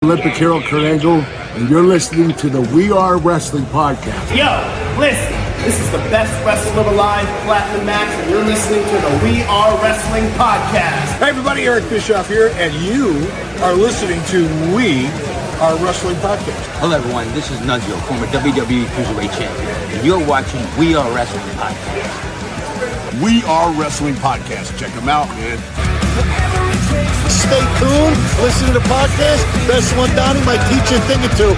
Olympic hero Kurt Angle, and you're listening to the We Are Wrestling podcast. Yo, listen, this is the best Wrestler Alive Platinum match, and you're listening to the We Are Wrestling podcast. Hey everybody, Eric Bischoff here, and you are listening to We Are Wrestling podcast. Hello everyone, this is Nunzio, former WWE Cruiserweight Champion, and you're watching We Are Wrestling podcast. We Are Wrestling podcast. Check them out, man. Stay tuned, listen to the podcast. Best one, Donnie might teach you a thing or two.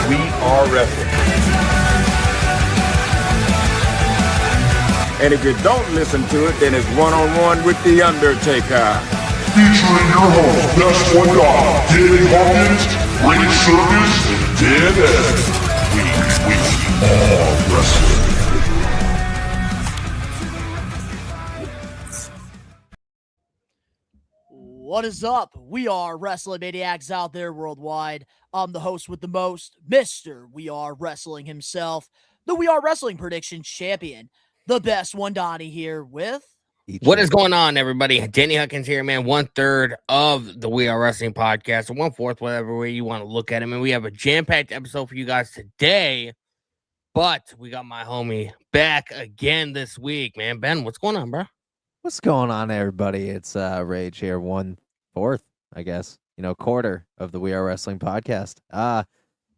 We Are Wrestling. And if you don't listen to it, then it's one-on-one with The Undertaker. Featuring your host, Best One Dog, Danny Huckins, Ring Circus, and Dan Ed. We are wrestling. What is up? We are Wrestling Maniacs out there worldwide. I'm the host with the most, Mr. We Are Wrestling himself, the We Are Wrestling Predictions Champion, the Best One Donnie here with... What is going on, everybody? Danny Huckins here, man. 1/3 of the We Are Wrestling podcast, or 1/4, whatever way you want to look at it. And we have a jam-packed episode for you guys today, but we got my homie back again this week, man. Ben, what's going on, bro? What's going on, everybody? It's Rage here, 1/4, I guess, quarter of the We Are Wrestling podcast.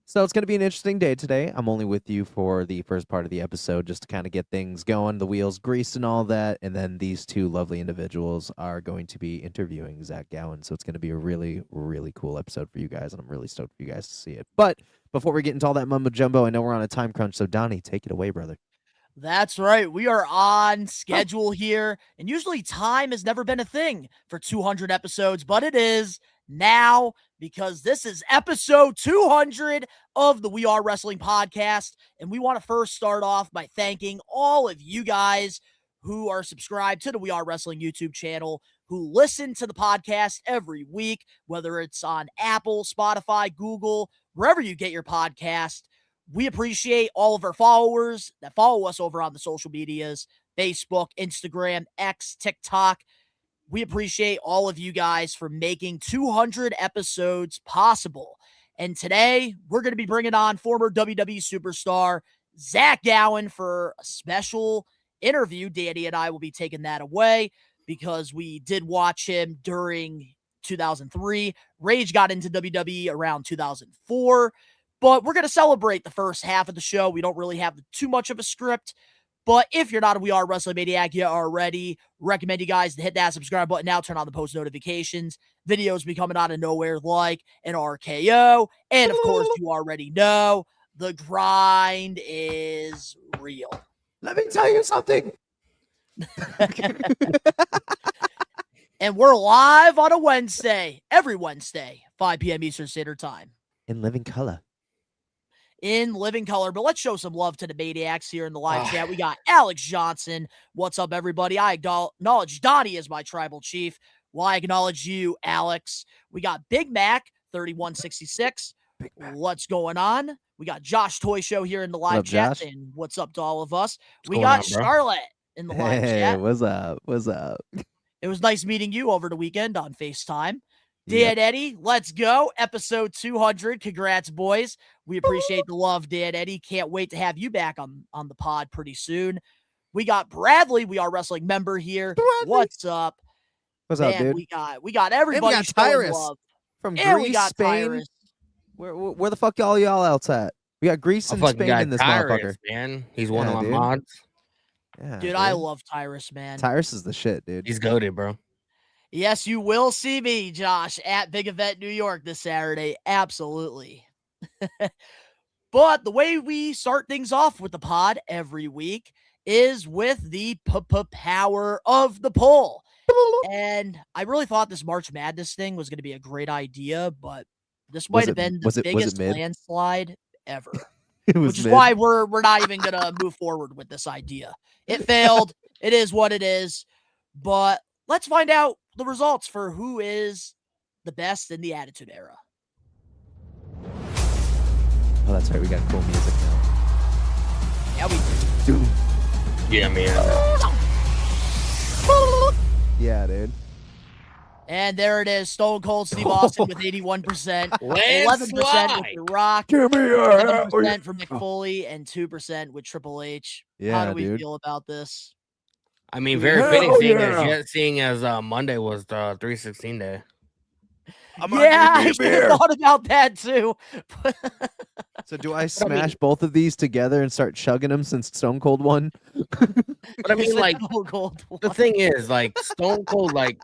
So it's going to be an interesting day today. I'm only with you for the first part of the episode just to kind of get things going, the wheels greased and all that. And then these two lovely individuals are going to be interviewing Zach Gowen. So it's going to be a really, really cool episode for you guys. And I'm really stoked for you guys to see it. But before we get into all that mumbo jumbo, I know we're on a time crunch. So Donnie, take it away, brother. That's right. We are on schedule here. And usually time has never been a thing for 200 episodes, but it is now because this is episode 200 of the We Are Wrestling podcast. And we want to first start off by thanking all of you guys who are subscribed to the We Are Wrestling YouTube channel, who listen to the podcast every week, whether it's on Apple, Spotify, Google, wherever you get your podcast. We appreciate all of our followers that follow us over on the social medias, Facebook, Instagram, X, TikTok. We appreciate all of you guys for making 200 episodes possible. And today, we're going to be bringing on former WWE superstar Zach Gowen for a special interview. Danny and I will be taking that away because we did watch him during 2003. Rage got into WWE around 2004. But we're going to celebrate the first half of the show. We don't really have too much of a script. But if you're not a We Are Wrestling Maniac yet already, recommend you guys to hit that subscribe button now, turn on the post notifications. Videos be coming out of nowhere like an RKO. And of course, you already know the grind is real. Let me tell you something. And we're live on a Wednesday, every Wednesday, 5 p.m. Eastern Standard Time. In living color. In living color. But let's show some love to the Maniacs here in the live chat. We got Alex Johnson. What's up, everybody? I acknowledge Donnie as my tribal chief. Well, I acknowledge you, Alex. We got Big Mac 3166. What's going on? We got Josh Toy Show here in the live chat. Josh? And what's up to all of us? We going got on, bro? Charlotte in the live chat. What's up? What's up? It was nice meeting you over the weekend on FaceTime. Dan Eddie, let's go. Episode 200. Congrats, boys. We appreciate the love, Dan Eddie. Can't wait to have you back on the pod pretty soon. We got Bradley. We are wrestling member here. Bradley. What's up? What's up, dude? We got everybody showing love. From And Greece, we got Spain. Tyrus. Where the fuck y'all else at? We got Greece and Spain in this motherfucker. Man. He's one of my dude. mods. Yeah, Dude, I love Tyrus, man. Tyrus is the shit, dude. He's goated, bro. Yes, you will see me, Josh, at Big Event New York this Saturday. Absolutely. But the way we start things off with the pod every week is with the power of the poll. And I really thought this March Madness thing was going to be a great idea, but this might have been the biggest landslide ever. Which is why we're not even going to move forward with this idea. It failed. It is what it is. But let's find out the results for who is the best in the Attitude Era. Oh, that's right. We got cool music now. Yeah, we Dude. Yeah, man. Yeah, dude. And there it is. Stone Cold Steve Austin with 81%, 11% with Landslide. The Rock, Give me a 7% for Mick Foley, and 2% with Triple H. How Yeah, do we dude. feel about this? I mean, very Hell fitting yeah. seeing as Monday was the 316 day. Yeah, I should have thought about that too. So do I smash both of these together and start chugging them since Stone Cold won? But I mean, like, Stone Cold the thing is, like, Stone Cold, like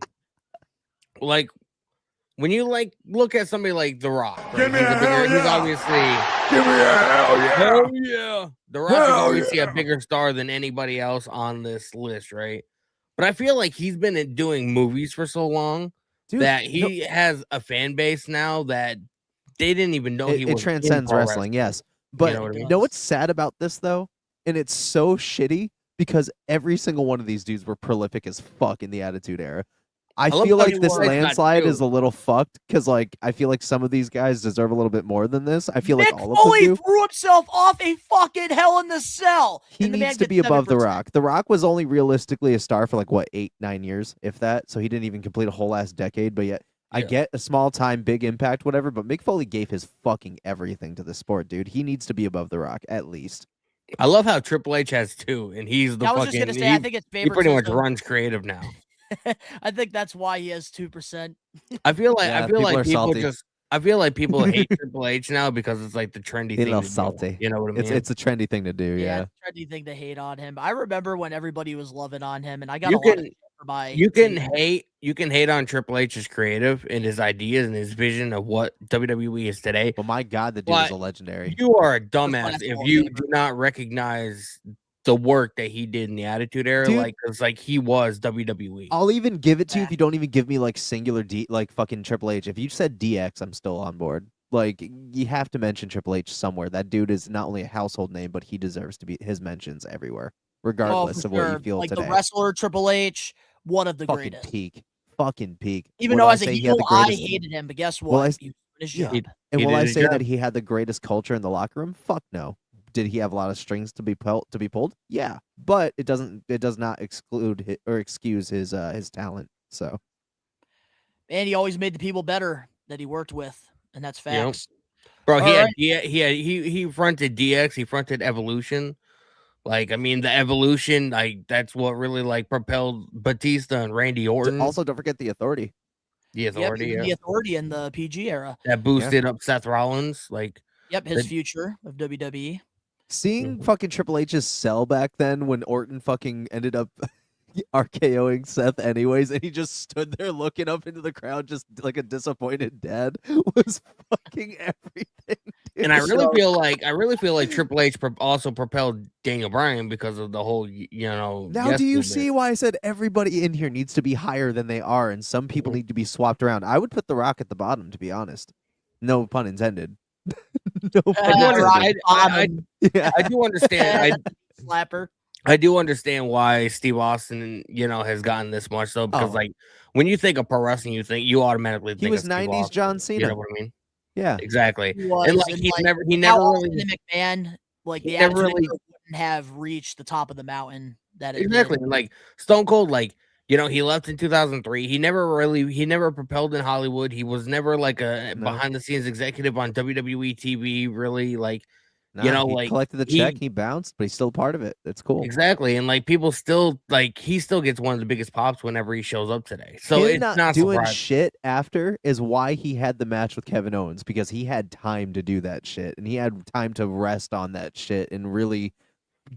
when you like look at somebody like The Rock, right? Give me a hell he's yeah. obviously Give me a hell yeah. hell yeah. The Rock is Hell obviously yeah. a bigger star than anybody else on this list, right? But I feel like he's been doing movies for so long that he has a fan base now that they didn't even know he was. It transcends wrestling, yes. But You know what I mean? what's sad about this though? And it's so shitty because every single one of these dudes were prolific as fuck in the Attitude Era. I love feel how like you this were like that, landslide too. is a little fucked because, like, I feel like some of these guys deserve a little bit more than this. I feel like Mick all of Foley them do. threw himself off a fucking Hell in the Cell. He and the man needs to gets be above The 7%. Rock. The Rock was only realistically a star for like what 8-9 years, if that. So he didn't even complete a whole last decade. But yet, I Yeah. get a small time, big impact, whatever. But Mick Foley gave his fucking everything to the sport, dude. He needs to be above The Rock at least. I love how Triple H has two, and he's the I was fucking. just gonna say, I think it's he pretty much favoritism. runs creative now. I think that's why he has 2%. I feel like Yeah, I feel people like are people salty. just. I feel like people hate Triple H now because it's like the trendy He's thing. a little to do. salty. You know what I mean? It's a trendy thing to do. Yeah. It's a trendy thing to hate on him. I remember when everybody was loving on him, and I got You a lot of can- shit for my. You can take. hate on Triple H's creative and his ideas and his vision of what WWE is today. Well, my God, the dude is But a legendary. You are a dumbass That's if all you favorite. do not recognize the work that he did in the Attitude Era, Dude. like because like he was WWE. I'll even give it to you Yeah. if you don't even give me like singular like fucking Triple H. If you said DX, I'm still on board. Like you have to mention Triple H somewhere. That dude is not only a household name, but he deserves to be his mentions everywhere, regardless for of what you sure. feel like today. the wrestler Triple H, one of the fucking greatest. peak, fucking peak. Even Will though I as a say he heel, had the I greatest? hated him, but guess what? Well, He was doing his yeah. job. And He will did I his say job. that he had the greatest culture in the locker room? Fuck no. Did he have a lot of strings to be pulled? Yeah, but it does not exclude or excuse his talent. So And he always made the people better that he worked with, and that's Yep. facts. Bro, All he had right. he fronted DX, he fronted Evolution. Like, I mean, the Evolution, like that's what really like propelled Batista and Randy Orton. also don't forget the Authority. The Yep, Authority, even yeah. the Authority in the PG era. That boosted up Seth Rollins. Like, Yep, his The- future of WWE. Seeing fucking Triple H's sell back then when Orton fucking ended up RKOing Seth anyways, and he just stood there looking up into the crowd just like a disappointed dad was fucking everything. Dude. and I really feel like Triple H also propelled Daniel Bryan because of the whole, Now, yes do you movement. see why I said everybody in here needs to be higher than they are, and some people need to be swapped around? I would put The Rock at the bottom, to be honest. No pun intended. No pun I do intended. Rock understand- bottom. Yeah. I do understand. Slapper. I do understand why Steve Austin, has gotten this much though, because Oh. like when you think of pro wrestling, you automatically think He was of Steve 90s Austin, John Cena. You know what I mean? Yeah. Exactly. He was, And like he never how really Austin and McMahon, like he the never Attitude really- Era wouldn't have reached the top of the mountain that it exactly did. and, like Stone Cold, like he left in 2003. He never propelled in Hollywood. He was never like a No. behind the scenes executive on WWE TV. Really, like Nah, You know, he like, collected the he- check, he bounced, but he's still part of it. It's cool. exactly, and like people still like he still gets one of the biggest pops whenever he shows up today. So Him it's not doing surprising. shit after is why he had the match with Kevin Owens, because he had time to do that shit and he had time to rest on that shit and really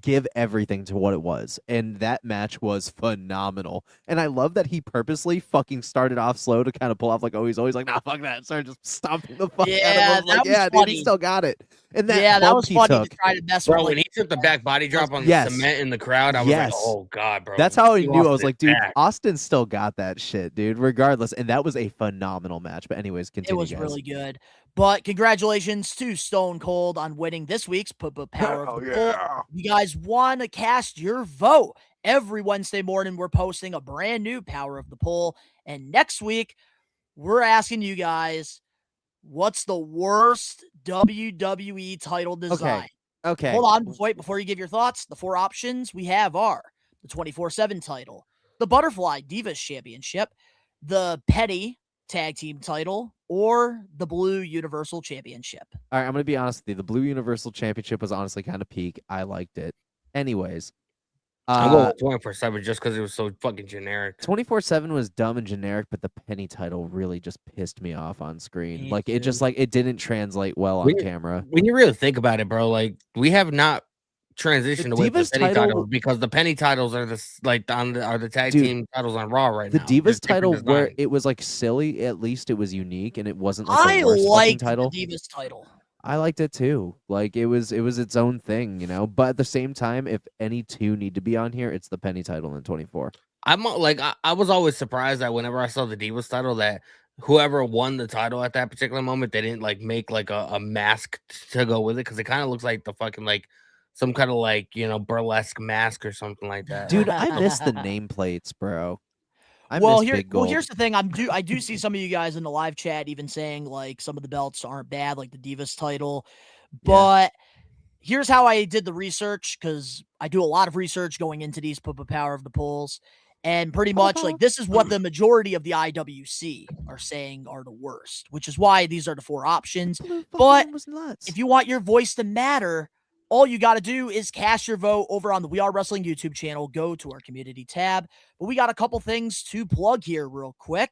give everything to what it was. And that match was phenomenal. And I love that he purposely fucking started off slow to kind of pull off like, oh, he's always like, nah, fuck that. Started just stomping the fuck out of him. I was that like, was yeah, dude, funny. he still got it. And that yeah, that bump was he funny took, to try to mess Bro, with. when he took the back body drop on Yes. the cement in the crowd, I was Yes. like, "Oh God, bro!" that's how I He knew. I lost was his like, dude, back. Austin still got that shit, dude, regardless. And that was a phenomenal match. But anyways, It continue, was guys. really good. But congratulations to Stone Cold on winning this week's Power of the Bull. You guys want to cast your vote. Every Wednesday morning, we're posting a brand new Power of the Poll. And next week, we're asking you guys, What's the worst WWE title design? Okay. Hold on. Before you give your thoughts, the 4 options we have are the 24/7 title, the Butterfly Divas Championship, the Petty Tag Team title, or the Blue Universal Championship. All right, I'm going to be honest with you. The Blue Universal Championship was honestly kind of peak. I liked it. Anyways. I'm going with 24/7 just because it was so fucking generic. 24/7 was dumb and generic, but the Penny title really just pissed me off on screen. Me Like, it just, too. like, it didn't translate well on camera. When you really think about it, bro, like, we have not transitioned away from the Divas Penny title- titles because the Penny titles are the tag Dude, team titles on Raw right The now. Divas Just different title, where designs. it was, like, silly, at least it was unique, and it wasn't, like, I the worst fucking liked title. the Divas title. I liked it too. Like, it was its own thing, you know? But at the same time, if any two need to be on here, it's the Penny title and 24. I'm like, I was always surprised that whenever I saw the Divas title, that whoever won the title at that particular moment, they didn't like make like a mask to go with it, because it kind of looks like the fucking like some kind of like, you know, burlesque mask or something like that. Dude, I miss the nameplates, bro. I Well, miss Big Gold. here's the thing. I do see some of you guys in the live chat even saying like some of the belts aren't bad, like the Divas title. But here's how I did the research, because I do a lot of research going into these Power of the Polls. And pretty much like this is what the majority of the IWC are saying are the worst, which is why these are the 4 options. But if you want your voice to matter, all you got to do is cast your vote over on the We Are Wrestling YouTube channel. Go to our community tab. But we got a couple things to plug here real quick.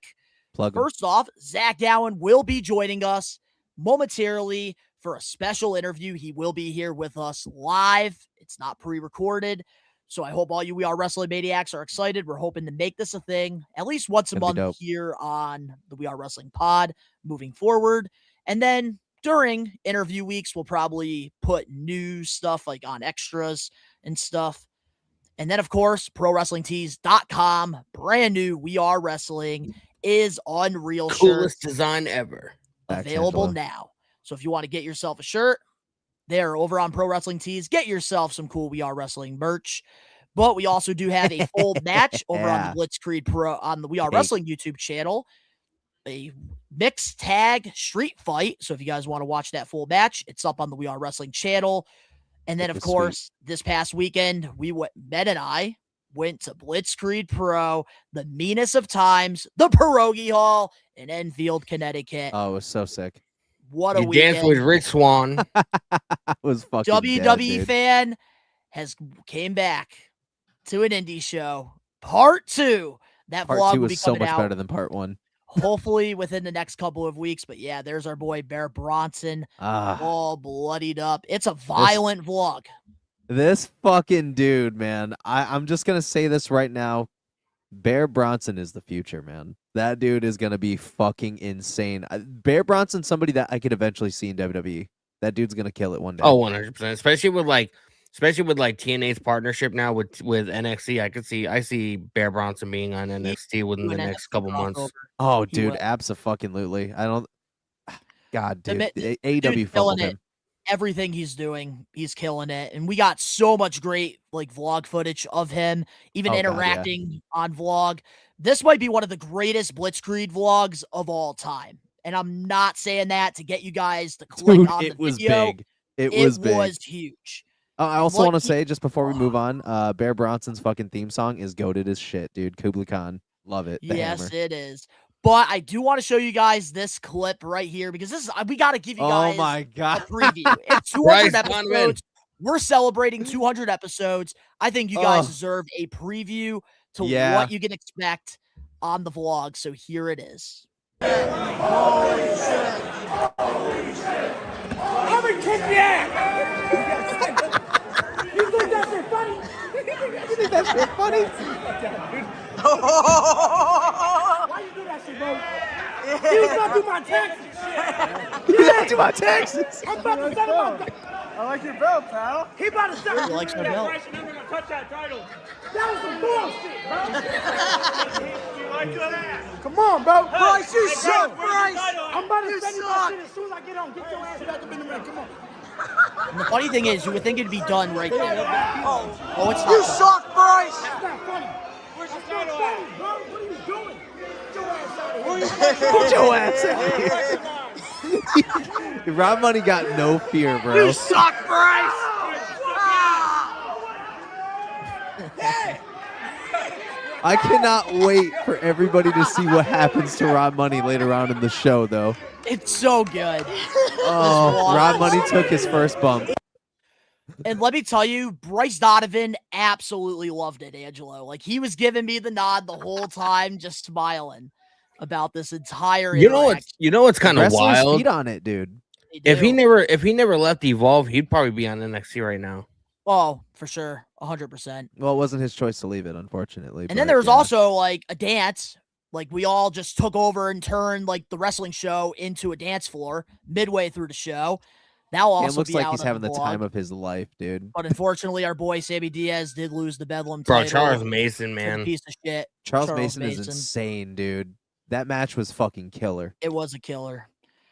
First off, Zach Gowen will be joining us momentarily for a special interview. He will be here with us live. It's not pre-recorded. So I hope all you We Are Wrestling Maniacs are excited. We're hoping to make this a thing at least once a month here on the We Are Wrestling Pod moving forward. And then during interview weeks, we'll probably put new stuff like on extras and stuff. And then, of course, ProWrestlingTees.com, brand new We Are Wrestling, is Unreal Coolest shirts design ever. available now. So if you want to get yourself a shirt, they're over on Pro Wrestling Tees. Get yourself some cool We Are Wrestling merch. But we also do have a full match over on the Blitzkrieg Pro on the We Are Wrestling YouTube channel. A mixed tag street fight. So if you guys want to watch that full match, it's up on the We Are Wrestling channel. And then, of course, this past weekend, Ben and I went to Blitzkrieg Pro, the meanest of times, the Pierogi Hall in Enfield, Connecticut. Oh, it was so sick. What a You weekend. danced with Rich Swan. It was fucking WWE dead, fan came back to an indie show. Part 2. That Part vlog 2 will be was so coming much out better than Part 1. hopefully within the next couple of weeks. But yeah, there's our boy Bear Bronson all bloodied up. It's a violent vlog. This fucking dude, man. I'm just going to say this right now. Bear Bronson is the future, man. That dude is going to be fucking insane. Bear Bronson's somebody that I could eventually see in WWE. That dude's going to kill it one day. Oh, 100%. Especially with TNA's partnership now with NXT. I see Bear Bronson being on NXT within the next couple months. Oh, dude, absolutely. I don't. God, dude, AEW killing fumbled it. him. Everything he's doing, he's killing it. And we got so much great like vlog footage of him, even interacting on vlog. This might be one of the greatest Blitzkrieg vlogs of all time. And I'm not saying that to get you guys to click on the video. Big. It was big. It was huge. I also want to say, just before we move on, Bear Bronson's fucking theme song is goated as shit, dude. Kublai Khan. Love it. The Yes, hammer. it is. But I do want to show you guys this clip right here, because this is we got to give you guys my God. a preview. It's 200 episodes. We're celebrating 200 episodes. I think you guys deserve a preview to what you can expect on the vlog. So here it is. Holy shit! Holy shit! I'm gonna kick your ass! You think that shit funny? You think that shit funny? Why you do that shit, bro? He was about to do my taxes. You about to do my taxes? I'm about to set him up. I like your belt, pal. He about to set him He likes my belt. touch that title. That was some bullshit, bro. You like that? Come on, bro. Bryce, you suck, Bryce. I'm about to send you that shit as soon as I get on. Get your ass back up in the ring. Come on. And the funny thing is, you would think it'd be done right there. Oh, it's not. You suck, Bryce. That's not funny. Where's your title at? Bro, what are you doing? Get your ass out of here. Get your ass out of here. Rob Money got no fear, bro. You suck, Bryce. I cannot wait for everybody to see what happens to Rob Money later on in the show, though. It's so good. Oh, Rob Money took his first bump. And let me tell you, Bryce Donovan absolutely loved it, Angelo. Like, he was giving me the nod the whole time, just smiling about this entire interaction. You know what's kind of Wrestlers wild? feed on it, dude. If he never left Evolve, he'd probably be on NXT right now. Oh, for sure. 100%. Well, it wasn't his choice to leave it, unfortunately. And then there was also like a dance. Like, we all just took over and turned like the wrestling show into a dance floor midway through the show. That will also it looks be like out he's on having the blog. time of his life, dude. But unfortunately, our boy Sammy Diaz did lose the Bedlam Bro, title. Charles Mason, to the man. piece of shit. Charles Mason is insane, dude. That match was fucking killer. It was a killer.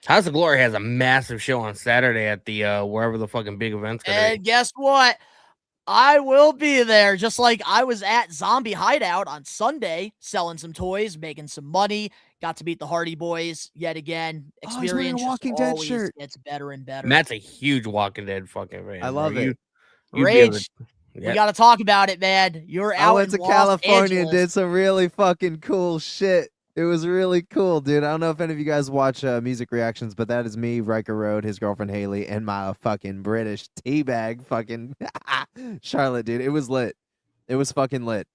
House of Glory has a massive show on Saturday at the wherever the fucking big event's gonna And be. guess what? I will be there, just like I was at Zombie Hideout on Sunday, selling some toys, making some money. Got to meet the Hardy Boys yet again. Oh, he's wearing a Experience Walking just Dead always shirt. gets better and better. Matt's a huge Walking Dead fucking fan. I love it. You'd be able Rage, to- we yeah. got to talk about it, man. You're I out went in to Los California and Angeles. did some really fucking cool shit. It was really cool, dude. I don't know if any of you guys watch music reactions, but that is me, Riker Road, his girlfriend Haley, and my fucking British teabag fucking Charlotte, dude. It was lit. It was fucking lit.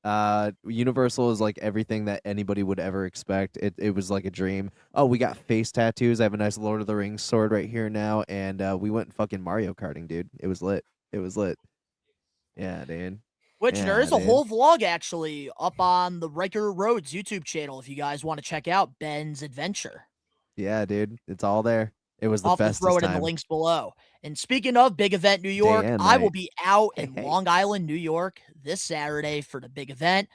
Universal is like everything that anybody would ever expect. It was like a dream. Oh, we got face tattoos. I have a nice Lord of the Rings sword right here now, and we went fucking Mario Karting, dude. It was lit. It was lit. Yeah, dude. Which there Yeah, is a dude. whole vlog actually up on the Riker Roads YouTube channel if you guys want to check out Ben's adventure. Yeah, dude. It's all there. It was the I'll have to best throw it in time. the links below. And speaking of big event New York, and I will night. be out in Hey. Long Island, New York this Saturday for the big event.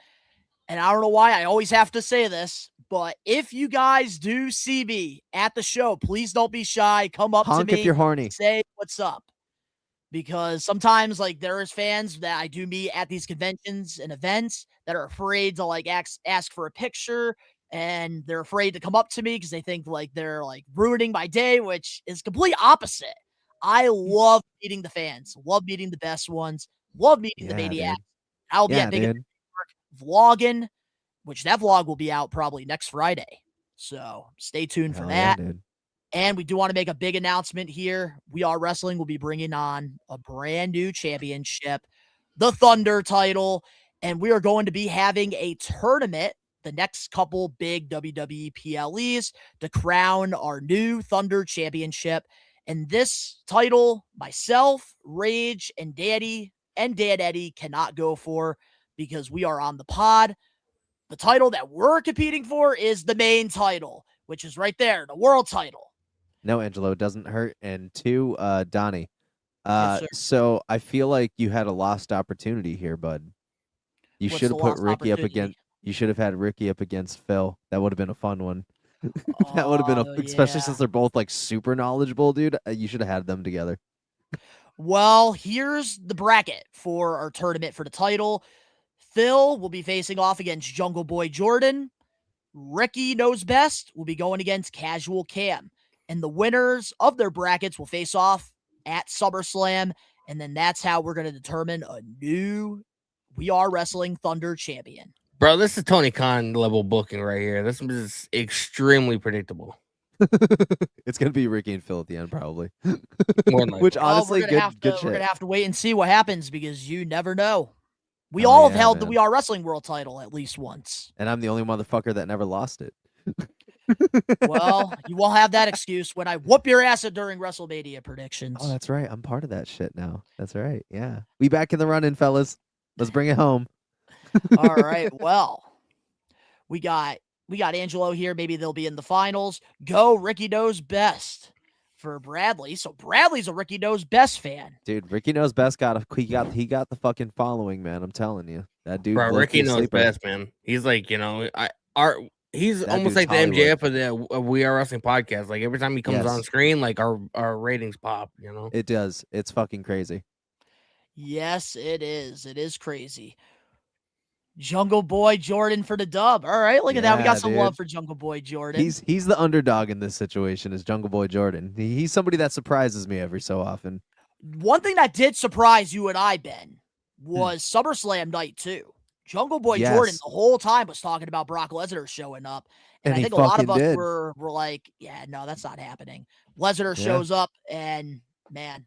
And I don't know why I always have to say this, but if you guys do see me at the show, please don't be shy. Come up Honk to me, if you're horny. say what's up. Because sometimes like there is fans that I do meet at these conventions and events that are afraid to like ask for a picture, and they're afraid to come up to me because they think like they're like ruining my day, which is complete opposite. I love meeting the fans, love meeting the best ones, love meeting the Yeah, maniacs. dude. I'll be Yeah, at Big dude. Event New York vlogging, which that vlog will be out probably next Friday. So stay tuned for Hell yeah, that. dude. And we do want to make a big announcement here. We Are Wrestling will be bringing on a brand new championship, the Thunder title, and we are going to be having a tournament the next couple big WWE PLEs to crown our new Thunder championship. And this title, myself, Rage, and Daddy and Dad Eddie cannot go for because we are on the pod. The title that we're competing for is the main title, which is right there, the world title. No, Angelo, it doesn't hurt. And two, Donnie. Yes, sir. So I feel like you had a lost opportunity here, bud. You What's should the have put lost Ricky up opportunity? against. You should have had Ricky up against Phil. That would have been a fun one. That would have been Oh, especially yeah. since they're both like super knowledgeable, dude. You should have had them together. Well, here's the bracket for our tournament for the title. Phil will be facing off against Jungle Boy Jordan. Ricky Knows Best will be going against Casual Cam. And the winners of their brackets will face off at SummerSlam. And then that's how we're going to determine a new We Are Wrestling Thunder champion. Bro, this is Tony Khan level booking right here. This is extremely predictable. It's gonna be Ricky and Phil at the end, probably. More than Which likely. honestly, we're gonna have good to, shit. We're going to have to wait and see what happens because you never know. We Oh, all have yeah, held the man. We Are Wrestling World title at least once. And I'm the only motherfucker that never lost it. Well, you won't have that excuse when I whoop your ass during WrestleMania predictions. Oh, that's right. I'm part of that shit now. That's right. Yeah. We back in the running, fellas. Let's bring it home. All right. Well, we got Angelo here. Maybe they'll be in the finals. Go Ricky Knows Best for Bradley. So Bradley's a Ricky Knows Best fan. Dude, Ricky Knows Best he got the fucking following, man. I'm telling you. That dude. Bro, low-key Ricky knows sleeper. best, man. He's like, you know, he's That almost dude's like the Hollywood. MJF of the We Are Wrestling podcast. Like every time he comes Yes. on screen, like our ratings pop, you know. It does. It's fucking crazy. Yes, it is. It is crazy. Jungle Boy Jordan for the dub. All right, look at that. We got Yeah, some dude. love for Jungle Boy Jordan. He's the underdog in this situation. Is Jungle Boy Jordan? He's somebody that surprises me every so often. One thing that did surprise you and I, Ben, was SummerSlam night 2. Jungle Boy Jordan Yes. the whole time was talking about Brock Lesnar showing up. And I he think a lot of fucking us did. were like, yeah, no, that's not happening. Lesnar Yeah. shows up, and man,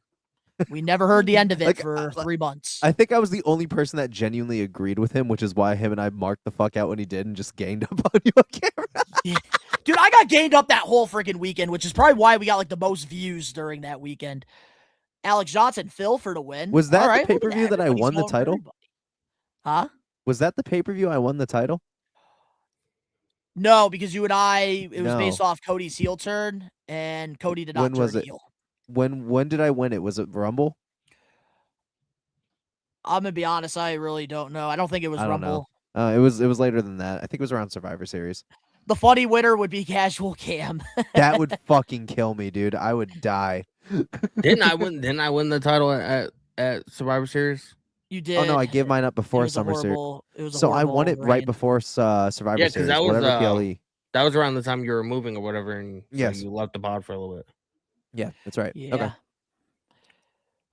we never heard the end of it Like, for 3 months. I think I was the only person that genuinely agreed with him, which is why him and I marked the fuck out when he did and just ganged up on you on camera. Yeah. Dude, I got gained up that whole freaking weekend, which is probably why we got like the most views during that weekend. Alex Johnson, Phil for the win. Was that All the right, look at pay-per-view that I Everybody's won the voting for title? everybody. Huh? Was that the pay-per-view I won the title? No, because you and I, it was No. based off Cody's heel turn, and Cody did not When was turn it? heel. When did I win it? Was it Rumble? I'm gonna be honest, I really don't know. I don't think it was I don't Rumble. know. It was later than that. I think it was around Survivor Series. The funny winner would be Casual Cam. That would fucking kill me, dude. I would die. Didn't I win the title at Survivor Series? You did. Oh no, I gave mine up It before was a Summer Series. horrible. It was a So I won it horrible right reign. before Survivor Yeah, 'cause Series. that was, Whatever PLE. That was around the time you were moving or whatever, and so Yes. you left the pod for a little bit. Yeah, that's right. Yeah. Okay.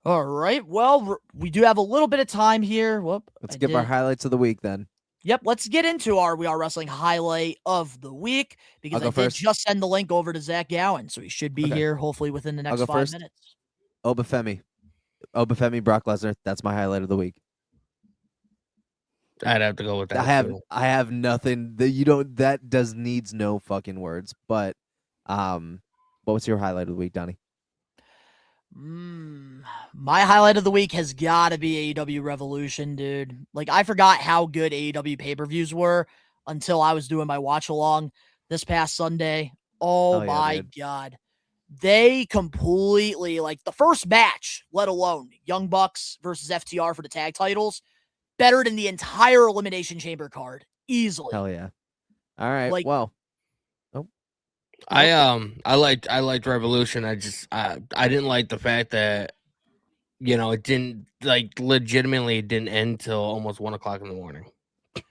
All right. Well, we do have a little bit of time here. Whoop. Let's I give our did- highlights of the week then. Yep, let's get into our We Are Wrestling highlight of the week because I'll I go did first. just send the link over to Zach Gowen, so he should be Okay. here hopefully within the I'll next go 5 first. minutes. Obafemi, Brock Lesnar. That's my highlight of the week. I'd have to go with that. too. I have nothing that needs no fucking words. But what's your highlight of the week, Donnie? My highlight of the week has got to be AEW Revolution, dude. Like, I forgot how good AEW pay-per-views were until I was doing my watch-along this past Sunday. Oh, yeah, my dude. God. They completely, like, the first match, let alone Young Bucks versus FTR for the tag titles, better than the entire Elimination Chamber card. Easily. Hell yeah! All right. Like- Well, I liked Revolution. I didn't like the fact that it didn't legitimately it didn't end till almost 1:00 in the morning.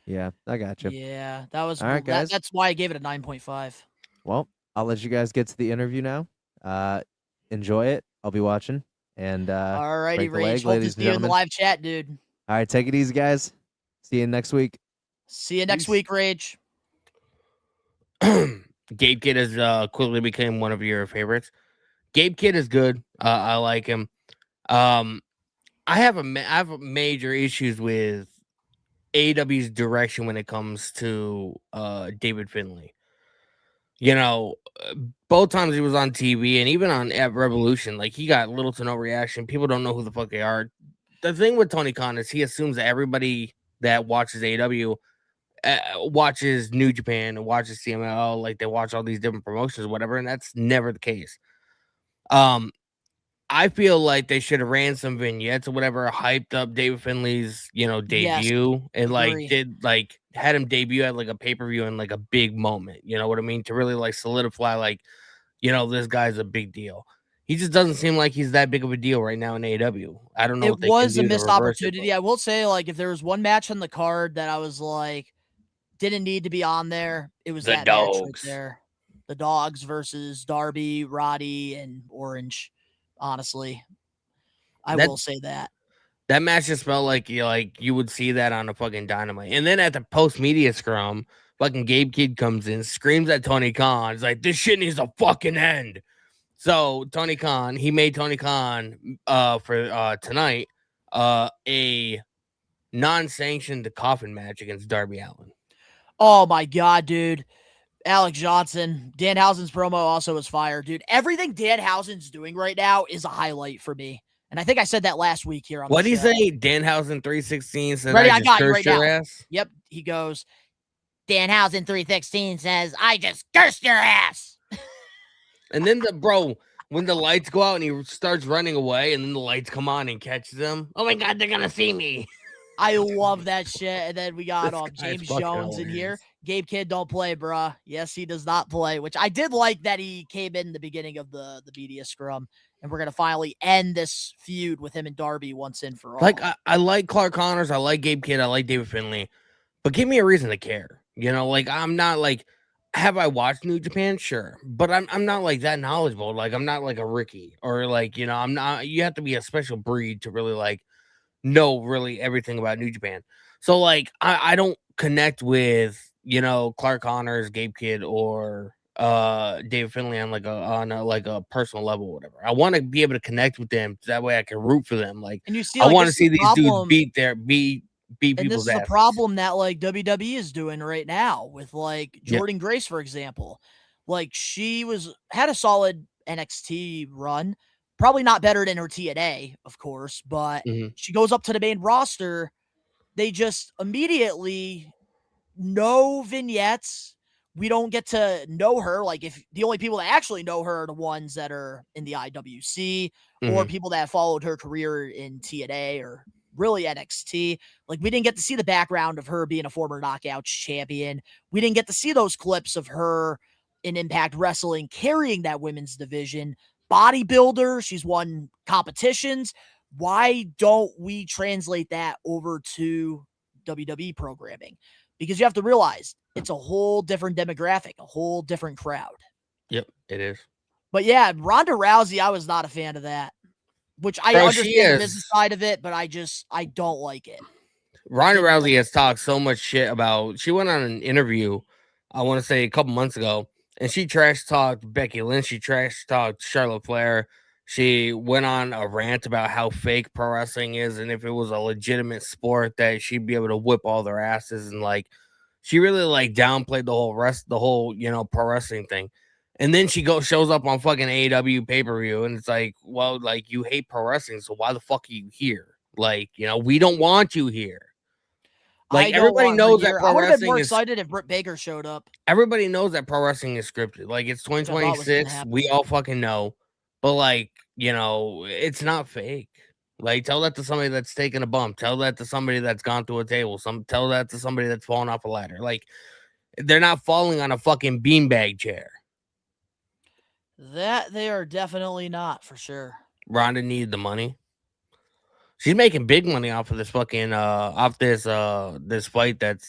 yeah, I got you. Yeah, that was All right, guys. that's why I gave it a 9.5. Well, I'll let you guys get to the interview now. Enjoy it. I'll be watching. And All righty, break the leg, Rage. Hope to ladies see and you in the gentlemen. live chat, dude. All right, take it easy, guys. See you next week. See you next Peace. week, Rage. Gabe Kidd has quickly became one of your favorites. Gabe Kidd is good. I like him. I have major issues with AEW's direction when it comes to David Finlay. Both times he was on TV and even at Revolution, like he got little to no reaction. People don't know who the fuck they are. The thing with Tony Khan is he assumes that everybody that watches AEW watches New Japan and watches CMLL, like they watch all these different promotions or whatever, and that's never the case. I feel like they should have ran some vignettes or whatever, hyped up David Finlay's, debut, and agree. had him debut at like a pay-per-view and like a big moment. You know what I mean? To really like solidify, this guy's a big deal. He just doesn't seem like he's that big of a deal right now in AEW. I don't know. It what they was can a do to missed reverse it, opportunity. I will say, if there was one match on the card that I was like, didn't need to be on there, it was The that match right Dogs. there. The Dogs versus Darby, Roddy, and Orange. Honestly, I will say that. That match just felt like you would see that on a fucking Dynamite. And then at the post media scrum, fucking Gabe Kidd comes in, screams at Tony Khan. He's like, "This shit needs to fucking end." So Tony Khan, he made Tony Khan for tonight a non-sanctioned coffin match against Darby Allin. Oh my God, dude. Alex Johnson, Danhausen's promo also was fire, dude. Everything Danhausen's doing right now is a highlight for me. And I think I said that last week here on What the did he show. say? Danhausen 316 said, Ready? I I just got you cursed right your now. ass. Yep. He goes, Danhausen 316 says, I just cursed your ass. And then when the lights go out and he starts running away and then the lights come on and catches him. Oh my God, they're going to see me. I love that shit. And then we got This guy's James fucking Jones in here. hilarious. Gabe Kidd don't play, bruh. Yes, he does not play, which I did like that he came in the beginning of the media scrum. And we're going to finally end this feud with him and Darby once and for all. I like Clark Connors. I like Gabe Kidd. I like David Finlay. but give me a reason to care. You know, like I'm not like, have I watched New Japan? Sure, but I'm not like that knowledgeable. Like I'm not like a Ricky or like I'm not. You have to be a special breed to really like know really everything about New Japan. So like I don't connect with Clark Connors, Gabe Kidd, or David Finlay on like a personal level or whatever. I want to be able to connect with them so that way I can root for them. Like And you see, I like, want to this is see the these dudes problem, beat and this people's is a asses. problem that like WWE is doing right now with like Yeah. Jordan Grace, for example. Like she had a solid NXT run, probably not better than her TNA, of course, but Mhm. she goes up to the main roster. They just immediately no vignettes. We don't get to know her. Like, if the only people that actually know her are the ones that are in the IWC or Mhm. people that followed her career in TNA or really NXT. Like, we didn't get to see the background of her being a former Knockouts champion. We didn't get to see those clips of her in Impact Wrestling carrying that women's division. Bodybuilder, she's won competitions. Why don't we translate that over to WWE programming? Because you have to realize it's a whole different demographic, a whole different crowd. Yep, it is. But yeah, Ronda Rousey, I was not a fan of that, which I Bro, she understand the business is. side of it, but I don't like it. Ronda Didn't like Rousey has talked so much shit about. She went on an interview, I want to say a couple months ago, and she trash talked Becky Lynch. She trash talked Charlotte Flair. She went on a rant about how fake pro wrestling is, and if it was a legitimate sport, that she'd be able to whip all their asses. And like, she really like downplayed the whole pro wrestling thing. And then she shows up on fucking AEW pay per view, and it's like, well, like you hate pro wrestling, so why the fuck are you here? Like, we don't want you here. Like I don't everybody want her knows that here. I pro would have been wrestling more is excited if Britt Baker showed up, everybody knows that pro wrestling is scripted. Like it's which I thought was going to 2026. We happen. all fucking know. But like, it's not fake. Like tell that to somebody that's taken a bump. Tell that to somebody that's gone through a table. Tell that to somebody that's fallen off a ladder. Like they're not falling on a fucking beanbag chair. That they are definitely not, for sure. Ronda needed the money. She's making big money off of this fucking off this fight that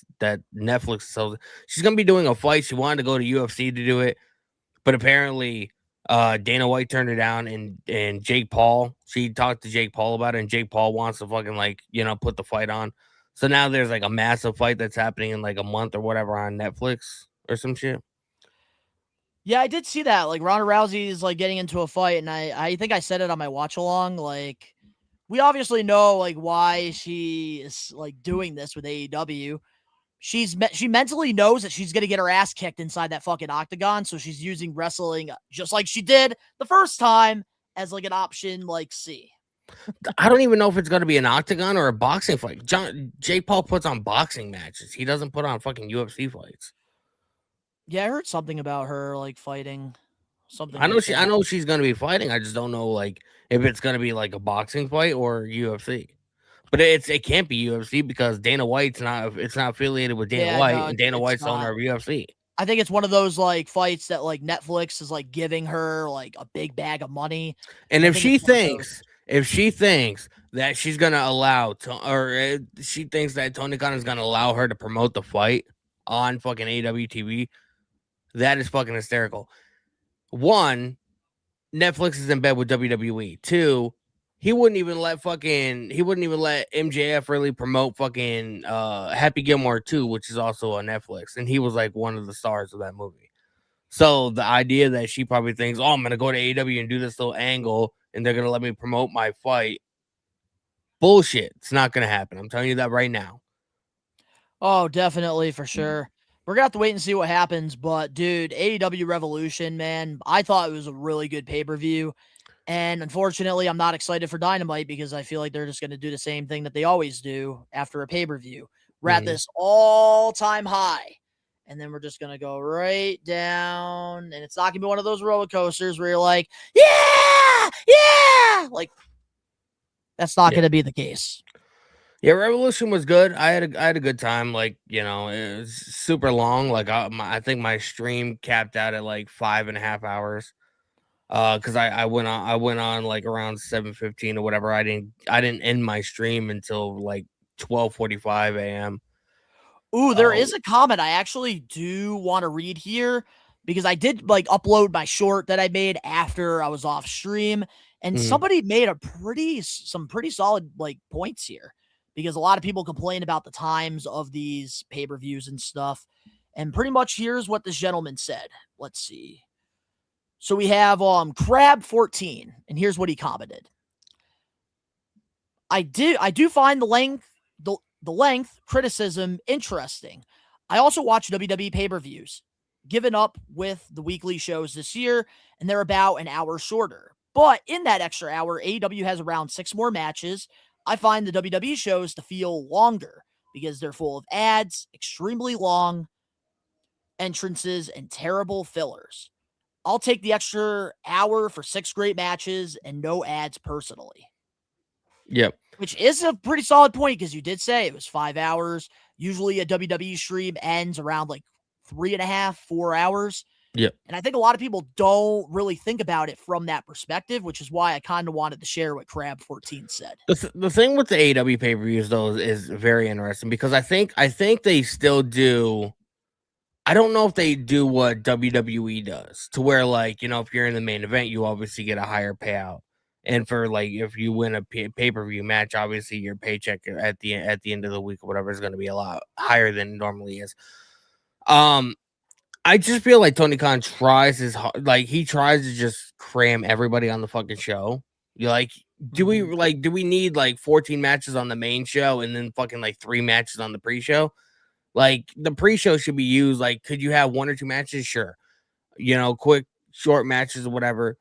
Netflix. So she's gonna be doing a fight. She wanted to go to UFC to do it, but apparently Dana White turned her down, and Jake Paul. She talked to Jake Paul about it, and Jake Paul wants to fucking put the fight on. So now there's like a massive fight that's happening in like a month or whatever on Netflix or some shit. Yeah, I did see that. Like Ronda Rousey is like getting into a fight, and I think I said it on my watch along. Like, we obviously know like why she is like doing this with AEW. She mentally knows that she's gonna get her ass kicked inside that fucking octagon, so she's using wrestling just like she did the first time as like an option like C. I don't even know if it's gonna be an octagon or a boxing fight. Jake Paul puts on boxing matches. He doesn't put on fucking UFC fights. Yeah, I heard something about her like fighting something. I know like she. that. I know she's gonna be fighting. I just don't know like if it's gonna be like a boxing fight or UFC. But it can't be UFC because Dana White's not. It's not affiliated with Dana Yeah, White, no, and Dana it's White's the owner not. of UFC. I think it's one of those like fights that like Netflix is like giving her like a big bag of money. And I if think she it's one of those. thinks that she's gonna allow she thinks that Tony Khan is gonna allow her to promote the fight on fucking AEW TV, that is fucking hysterical. One, Netflix is in bed with WWE. Two, he wouldn't even let MJF really promote fucking Happy Gilmore 2, which is also on Netflix, and he was like one of the stars of that movie. So the idea that she probably thinks, oh, I'm gonna go to AEW and do this little angle and they're gonna let me promote my fight. Bullshit. It's not gonna happen. I'm telling you that right now. Oh, definitely, for sure. We're gonna have to wait and see what happens. But dude, AEW Revolution, man, I thought it was a really good pay-per-view. And unfortunately, I'm not excited for Dynamite because I feel like they're just gonna do the same thing that they always do after a pay-per-view. We're at this all-time high. And then we're just gonna go right down. And it's not gonna be one of those roller coasters where you're like, yeah, yeah. Like, that's not gonna be the case. Yeah, Revolution was good. I had a good time. Like, it was super long. Like I think my stream capped out at like 5.5 hours. Because I went on like around 7:15 or whatever. I didn't end my stream until like 12:45 a.m. Ooh, there is a comment I actually do want to read here because I did like upload my short that I made after I was off stream, and somebody made some pretty solid like points here because a lot of people complain about the times of these pay-per-views and stuff. And pretty much here's what this gentleman said. Let's see. So we have Crab 14, and here's what he commented. I do find the length criticism interesting. I also watch WWE pay-per-views, given up with the weekly shows this year, and they're about an hour shorter. But in that extra hour, AEW has around 6 more matches. I find the WWE shows to feel longer because they're full of ads, extremely long entrances, and terrible fillers. I'll take the extra hour for 6 great matches and no ads personally. Yep. Which is a pretty solid point because you did say it was 5 hours. Usually a WWE stream ends around like 3.5, 4 hours. Yep. And I think a lot of people don't really think about it from that perspective, which is why I kind of wanted to share what Crab 14 said. The thing with the AEW pay-per-views though is very interesting because I think they still do. I don't know if they do what WWE does to where, like, you know, if you're in the main event, you obviously get a higher payout. And for like, if you win a pay-per-view match, obviously your paycheck at the end of the week or whatever is going to be a lot higher than it normally is. I just feel like Tony Khan tries he tries to just cram everybody on the fucking show. You like, do we need like 14 matches on the main show and then fucking like 3 matches on the pre-show? Like the pre-show should be used. Like, could you have 1 or 2 matches? Sure, you know, quick, short matches or whatever.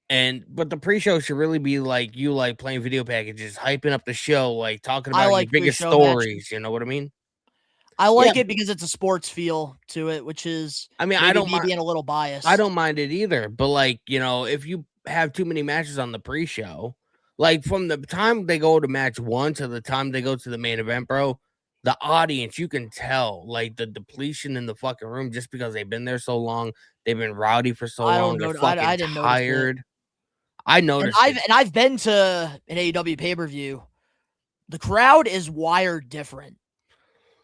But the pre-show should really be like you like playing video packages, hyping up the show, like talking about your biggest stories. Matches. You know what I mean? I like it because it's a sports feel to it, which is I don't being a little biased. I don't mind it either, but like, you know, if you have too many matches on the pre-show, like from the time they go to match 1 to the time they go to the main event, bro, the audience, you can tell like the depletion in the fucking room just because they've been there so long, they've been rowdy for so long, they're fucking I didn't tired. I noticed, and I've been to an AEW pay-per-view. The crowd is wired different.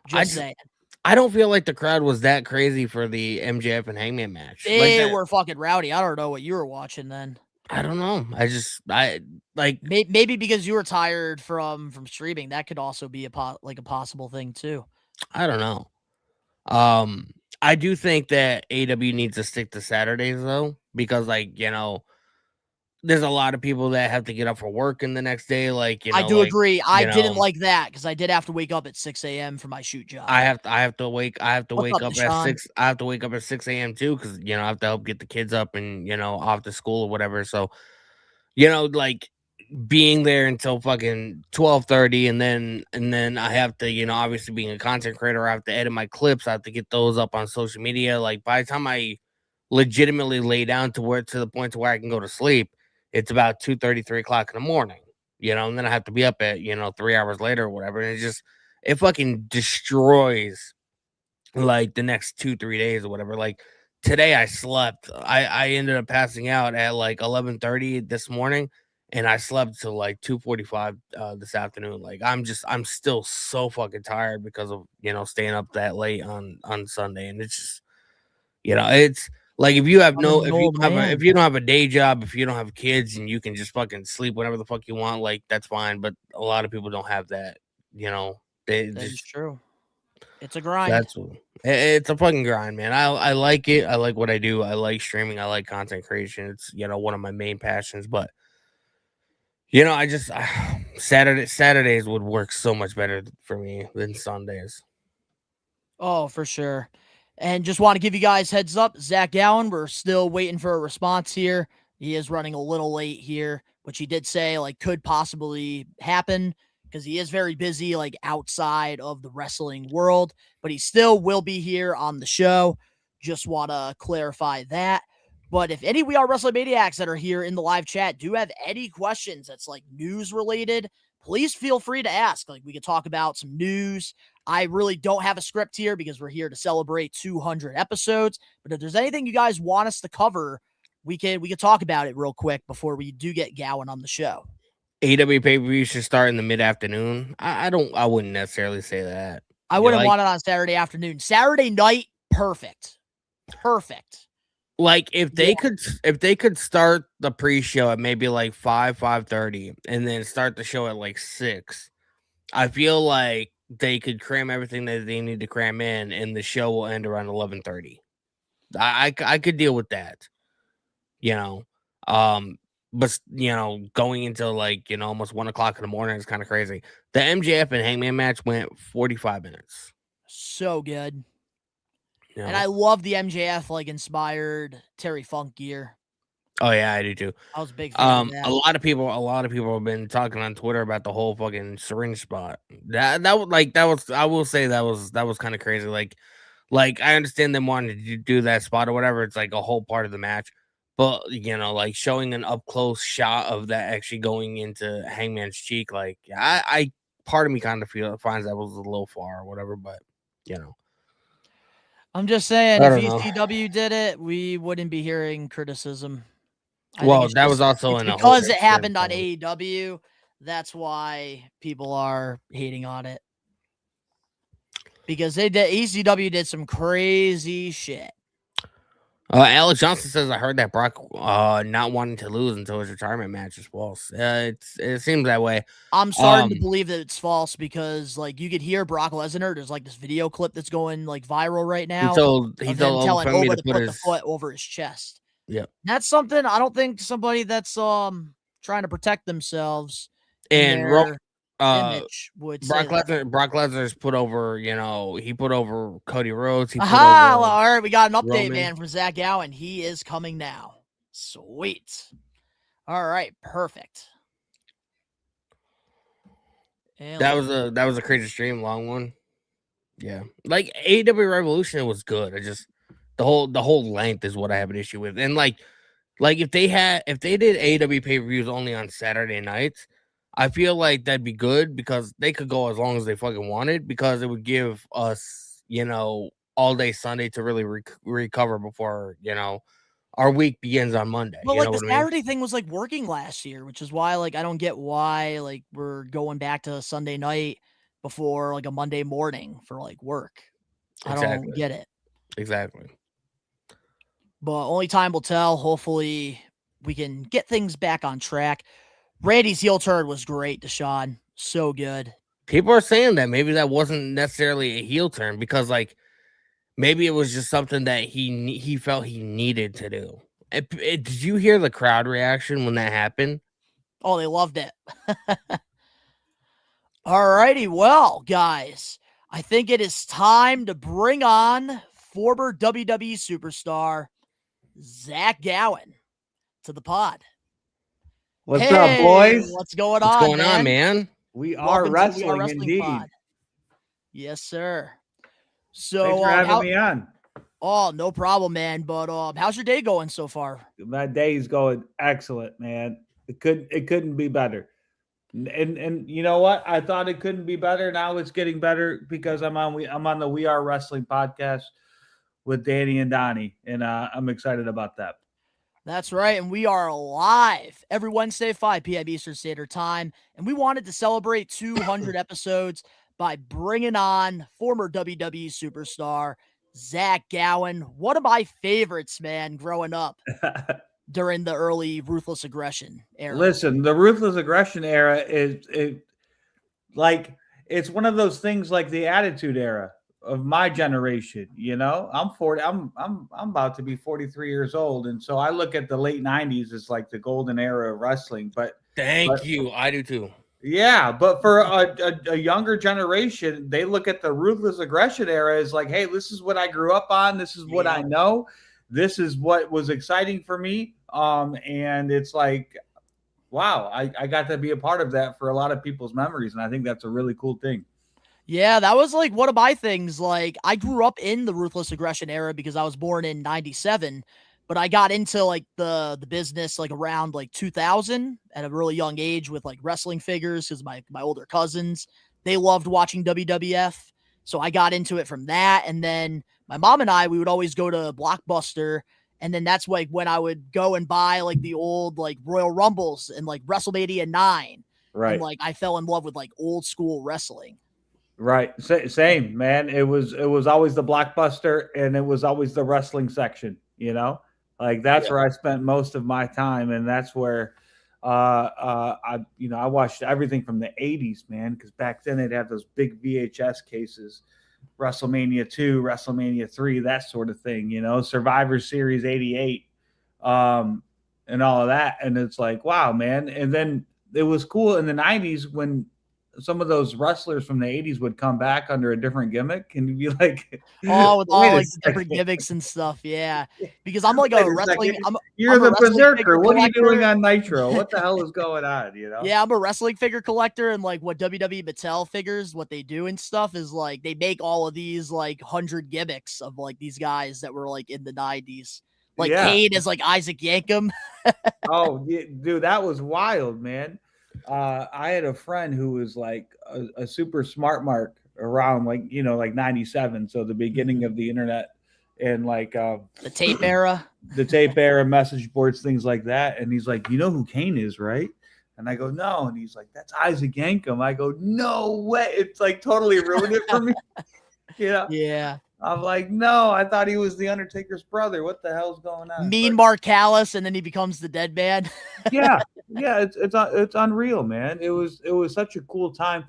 Just saying. I don't feel like the crowd was that crazy for the MJF and Hangman match. They were fucking rowdy. I don't know what you were watching then. I don't know. I like maybe because you were tired from streaming. That could also be a possible thing too. I don't know. I do think that AW needs to stick to Saturdays though, because like, you know, there's a lot of people that have to get up for work in the next day. Like, you know, I do agree. I didn't like that because I did have to wake up at 6 a.m. for my shoot job. I have to wake up Deshaun? at 6. I have to wake up at 6 a.m. too, because you know, I have to help get the kids up and, you know, off to school or whatever. So, you know, like being there until fucking 12:30, and then I have to, you know, obviously being a content creator, I have to edit my clips, I have to get those up on social media. Like by the time I legitimately lay down to the point to where I can go to sleep, it's about 2:30, 3 o'clock in the morning, you know, and then I have to be up at, you know, 3 hours later or whatever. And it fucking destroys like the next 2-3 days or whatever. Like today I slept. I ended up passing out at like 11:30 this morning, and I slept till like 2:45 this afternoon. Like I'm still so fucking tired because of, you know, staying up that late on Sunday. And it's just, you know, it's like if you don't have a day job, if you don't have kids and you can just fucking sleep whenever the fuck you want, like that's fine. But a lot of people don't have that, you know. That's true. It's a grind. It's a fucking grind, man. I like it. I like what I do. I like streaming. I like content creation. It's, you know, one of my main passions. But you know, Saturdays would work so much better for me than Sundays. Oh, for sure. And just want to give you guys heads up, Zach Gowen, we're still waiting for a response here. He is running a little late here, which he did say like could possibly happen because he is very busy like outside of the wrestling world, but he still will be here on the show. Just want to clarify that. But if any We Are Wrestling Maniacs that are here in the live chat do have any questions that's like news related, please feel free to ask. Like we could talk about some news. I really don't have a script here because we're here to celebrate 200 episodes. But if there's anything you guys want us to cover, we could talk about it real quick before we do get Gowen on the show. AW pay-per-view should start in the mid-afternoon. I wouldn't necessarily say that. I wouldn't want it on Saturday afternoon. Saturday night, perfect. Perfect. Like if they could start the pre-show at maybe like 5:30 and then start the show at like 6, I feel like they could cram everything that they need to cram in, and the show will end around 11:30. I could deal with that, you know. But going into like almost 1 o'clock in the morning is kind of crazy. The MJF and Hangman match went 45 minutes. So good. You know? And I love the MJF like inspired Terry Funk gear. Oh yeah, I do too. I was a big fan of that. A lot of people have been talking on Twitter about the whole fucking syringe spot. I will say that was kind of crazy. Like I understand them wanting to do that spot or whatever. It's like a whole part of the match, but like showing an up close shot of that actually going into Hangman's cheek, like I part of me kind of finds that was a little far or whatever, but I'm just saying, I if don't know. ECW did it, we wouldn't be hearing criticism. Well, that was also in because it happened on AEW. That's why people are hating on it. Because ECW did some crazy shit. Alex Johnson says, I heard that Brock not wanting to lose until his retirement match is false. It seems that way. I'm starting to believe that it's false because like you could hear Brock Lesnar. There's like this video clip that's going like viral right now. He told telling Oba Oba to to put the foot over his chest. Yeah. That's something I don't think somebody that's trying to protect themselves and image would Brock say that. Brock Lesnar's put over, he put over Cody Rhodes. He put All over right, we got an update, Roman. man, from Zach Gowen. He is coming now. Sweet. All right, perfect. And that was a crazy stream, long one. Yeah, like AEW Revolution was good. I just the whole length is what I have an issue with, and like if they did AEW pay-per-views only on Saturday nights, I feel like that'd be good because they could go as long as they fucking wanted because it would give us, all day Sunday to really recover before, our week begins on Monday. Well, you like know the what I mean? Saturday thing was like working last year, which is why like I don't get why like we're going back to Sunday night before like a Monday morning for like work. I don't get it. Exactly. But only time will tell. Hopefully we can get things back on track. Randy's heel turn was great, Deshaun. So good. People are saying that maybe that wasn't necessarily a heel turn because like maybe it was just something that he felt he needed to do. Did you hear the crowd reaction when that happened? Oh, they loved it. All righty. Well, guys, I think it is time to bring on former WWE superstar Zach Gowen to the pod. What's up, boys? What's going What's on, going on, man? We are Welcome to wrestling, indeed. Pod. Yes, sir. So Thanks for having me on. Oh, no problem, man. But how's your day going so far? My day's going excellent, man. It couldn't be better. And you know what? I thought it couldn't be better. Now it's getting better because I'm on the We Are Wrestling podcast with Danny and Donnie, and I'm excited about that. That's right, and we are live every Wednesday, 5 p.m. Eastern Standard Time, and we wanted to celebrate 200 episodes by bringing on former WWE superstar Zach Gowen, one of my favorites, man, growing up during the early Ruthless Aggression era. Listen, the Ruthless Aggression era is it's one of those things like the Attitude Era of my generation. I'm 40. I'm about to be 43 years old, and so I look at the late 90s as like the golden era of wrestling. But Thank you. I do too. Yeah, but for a younger generation, they look at the Ruthless Aggression era as like, hey, this is what I grew up on. This is what I know. This is what was exciting for me. And it's like, wow, I got to be a part of that for a lot of people's memories, and I think that's a really cool thing. Yeah, that was like one of my things. Like, I grew up in the Ruthless Aggression era because I was born in 97, but I got into like the business like around like 2000 at a really young age with like wrestling figures because my older cousins, they loved watching WWF. So I got into it from that. And then my mom and I, we would always go to Blockbuster. And then that's like when I would go and buy like the old like Royal Rumbles and like WrestleMania 9. Right. And like I fell in love with like old school wrestling. Right. Same, man. It was always the blockbuster and it was always the wrestling section, Like that's Yeah. where I spent most of my time, and that's where I watched everything from the 80s, man, because back then they'd have those big VHS cases, WrestleMania 2, WrestleMania 3, that sort of thing, Survivor Series 88, and all of that. And it's like, wow, man. And then it was cool in the 90s when some of those wrestlers from the 80s would come back under a different gimmick, and you'd be like, Oh, with wait all a like the different second. gimmicks and stuff. Yeah. Because I'm like Wait a a wrestling, second. I'm You're a the wrestling figure berserker. What are you doing collector. on Nitro? What the hell is going on? Yeah, I'm a wrestling figure collector, and like what WWE Mattel figures, what they do and stuff is like they make all of these like 100 gimmicks of like these guys that were like in the 90s. Like Yeah. Kane is like Isaac Yankem. Oh, yeah, dude, that was wild, man. I had a friend who was like a super smart mark around like 97, so the beginning of the internet, and like The tape era. the tape era, message boards, things like that. And he's like, you know who Kane is, right? And I go, no. And he's like, that's Isaac Yankem. I go, no way. It's like totally ruined it for me. Yeah. I'm like, no, I thought he was the Undertaker's brother. What the hell's going on? Mean Mark Callis, and then he becomes the dead man. Yeah, it's unreal, man. It was such a cool time.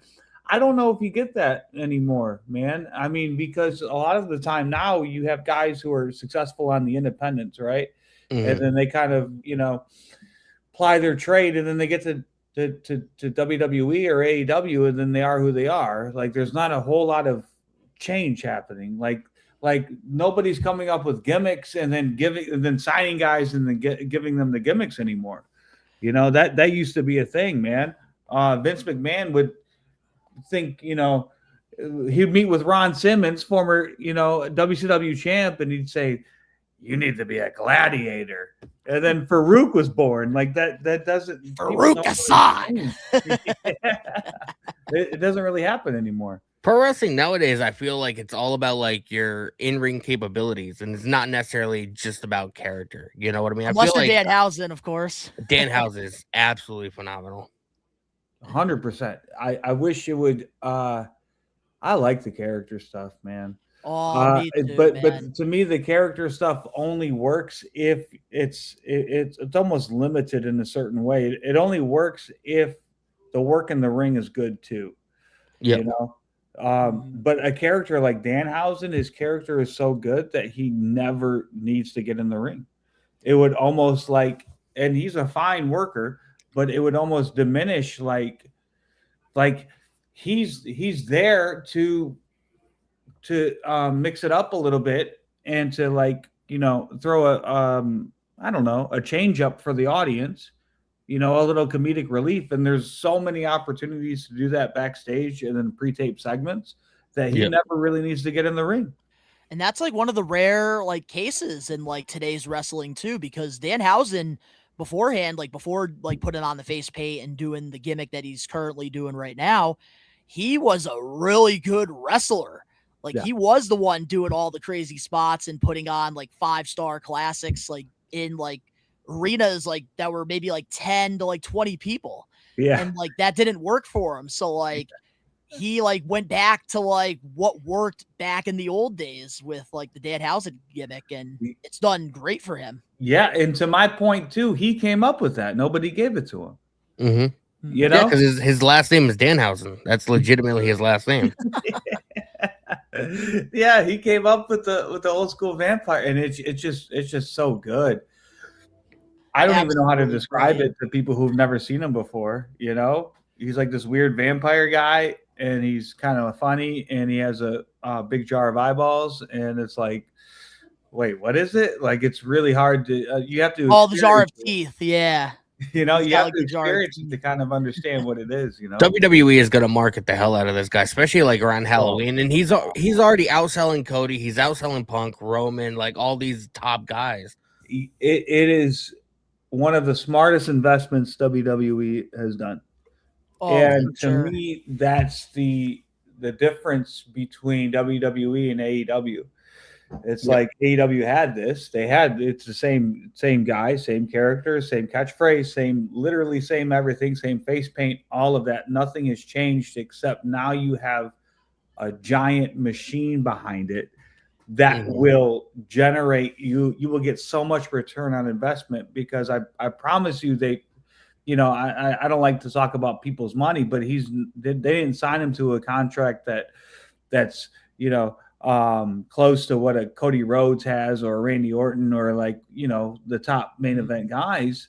I don't know if you get that anymore, man. I mean, because a lot of the time now you have guys who are successful on the independents, right? Mhm. And then they kind of, ply their trade, and then they get to WWE or AEW, and then they are who they are. Like there's not a whole lot of change happening. Like nobody's coming up with gimmicks and then signing guys and then giving them the gimmicks anymore. That used to be a thing, man. Vince McMahon would think, he'd meet with Ron Simmons, former, WCW champ, and he'd say, you need to be a gladiator. And then Farouk was born. Like that doesn't Farouk Hassan. It doesn't really happen anymore. Pro wrestling nowadays, I feel like it's all about like your in-ring capabilities, and it's not necessarily just about character. You know what I mean? Unless I you're feel like Danhausen, of course. Danhausen is absolutely phenomenal. 100%. I wish it would. I like the character stuff, man. Oh, me too, but man. to me, the character stuff only works if it's almost limited in a certain way. It only works if the work in the ring is good too. Yep. But a character like Danhausen, his character is so good that he never needs to get in the ring. It would almost and he's a fine worker, but it would almost diminish like he's there to mix it up a little bit and to throw a change up for the audience, a little comedic relief. And there's so many opportunities to do that backstage and then pre-tape segments that he never really needs to get in the ring. And that's like one of the rare like cases in like today's wrestling too, because Danhausen beforehand, like before like putting on the face paint and doing the gimmick that he's currently doing right now, he was a really good wrestler. Like he was the one doing all the crazy spots and putting on like 5-star classics, like in like arenas like that were maybe like 10 to like 20 people. Yeah. And like that didn't work for him. So like he like went back to like what worked back in the old days with like the Danhausen gimmick, and it's done great for him. Yeah. And to my point too, he came up with that. Nobody gave it to him. Mm-hmm. Yeah, because his last name is Danhausen. That's legitimately his last name. Yeah, he came up with the old school vampire, and it's just so good. I don't even know how to describe it to people who've never seen him before. He's like this weird vampire guy, and he's kind of funny, and he has a big jar of eyeballs, and it's like, wait, what is it? Like, it's really hard to you have to the jar of teeth. Yeah. You have to experience it to kind of understand what it is. WWE is going to market the hell out of this guy, especially like around Halloween. And he's already outselling Cody. He's outselling Punk, Roman, like all these top guys. It is one of the smartest investments WWE has done. And to me, that's the difference between WWE and AEW. It's like AEW had this. It's the same guy, same character, same catchphrase, literally same everything, same face paint, all of that. Nothing has changed except now you have a giant machine behind it that will generate you will get so much return on investment, because I promise you they, I don't like to talk about people's money, but they didn't sign him to a contract that's close to what a Cody Rhodes has or Randy Orton or the top main event guys.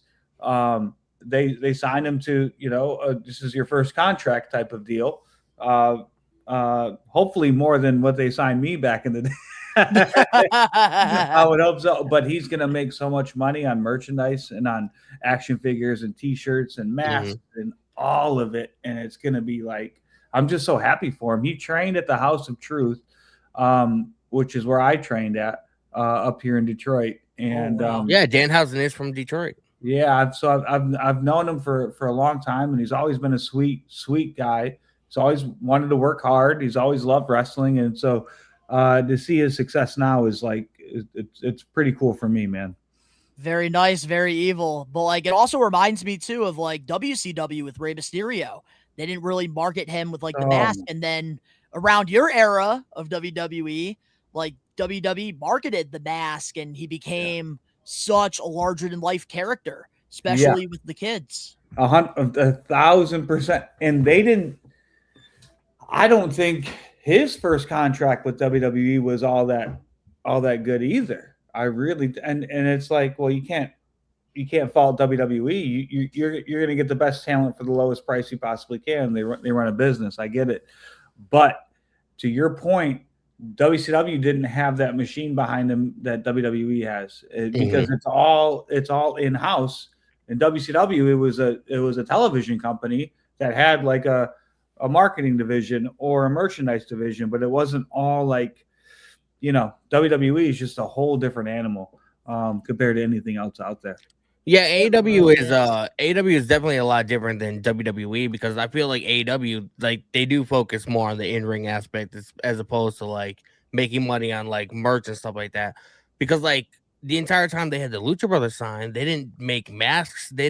They signed him to this is your first contract type of deal. Hopefully more than what they signed me back in the day. I would hope so, but he's going to make so much money on merchandise and on action figures and t-shirts and masks and all of it. And it's going to be I'm just so happy for him. He trained at the House of Truth, which is where I trained at up here in Detroit. And Danhausen is from Detroit. Yeah, I've known him for a long time, and he's always been a sweet guy. He's always wanted to work hard. He's always loved wrestling, and so to see his success now is it's pretty cool for me, man. Very nice, very evil. But it also reminds me too of WCW with Rey Mysterio. They didn't really market him with the mask, and then around your era of WWE, WWE marketed the mask, and he became such a larger than life character, especially with the kids. 1,000%. And they didn't. I don't think his first contract with WWE was all that good either. I really and it's well, you can't fault WWE. You're going to get the best talent for the lowest price you possibly can. They run a business. I get it, but to your point, WCW didn't have that machine behind them that WWE has, because it's all in house. In WCW, it was a television company that had a marketing division or a merchandise division, but it wasn't all WWE is just a whole different animal compared to anything else out there. Yeah, AEW is definitely a lot different than WWE, because I feel like AEW they do focus more on the in-ring aspect as opposed to making money on merch and stuff like that. Because the entire time they had the Lucha Brothers sign, they didn't make masks. They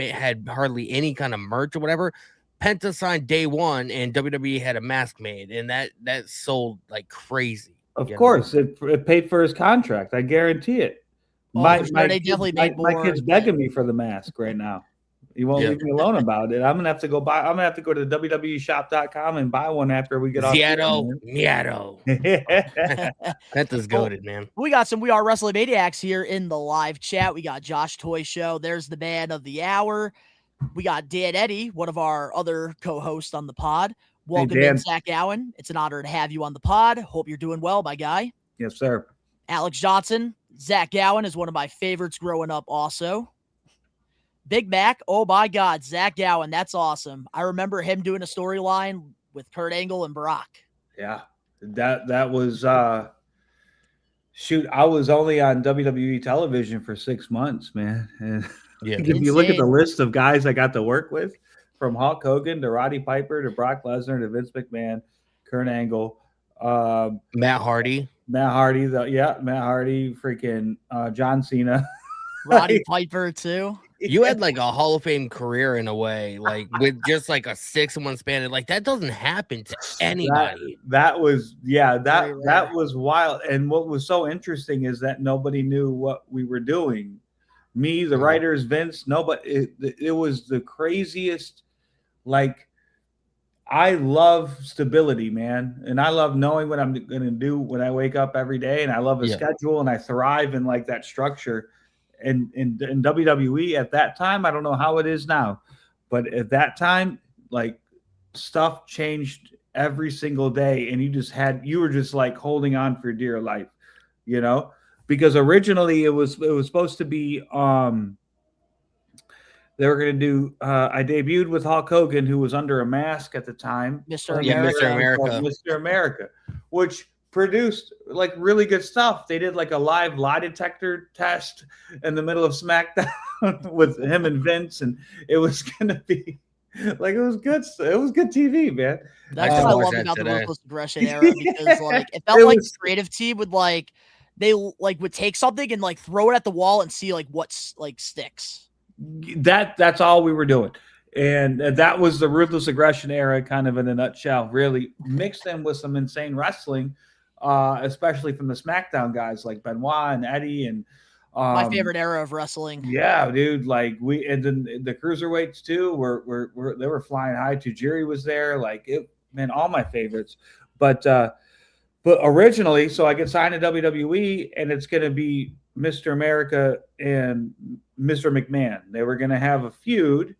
had hardly any kind of merch or whatever. Penta signed day one, and WWE had a mask made, and that sold like crazy. Of course, it paid for his contract. I guarantee it. My kid's begging me for the mask right now. He won't leave me alone about it. I'm gonna have to go to the WWEshop.com and buy one after we get off. Miato. Penta's goated, man. We got some We Are Wrestling Maniacs here in the live chat. We got Josh Toy Show. There's the man of the hour. We got Dan Eddy, one of our other co-hosts on the pod. Welcome in, Zach Gowen. It's an honor to have you on the pod. Hope you're doing well, my guy. Yes, sir. Alex Johnson. Zach Gowen is one of my favorites growing up also. Big Mac. Oh, my God. Zach Gowen. That's awesome. I remember him doing a storyline with Kurt Angle and Brock. Yeah. That was shoot, I was only on WWE television for 6 months, man. And if you look at the list of guys I got to work with, from Hulk Hogan to Roddy Piper to Brock Lesnar to Vince McMahon, Kurt Angle, Matt Hardy, freaking John Cena, Roddy Piper too. You had like a Hall of Fame career in a way, like with just like a 6-month span. Like that doesn't happen to anybody. That was wild. And what was so interesting is that nobody knew what we were doing. Me, the writers, Vince, nobody. It was the craziest. Like, I love stability, man, and I love knowing what I'm going to do when I wake up every day, and I love a schedule, and I thrive in like that structure. And in WWE at that time, I don't know how it is now, but at that time, like, stuff changed every single day, and you were just like holding on for dear life, you know, because originally it was supposed to be they were going to do I debuted with Hulk Hogan, who was under a mask at the time, Mr. America, which produced like really good stuff. They did like a live lie detector test in the middle of SmackDown with him and Vince, and it was gonna be like, it was good TV, man. That's what I love about the Ruthless Aggression era, because like it felt like the creative team would would take something and like throw it at the wall and see like what's like sticks. That's all we were doing. And that was the Ruthless Aggression era, kind of in a nutshell. Really mixed in with some insane wrestling, especially from the SmackDown guys like Benoit and Eddie and My favorite era of wrestling. Yeah, dude. Like and then the cruiserweights too they were flying high. Tajiri was there. Like it, man, all my favorites. But originally, so I get signed to WWE, and it's going to be Mr. America and Mr. McMahon. They were going to have a feud.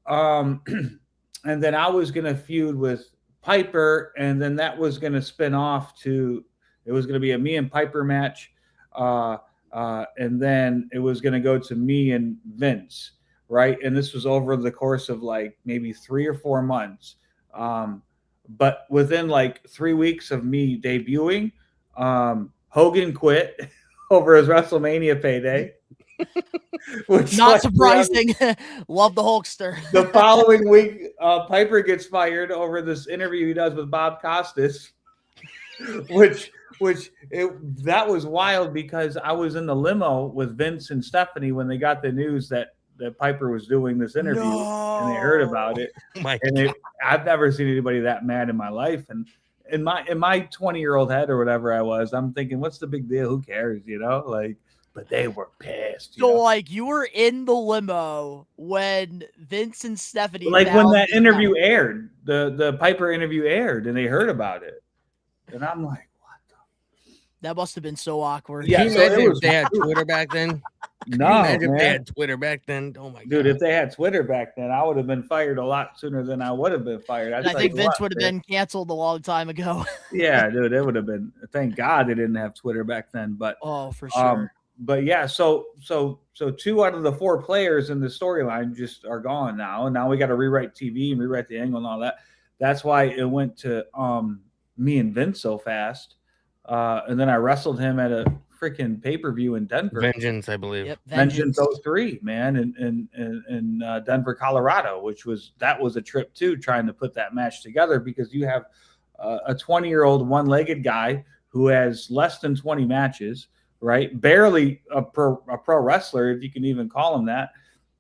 And then I was going to feud with Piper, and then that was going to spin off to, it was going to be a me and Piper match. And then it was going to go to me and Vince, right? And this was over the course of like maybe 3 or 4 months. But within like 3 weeks of me debuting, Hogan quit over his WrestleMania payday. Which, not surprising. Love the Hulkster. The following week, Piper gets fired over this interview he does with Bob Costas, that was wild because I was in the limo with Vince and Stephanie when they got the news that Piper was doing this interview, and they heard about it. I've never seen anybody that mad in my life. And in my 20-year-old head or whatever I was, I'm thinking, what's the big deal? Who cares? Like. But they were pissed. So, like, you were in the limo when Vince and Stephanie, like when that interview aired, the Piper interview aired, and they heard about it, and I'm like, what? That must have been so awkward. Yeah, can you imagine if they had Twitter back then? No, if they had Twitter back then. Oh my god, dude! If they had Twitter back then, I would have been fired a lot sooner than I would have been fired. I think Vince would have been canceled a long time ago. Yeah, dude, it would have been. Thank God they didn't have Twitter back then. But for sure. But yeah, so 2 out of the 4 players in the storyline just are gone now, and now we got to rewrite TV and rewrite the angle and all that. That's why it went to me and Vince so fast, and then I wrestled him at a freaking pay-per-view in Denver. Vengeance, I believe. Yep, Vengeance 03, man, in Denver, Colorado, that was a trip too, trying to put that match together because you have a 20-year-old one-legged guy who has less than 20 matches. Right, barely a pro wrestler, if you can even call him that,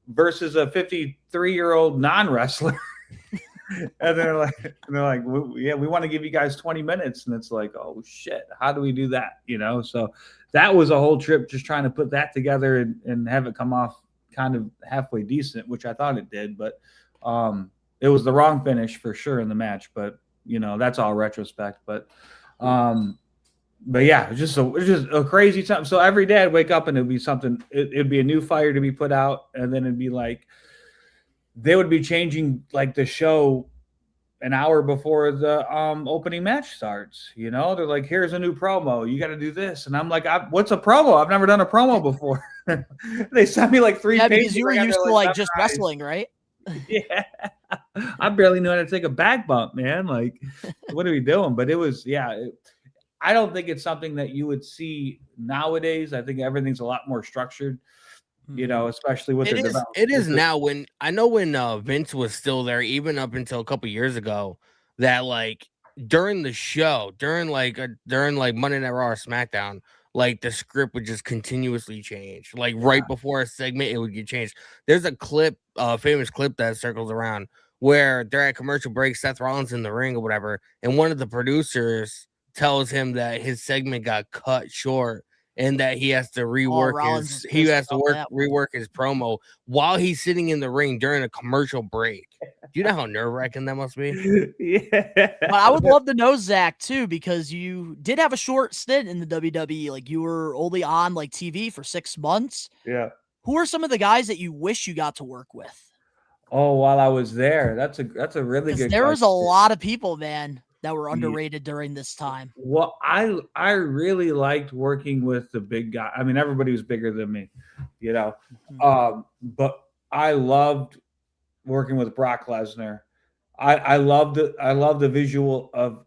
versus a 53-year-old non-wrestler. and they're like, yeah, we want to give you guys 20 minutes, and it's like, oh shit, how do we do that? So that was a whole trip, just trying to put that together and have it come off kind of halfway decent, which I thought it did, but it was the wrong finish for sure in the match. But that's all retrospect. But yeah, it's just a crazy time. So every day I'd wake up and it'd be something. It'd be a new fire to be put out, and then it'd be like they would be changing like the show an hour before the opening match starts. They're like, "Here's a new promo. You got to do this," and I'm like, "What's a promo? I've never done a promo before." They sent me like 3 pages. Because you were used to like just wrestling, right? Yeah, I barely knew how to take a back bump, man. Like, what are we doing? But it was, yeah. I don't think it's something that you would see nowadays. I think everything's a lot more structured, especially with it is now. When Vince was still there, even up until a couple years ago, that like during the show, during Monday Night Raw or SmackDown, like the script would just continuously change. Like right before a segment, it would get changed. There's a clip, famous clip that circles around where they're at commercial break, Seth Rollins in the ring or whatever, and one of the producers tells him that his segment got cut short and that he has to rework rework his promo while he's sitting in the ring during a commercial break. Do you know how nerve-wracking that must be? Yeah. But I would love to know, Zach, too, because you did have a short stint in the WWE. Like you were only on like TV for 6 months. Yeah. Who are some of the guys that you wish you got to work with? Oh, while I was there, that's a really good. There was a lot of people, man, that were underrated during this time. Well, I really liked working with the big guy. I mean, everybody was bigger than me, but I loved working with Brock Lesnar. I loved the visual of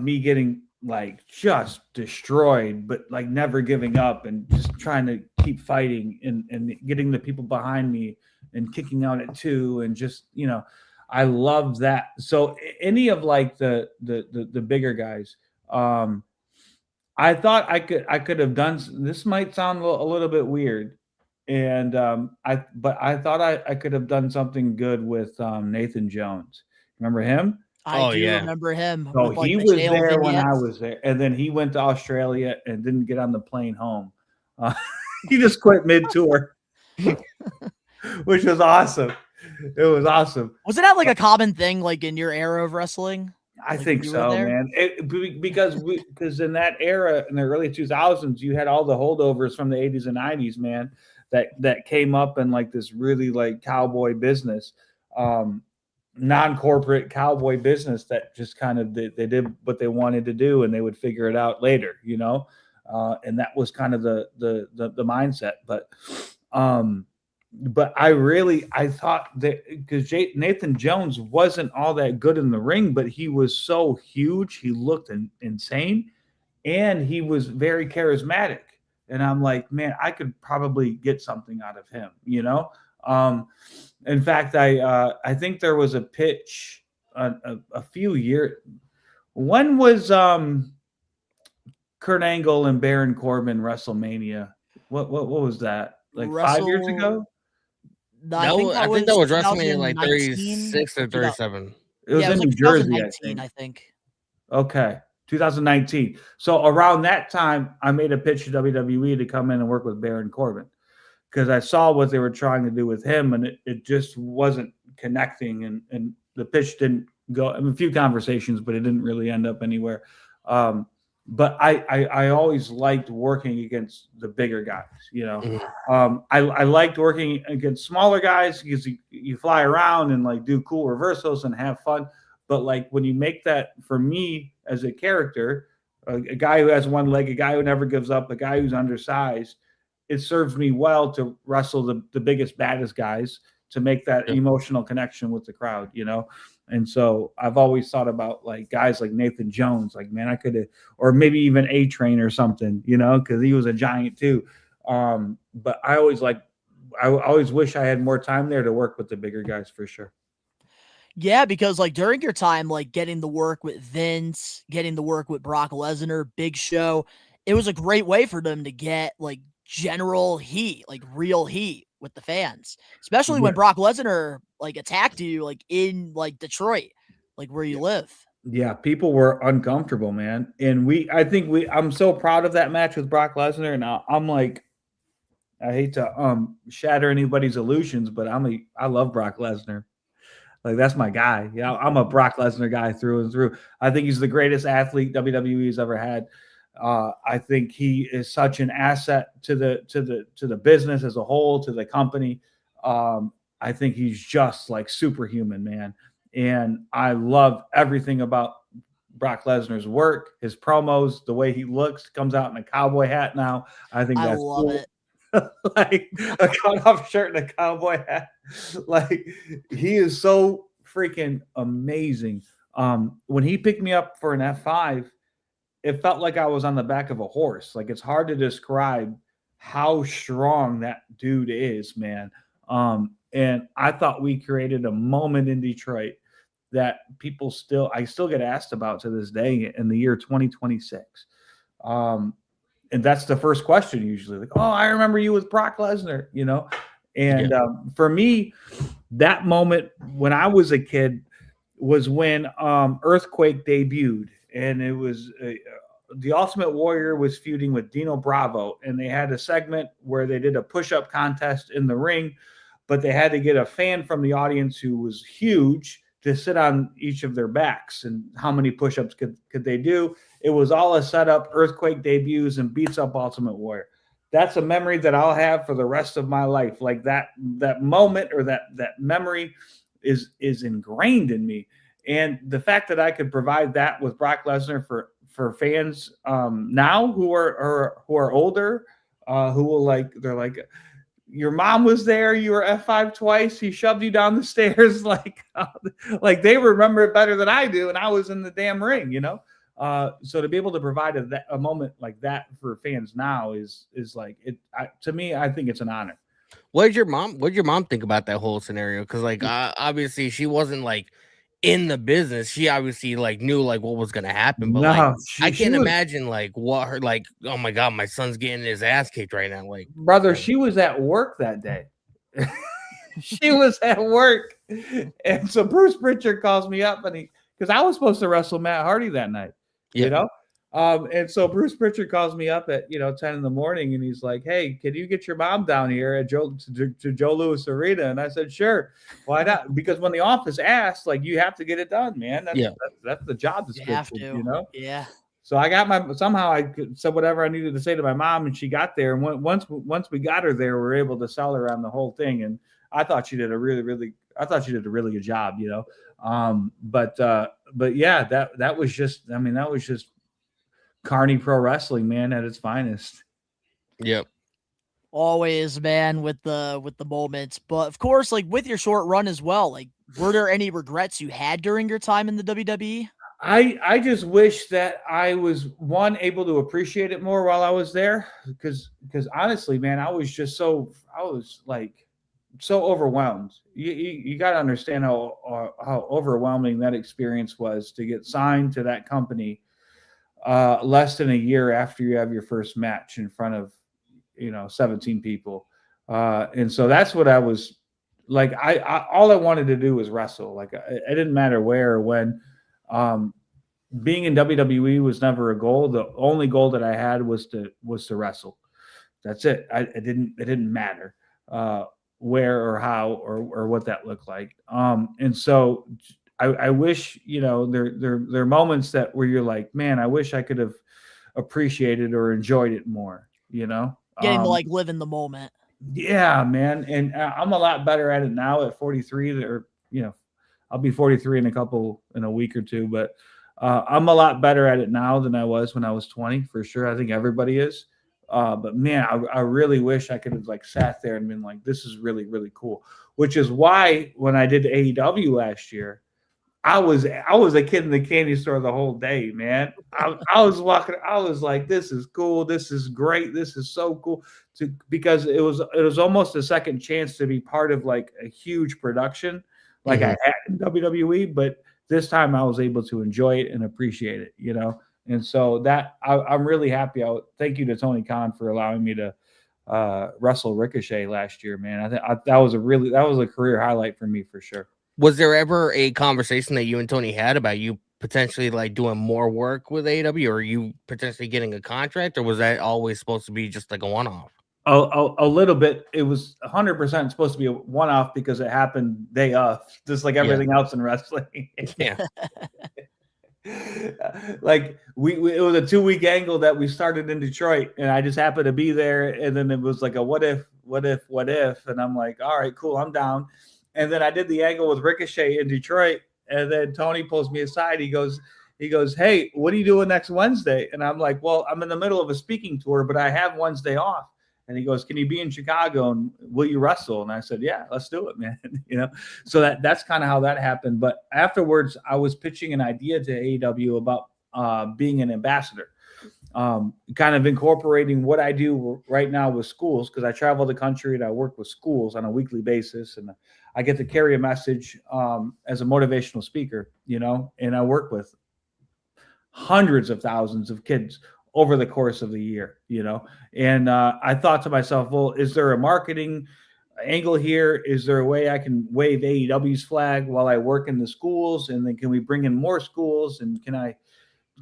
me getting like just destroyed, but like never giving up and just trying to keep fighting and getting the people behind me and kicking out at 2 and just I love that. So any of like the bigger guys, I thought I could have done. This might sound a little bit weird, And I thought I could have done something good with Nathan Jones. Remember him? I Oh, do yeah. remember him So with like he the was jail there when I vignettes. was there, and then he went to Australia and didn't get on the plane home. Uh, he just quit mid tour, which was awesome. It was awesome. Wasn't that like a common thing, like in your era of wrestling? I Like, think when you were so, there? man. Because in that era, in the early 2000s, you had all the holdovers from the 80s and 90s, man, that came up in like this really like cowboy business, non-corporate cowboy business that just kind of they did what they wanted to do and they would figure it out later, and that was kind of the mindset. But I thought that because Nathan Jones wasn't all that good in the ring, but he was so huge, he looked insane, and he was very charismatic. And I'm like, man, I could probably get something out of him. In fact, I think there was a pitch a few years. When was Kurt Angle and Baron Corbin WrestleMania? What was that? Like 5 years ago? No, I think I think that was WrestleMania like 2019 36 or or 37. It was yeah, it in was like New Jersey, I 2019, think. I think. Okay, 2019. So around that time, I made a pitch to WWE to come in and work with Baron Corbin because I saw what they were trying to do with him, and it just wasn't connecting, and the pitch didn't go. I mean, a few conversations, but it didn't really end up anywhere. But I always liked working against the bigger guys. I liked working against smaller guys because you fly around and like do cool reversals and have fun. But like when you make that for me as a character, a guy who has one leg, a guy who never gives up, a guy who's undersized, it serves me well to wrestle the biggest, baddest guys to make that emotional connection with the crowd. And so I've always thought about like guys like Nathan Jones, like, man, I could have, or maybe even A-Train or something, because he was a giant too. But I always wish I had more time there to work with the bigger guys for sure. Yeah, because like during your time, like getting to work with Vince, getting to work with Brock Lesnar, Big Show, it was a great way for them to get like general heat, like real heat with the fans, especially when Brock Lesnar like attacked you like in like Detroit, like where you live. Yeah, people were uncomfortable, man. And I'm so proud of that match with Brock Lesnar. And I'm like, I hate to shatter anybody's illusions, but I love Brock Lesnar. Like that's my guy. Yeah, I'm a Brock Lesnar guy through and through. I think he's the greatest athlete WWE's ever had. I think he is such an asset to the business as a whole, to the company. I think he's just like superhuman, man. And I love everything about Brock Lesnar's work, his promos, the way he looks, comes out in a cowboy hat now. I think that's love cool. it. Like a cut-off shirt and a cowboy hat. Like he is so freaking amazing. When he picked me up for an F5, it felt like I was on the back of a horse. Like it's hard to describe how strong that dude is, man. And I thought we created a moment in Detroit that I still get asked about to this day in the year 2026. And that's the first question usually, like, oh, I remember you with Brock Lesnar, And for me, that moment when I was a kid was when Earthquake debuted, and it was the Ultimate Warrior was feuding with Dino Bravo, and they had a segment where they did a push-up contest in the ring, but they had to get a fan from the audience who was huge to sit on each of their backs, and how many push-ups could they do. It was all a setup. Earthquake debuts and beats up Ultimate Warrior. That's a memory that I'll have for the rest of my life. Like that moment or that memory is ingrained in me. And the fact that I could provide that with Brock Lesnar for fans now who are older, who will they're like, your mom was there, you were F5 twice, he shoved you down the stairs, like they remember it better than I do, and I was in the damn ring, so to be able to provide a moment like that for fans now is like it to me. I think it's an honor. What did your mom think about that whole scenario? Because like obviously she wasn't like in the business, she obviously like knew like what was gonna happen, but like No, I she can't was, imagine like what her like. Oh my god, my son's getting his ass kicked right now. Like, brother, she was at work that day. She was at work, and so Bruce Pritchard calls me up, and because I was supposed to wrestle Matt Hardy that night, yeah, you know. And so Bruce Pritchard calls me up at 10 in the morning, and he's like, "Hey, can you get your mom down here at Joe Louis Arena?" And I said, "Sure, why not?" Because when the office asked, like, you have to get it done, man. That's the job You have description, to. Yeah. So I got somehow I said whatever I needed to say to my mom, and she got there. And once we got her there, we were able to sell her on the whole thing. And I thought she did a really good job, But yeah, that was just, that was just Carney Pro Wrestling, man, at its finest. yep. Always, man, with the moments. But of course, like with your short run as well, like were there any regrets you had during your time in the WWE? I just wish that I was able to appreciate it more while I was there, because honestly, man, I was like so overwhelmed. You got to understand how overwhelming that experience was to get signed to that company less than a year after you have your first match in front of 17 people, and so that's what I was like. I all I wanted to do was wrestle. Like it didn't matter where or when. Being in WWE was never a goal. The only goal that I had was to wrestle. That's it. It didn't matter where or how or what that looked like. And so I wish, there are moments where you're like, man, I wish I could have appreciated or enjoyed it more. Getting to like live in the moment. Yeah, man. And I'm a lot better at it now at 43. I'll be 43 in a week or two, but I'm a lot better at it now than I was when I was 20, for sure. I think everybody is. But man, I really wish I could have like sat there and been like, this is really, really cool. Which is why when I did AEW last year, I was a kid in the candy store the whole day, man. I was walking. I was like, "This is cool. This is great. This is so cool." Because it was almost a second chance to be part of like a huge production, like I had in WWE. But this time, I was able to enjoy it and appreciate it, And so that I'm really happy. Thank you to Tony Khan for allowing me to wrestle Ricochet last year, man. That was a career highlight for me for sure. Was there ever a conversation that you and Tony had about you potentially like doing more work with AEW, or you potentially getting a contract, or was that always supposed to be just like a one-off? A little bit. It was 100% supposed to be a one-off because it happened day of, just like everything else in wrestling. Yeah. Like it was a 2-week angle that we started in Detroit, and I just happened to be there, and then it was like a what if, and I'm like, all right, cool, I'm down. And then I did the angle with Ricochet in Detroit, and then Tony pulls me aside. He goes, "Hey, what are you doing next Wednesday?" And I'm like, "Well, I'm in the middle of a speaking tour, but I have Wednesday off." And he goes, "Can you be in Chicago and will you wrestle?" And I said, "Yeah, let's do it, man." So that's kind of how that happened. But afterwards, I was pitching an idea to AEW about being an ambassador, kind of incorporating what I do right now with schools, because I travel the country and I work with schools on a weekly basis, and I get to carry a message as a motivational speaker, and I work with hundreds of thousands of kids over the course of the year, and I thought to myself, well, is there a marketing angle here? Is there a way I can wave AEW's flag while I work in the schools? And then can we bring in more schools? And can I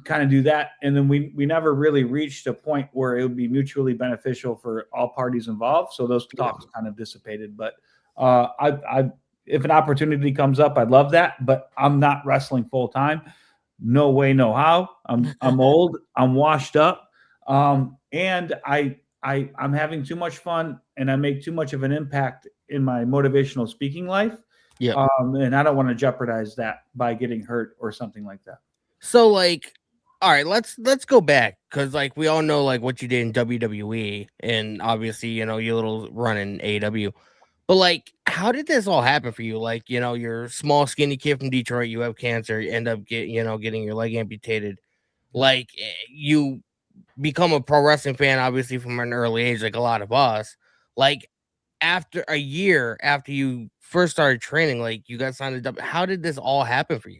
kind of do that? And then we never really reached a point where it would be mutually beneficial for all parties involved. So those talks kind of dissipated. But I if an opportunity comes up, I'd love that. But I'm not wrestling full time. No way, no how. I'm old. I'm washed up. And I'm having too much fun, and I make too much of an impact in my motivational speaking life. Yeah. And I don't want to jeopardize that by getting hurt or something like that. So like, all right, let's go back, because like we all know like what you did in WWE, and obviously your little run in AEW. But like, how did this all happen for you? Like, you're a small, skinny kid from Detroit. You have cancer. You end up getting your leg amputated. Like, you become a pro wrestling fan, obviously from an early age, like a lot of us. Like, after a year after you first started training, like you got signed to W. How did this all happen for you?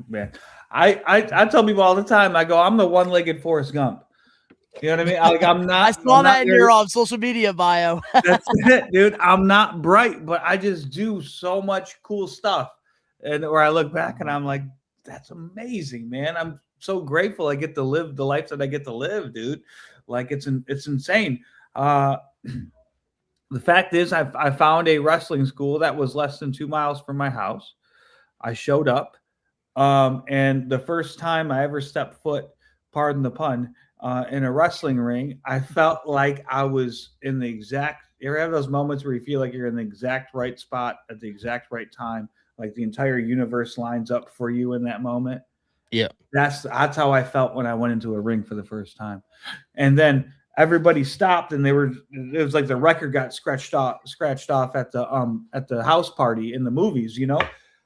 Man, I tell people all the time, I go, I'm the one-legged Forrest Gump. You know what I mean? Like, I'm not. I saw I'm that not in very- your social media bio. That's it, dude. I'm not bright, but I just do so much cool stuff. And where I look back and I'm like, that's amazing, man. I'm so grateful I get to live the life that I get to live, dude. Like it's insane. The fact is, I found a wrestling school that was less than 2 miles from my house. I showed up, and the first time I ever stepped foot, pardon the pun, in a wrestling ring, I felt like I was in the exact. You ever have those moments where you feel like you're in the exact right spot at the exact right time, like the entire universe lines up for you in that moment? Yeah. That's how I felt when I went into a ring for the first time. And then everybody stopped and it was like the record got scratched off at the house party in the movies, you know?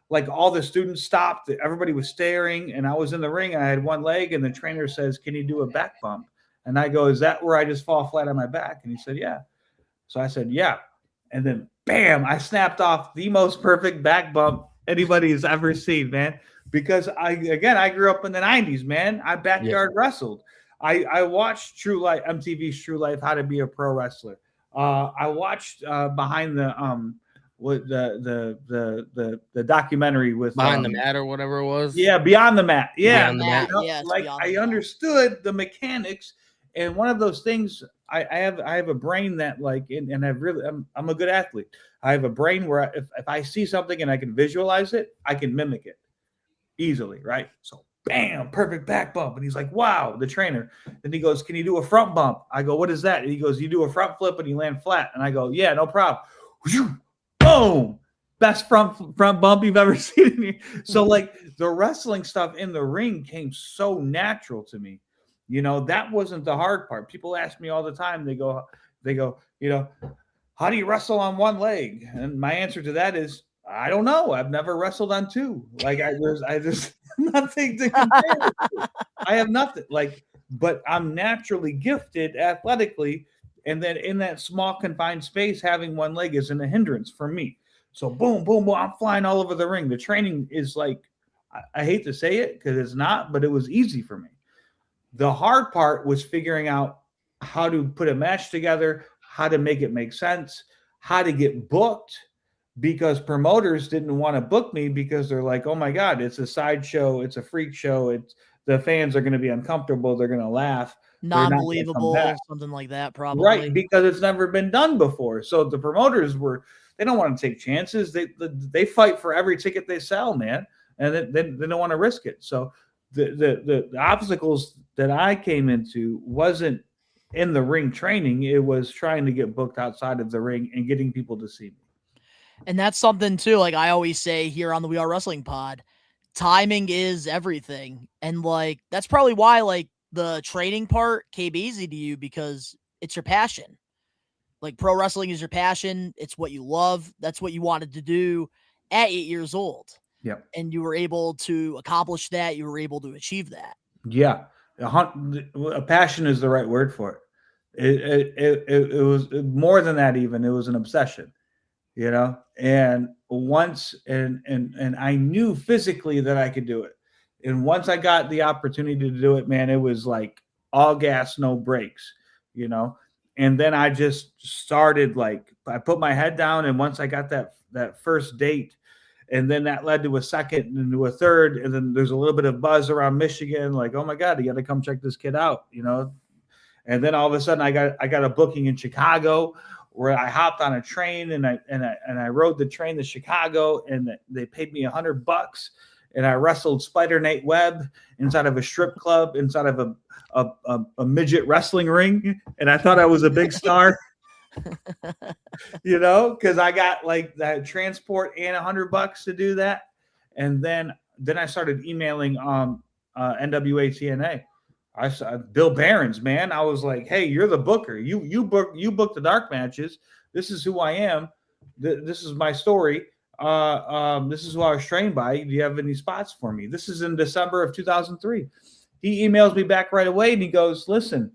Like all the students stopped, everybody was staring, and I was in the ring and I had one leg, and the trainer says, "Can you do a back bump?" And I go, "Is that where I just fall flat on my back?" And he said, "Yeah." So I said, "Yeah." And then bam, I snapped off the most perfect back bump anybody's ever seen, man. Because I grew up in the 90s, man. I backyard wrestled. I watched True Life, MTV's True Life, How to Be a Pro Wrestler. I watched behind the documentary with Behind the Mat or whatever it was. Yeah, Beyond the Mat. Yeah, Beyond the Mat. you know, Yes, like Beyond the I Mat. understood the mechanics, and one of those things I have a brain that like, and I'm a good athlete. I have a brain where if I see something and I can visualize it, I can mimic it easily, right? So bam, perfect back bump. And he's like, wow, the trainer. Then he goes, can you do a front bump? I go, what is that? And he goes, you do a front flip and you land flat. And I go, yeah, no problem. Boom. Best front bump you've ever seen in here. So like the wrestling stuff in the ring came so natural to me. You know, that wasn't the hard part. People ask me all the time, they go, you know, how do you wrestle on one leg? And my answer to that is, I don't know. I've never wrestled on two. Like I just nothing to compare it to. I have nothing. Like, but I'm naturally gifted athletically, and then in that small confined space, having one leg isn't a hindrance for me. So boom, boom, boom. I'm flying all over the ring. The training is like, I hate to say it because it's not, but it was easy for me. The hard part was figuring out how to put a match together, how to make it make sense, how to get booked. Because promoters didn't want to book me because they're like, oh my God, it's a sideshow, it's a freak show, it's the fans are going to be uncomfortable, they're going to laugh, Non-believable, something like that, probably. right? Because it's never been done before. So the promoters they don't want to take chances. They fight for every ticket they sell, man, and they don't want to risk it. So the obstacles that I came into wasn't in the ring training; it was trying to get booked outside of the ring and getting people to see me. And that's something too, like I always say here on the We Are Wrestling pod, timing is everything. And like, that's probably why like the training part came easy to you, because it's your passion. Like pro wrestling is your passion. It's what you love. That's what you wanted to do at 8 years old. Yep. And you were able to accomplish that. You were able to achieve that. Yeah. A passion is the right word for it. It was more than that. Even it was an obsession. You know, and once and I knew physically that I could do it. And once I got the opportunity to do it, man, it was like all gas, no brakes, you know. And then I just started, like, I put my head down, and once I got that first date, and then that led to a second and to a third, and then there's a little bit of buzz around Michigan, like, oh my God, you got to come check this kid out, you know. And then all of a sudden I got a booking in Chicago, where I hopped on a train and I rode the train to Chicago, and they paid me $100, and I wrestled Spider Nate Webb inside of a strip club, inside of a midget wrestling ring, and I thought I was a big star, you know, because I got like that transport and $100 to do that, and then I started emailing NWA TNA. I saw Bill Barons, man. I was like, hey, you're the booker. You book the dark matches. This is who I am. This is my story. This is who I was trained by. Do you have any spots for me? This is in December of 2003. He emails me back right away, and he goes, listen,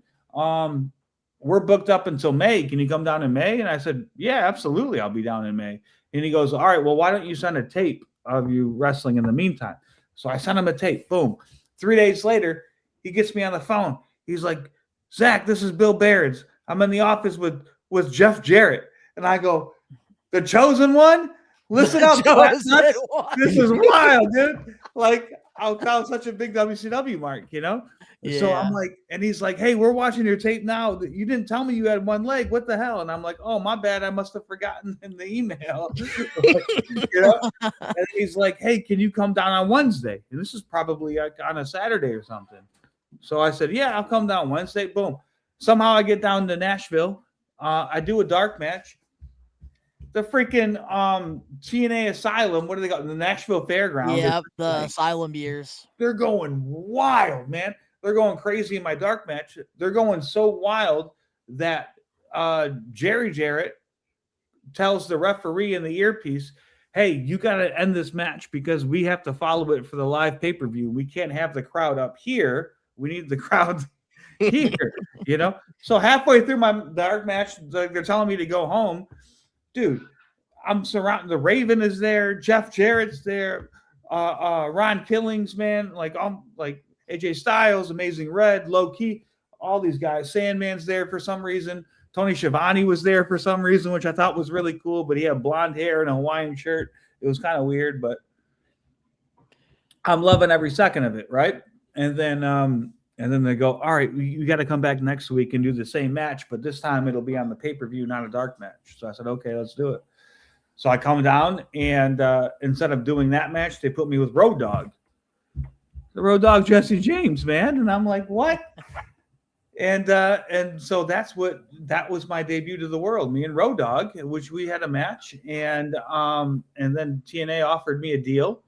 we're booked up until May. Can you come down in May? And I said, yeah, absolutely. I'll be down in May. And he goes, all right, well, why don't you send a tape of you wrestling in the meantime? So I sent him a tape. Boom. 3 days later, he gets me on the phone. He's like, Zach, this is Bill Behrens. I'm in the office with Jeff Jarrett. And I go, the chosen one? Listen up. This is wild, dude. Like, I was such a big WCW mark, you know? Yeah. So I'm like, and he's like, hey, we're watching your tape now. You didn't tell me you had one leg. What the hell? And I'm like, oh, my bad. I must have forgotten in the email. You know? And he's like, hey, can you come down on Wednesday? And this is probably like on a Saturday or something. So I said, yeah, I'll come down Wednesday. Boom. Somehow I get down to Nashville. I do a dark match. The freaking TNA Asylum, what do they got? The Nashville Fairgrounds. Yeah, the Asylum years. They're going wild, man. They're going crazy in my dark match. They're going so wild that Jerry Jarrett tells the referee in the earpiece, hey, you got to end this match because we have to follow it for the live pay-per-view. We can't have the crowd up here. We need the crowd here, you know? So halfway through my dark match, they're telling me to go home. Dude, I'm surrounded. The Raven is there. Jeff Jarrett's there. Ron Killings, man. Like, I'm like AJ Styles, Amazing Red, Low Key, all these guys. Sandman's there for some reason. Tony Schiavone was there for some reason, which I thought was really cool, but he had blonde hair and a Hawaiian shirt. It was kind of weird, but I'm loving every second of it, right? And then they go, all right, you got to come back next week and do the same match, but this time it'll be on the pay-per-view, not a dark match. So I said, okay, let's do it. So I come down, and instead of doing that match, they put me with Road Dogg. The Road Dogg, Jesse James, man. And I'm like, what? And so that was my debut to the world, me and Road Dogg, which we had a match. And then TNA offered me a deal.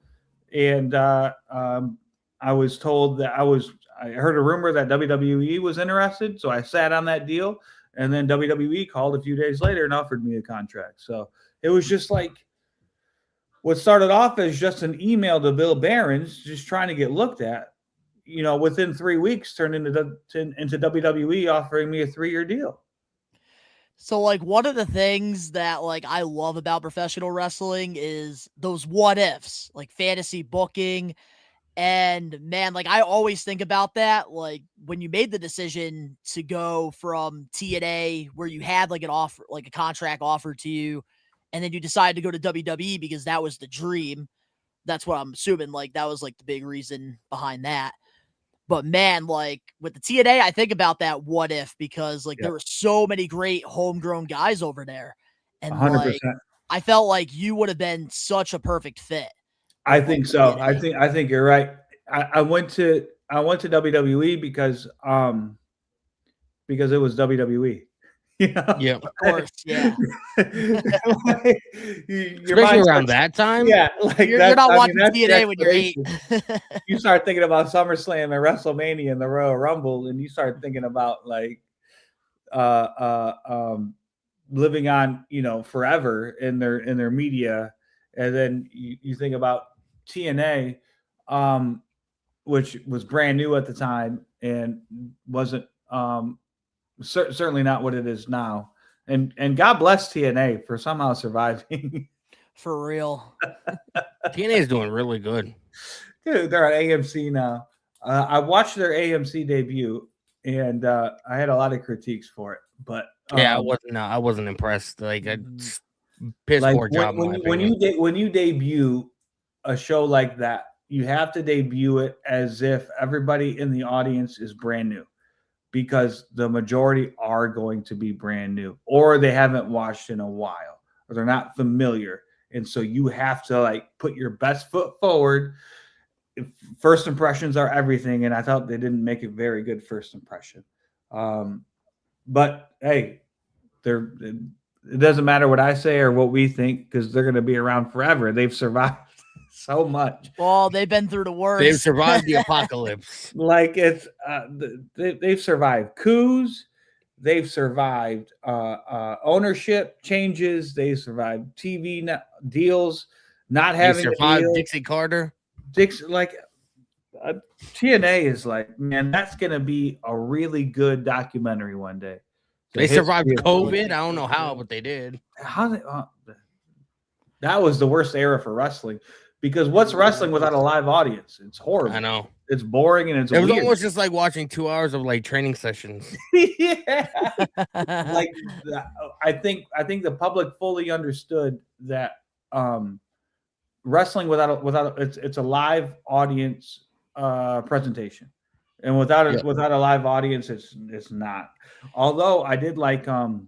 And I was told that I heard a rumor that WWE was interested. So I sat on that deal. And then WWE called a few days later and offered me a contract. So it was just like what started off as just an email to Bill Behrens, just trying to get looked at, you know, within 3 weeks turned into WWE offering me a 3-year deal. So, like, one of the things that, like, I love about professional wrestling is those what ifs, like fantasy booking. And man, like, I always think about that. Like, when you made the decision to go from TNA, where you had like an offer, like a contract offered to you, and then you decided to go to WWE because that was the dream. That's what I'm assuming. Like, that was like the big reason behind that. But man, like with the TNA, I think about that what if, because like there were so many great homegrown guys over there. And 100%. Like, I felt like you would have been such a perfect fit. I think so. I think you're right. I went to WWE because it was WWE. You know? Yeah, of course. Yeah. Like, especially around that time. Yeah, like you're not watching TNA when you're 8. You start thinking about SummerSlam and WrestleMania and the Royal Rumble, and you start thinking about like living on, you know, forever in their media. And then you think about TNA, which was brand new at the time and wasn't certainly not what it is now. And God bless TNA for somehow surviving. For real. TNA is doing really good. Dude, they're on AMC now. I watched their AMC debut, and I had a lot of critiques for it. But yeah, I wasn't impressed. Like a piss poor job. When you debut a show like that, you have to debut it as if everybody in the audience is brand new, because the majority are going to be brand new, or they haven't watched in a while, or they're not familiar. And so you have to like put your best foot forward. First impressions are everything. And I thought they didn't make a very good first impression. But hey, it doesn't matter what I say or what we think, because they're going to be around forever. They've survived so much. Well, they've been through the worst. They've survived the apocalypse. Like it's they've survived coups. They've survived ownership changes. They've survived TV deals, not having survived Dixie Carter. TNA is like, man, that's going to be a really good documentary one day. They survived history of COVID. I don't know how, but they did. how they, that was the worst era for wrestling, because what's wrestling without a live audience? It's horrible. I know. It's boring and it's It was weird. almost just like watching 2 hours of like training sessions. Yeah. Like I think the public fully understood that wrestling without it's a live audience presentation, and without a live audience, it's not. Although I did like the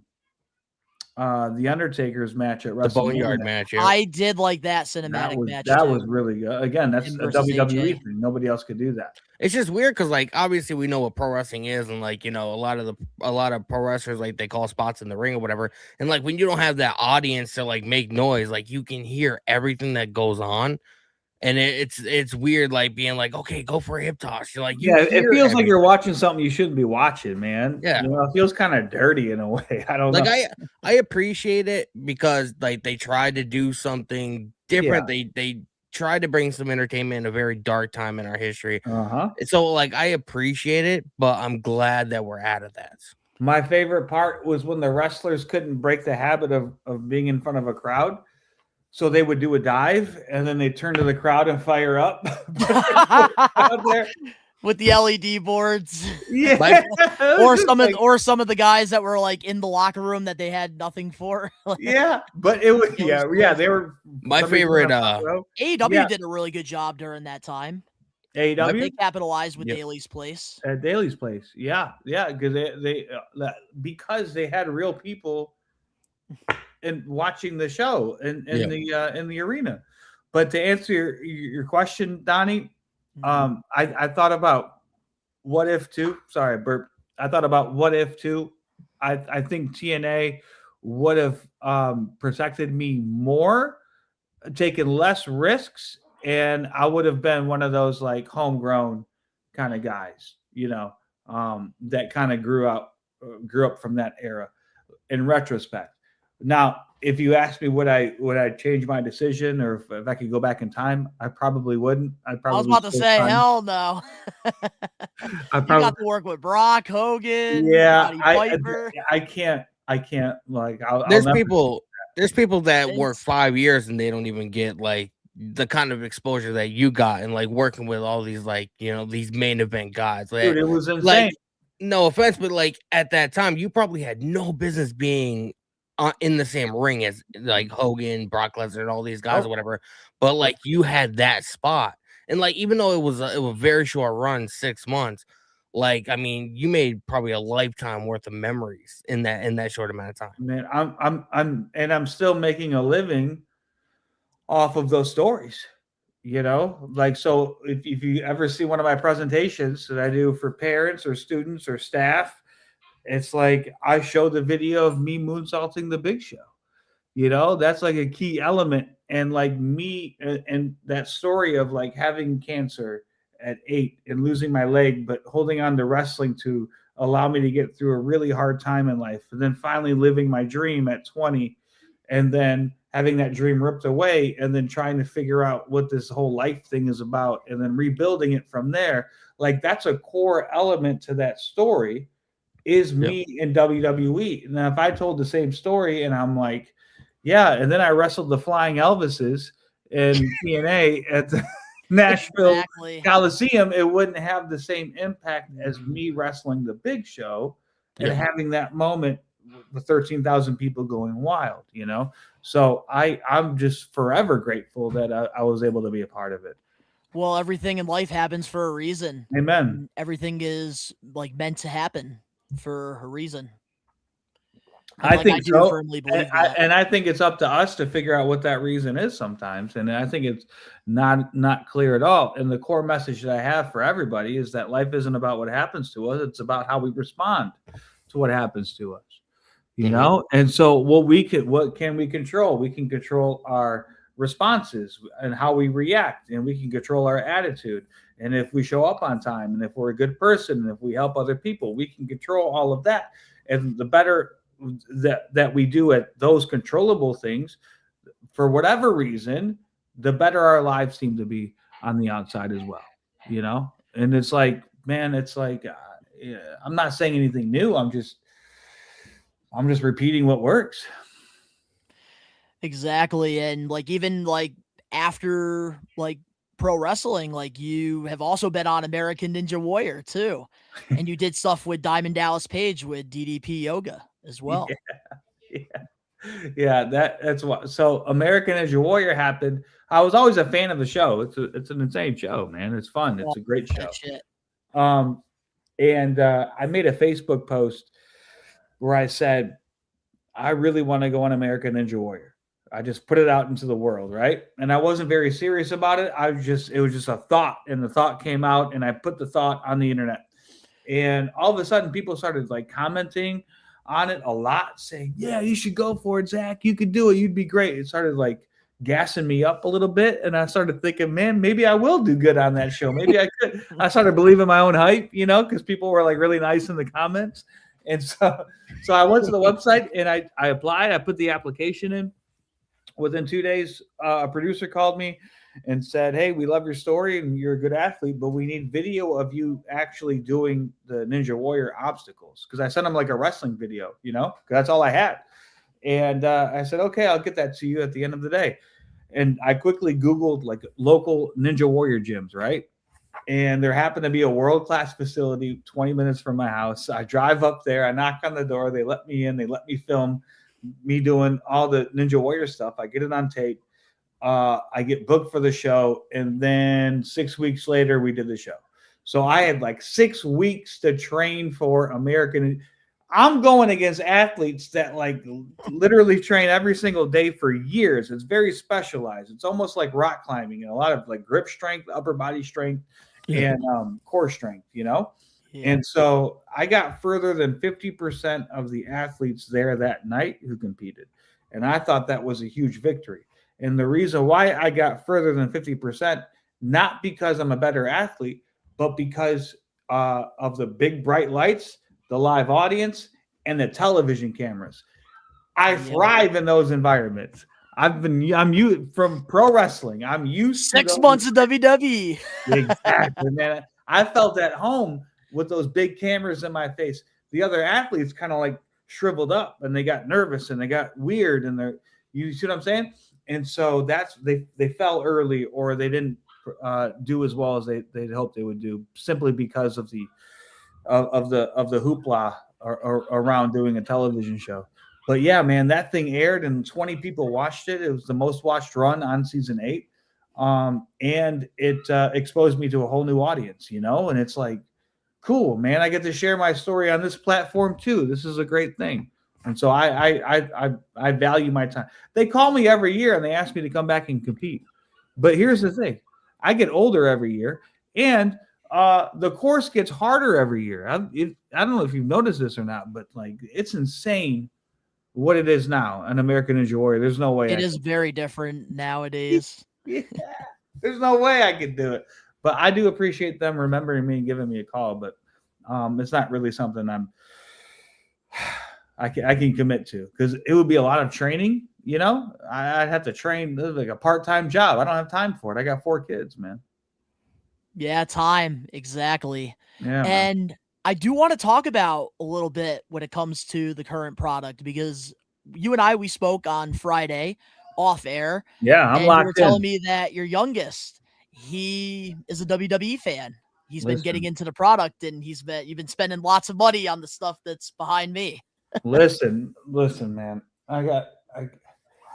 Undertaker's match at The WrestleMania. Boneyard match. Yeah. I did like that cinematic match. That was really good. Again, that's Him a versus WWE AJ. thing. Nobody else could do that. It's just weird because, like, obviously we know what pro wrestling is, and like, you know, a lot of pro wrestlers, like, they call spots in the ring or whatever, and like when you don't have that audience to like make noise, like you can hear everything that goes on, and it's weird, like being like, okay, go for a hip toss. You're like, Yeah, it feels like you're watching something you shouldn't be watching, man. Yeah. You know, it feels kind of dirty in a way. I don't know. I appreciate it because like they tried to do something different. They tried to bring some entertainment in a very dark time in our history. So like I appreciate it, but I'm glad that we're out of that. My favorite part was when the wrestlers couldn't break the habit of being in front of a crowd. So they would do a dive and then they turn to the crowd and fire up out there with the LED boards. Yeah. or some of the guys that were like in the locker room that they had nothing for. Yeah, but it was they were my favorite AEW did a really good job during that time. AEW, they capitalized with Daly's Place. At Daly's Place. Yeah, because they had real people and watching the show in the arena. But to answer your question, Donnie, I thought about what if too. Sorry, burp. I thought about what if too. I think TNA would have protected me more, taken less risks, and I would have been one of those like homegrown kind of guys, you know, that kind of grew up from that era. In retrospect, now if you ask me would I change my decision, or if I could go back in time, I probably wouldn't. I was about to say, hell no. You got to work with Brock, Hogan, Roddy Piper. I can't like. There's people that work 5 years and they don't even get like the kind of exposure that you got, and like working with all these like, you know, these main event guys. Like, dude, it was insane. Like, no offense, but like at that time, you probably had no business being in the same ring as like Hogan, Brock Lesnar, and all these guys or whatever. But like you had that spot, and like even though it was a very short run, 6 months, like I mean, you made probably a lifetime worth of memories in that short amount of time. Man, I'm still making a living off of those stories. You know, like, so if you ever see one of my presentations that I do for parents or students or staff, it's like I show the video of me moonsaulting the Big Show. You know, that's like a key element. And like me and that story of like having cancer at 8 and losing my leg, but holding on to wrestling to allow me to get through a really hard time in life. And then finally living my dream at 20, and then having that dream ripped away, and then trying to figure out what this whole life thing is about, and then rebuilding it from there. Like that's a core element to that story, is me in WWE. Now, if I told the same story and I'm like, yeah, and then I wrestled the Flying Elvises in TNA at the Nashville Coliseum, it wouldn't have the same impact as me wrestling the Big Show and having that moment with 13,000 people going wild, you know? So I'm just forever grateful that I was able to be a part of it. Well, everything in life happens for a reason. Amen. Everything is like meant to happen for a reason. I think so. Firmly believe that. And I think it's up to us to figure out what that reason is sometimes. And I think it's not clear at all. And the core message that I have for everybody is that life isn't about what happens to us. It's about how we respond to what happens to us. You know? And so what can we control? We can control our responses and how we react, and we can control our attitude. And if we show up on time, and if we're a good person, and if we help other people, we can control all of that. And the better that we do at those controllable things, for whatever reason, the better our lives seem to be on the outside as well, you know? And it's like, man, it's like, I'm not saying anything new. I'm just I'm just repeating what works. Exactly. And like, even like after like pro wrestling, like you have also been on American Ninja Warrior too. And you did stuff with Diamond Dallas Page with DDP Yoga as well. Yeah, that's what. So American Ninja Warrior happened. I was always a fan of the show. It's an insane show, man. It's fun. It's a great show. That shit. And I made a Facebook post where I said, I really want to go on American Ninja Warrior. I just put it out into the world, right? And I wasn't very serious about it. It was just a thought, and the thought came out, and I put the thought on the internet. And all of a sudden, people started like commenting on it a lot, saying, yeah, you should go for it, Zach. You could do it. You'd be great. It started like gassing me up a little bit. And I started thinking, man, maybe I will do good on that show. Maybe I could. I started believing my own hype, because people were like really nice in the comments. And so I went to the website and I applied. I put the application in. Within 2 days, a producer called me and said, hey, we love your story and you're a good athlete, but we need video of you actually doing the Ninja Warrior obstacles. Because I sent them like a wrestling video, because that's all I had. And I said, okay, I'll get that to you at the end of the day. And I quickly Googled like local Ninja Warrior gyms, right? And there happened to be a world-class facility 20 minutes from my house. I drive up there. I knock on the door. They let me in. They let me film me doing all the Ninja Warrior stuff. I get it on tape. I get booked for the show. And then 6 weeks later, we did the show. So I had like 6 weeks to train for American. I'm going against athletes that like literally train every single day for years. It's very specialized. It's almost like rock climbing and a lot of like grip strength, upper body strength, and core strength, Yeah. And so I got further than 50% of the athletes there that night who competed. And I thought that was a huge victory. And the reason why I got further than 50%, not because I'm a better athlete, but because of the big bright lights, the live audience, and the television cameras. I thrive in those environments. I'm used from pro wrestling. I'm used 6 months of WWE. Exactly, man. I felt at home with those big cameras in my face. The other athletes kind of like shriveled up and they got nervous and they got weird and you see what I'm saying? And so they fell early or they didn't do as well as they'd hoped they would do simply because of the hoopla around doing a television show. But yeah, man, that thing aired and 20 people watched it. It was the most watched run on season 8. And it exposed me to a whole new audience, and it's like, cool, man. I get to share my story on this platform too. This is a great thing. And so I value my time. They call me every year and they ask me to come back and compete. But here's the thing. I get older every year and the course gets harder every year. I don't know if you've noticed this or not, but like it's insane what it is now, an American Ninja Warrior. There's no way. It is very different nowadays. Yeah. There's no way I could do it. But I do appreciate them remembering me and giving me a call. But it's not really something I can commit to because it would be a lot of training. I'd have to train. This is like a part-time job. I don't have time for it. I got 4 kids, man. Yeah, time. Exactly. Yeah. And I do want to talk about a little bit when it comes to the current product because you and we spoke on Friday off air. Yeah, I'm locked in. You were telling me that your youngest, he is a WWE fan. He's been getting into the product and you've been spending lots of money on the stuff that's behind me. Listen, man. But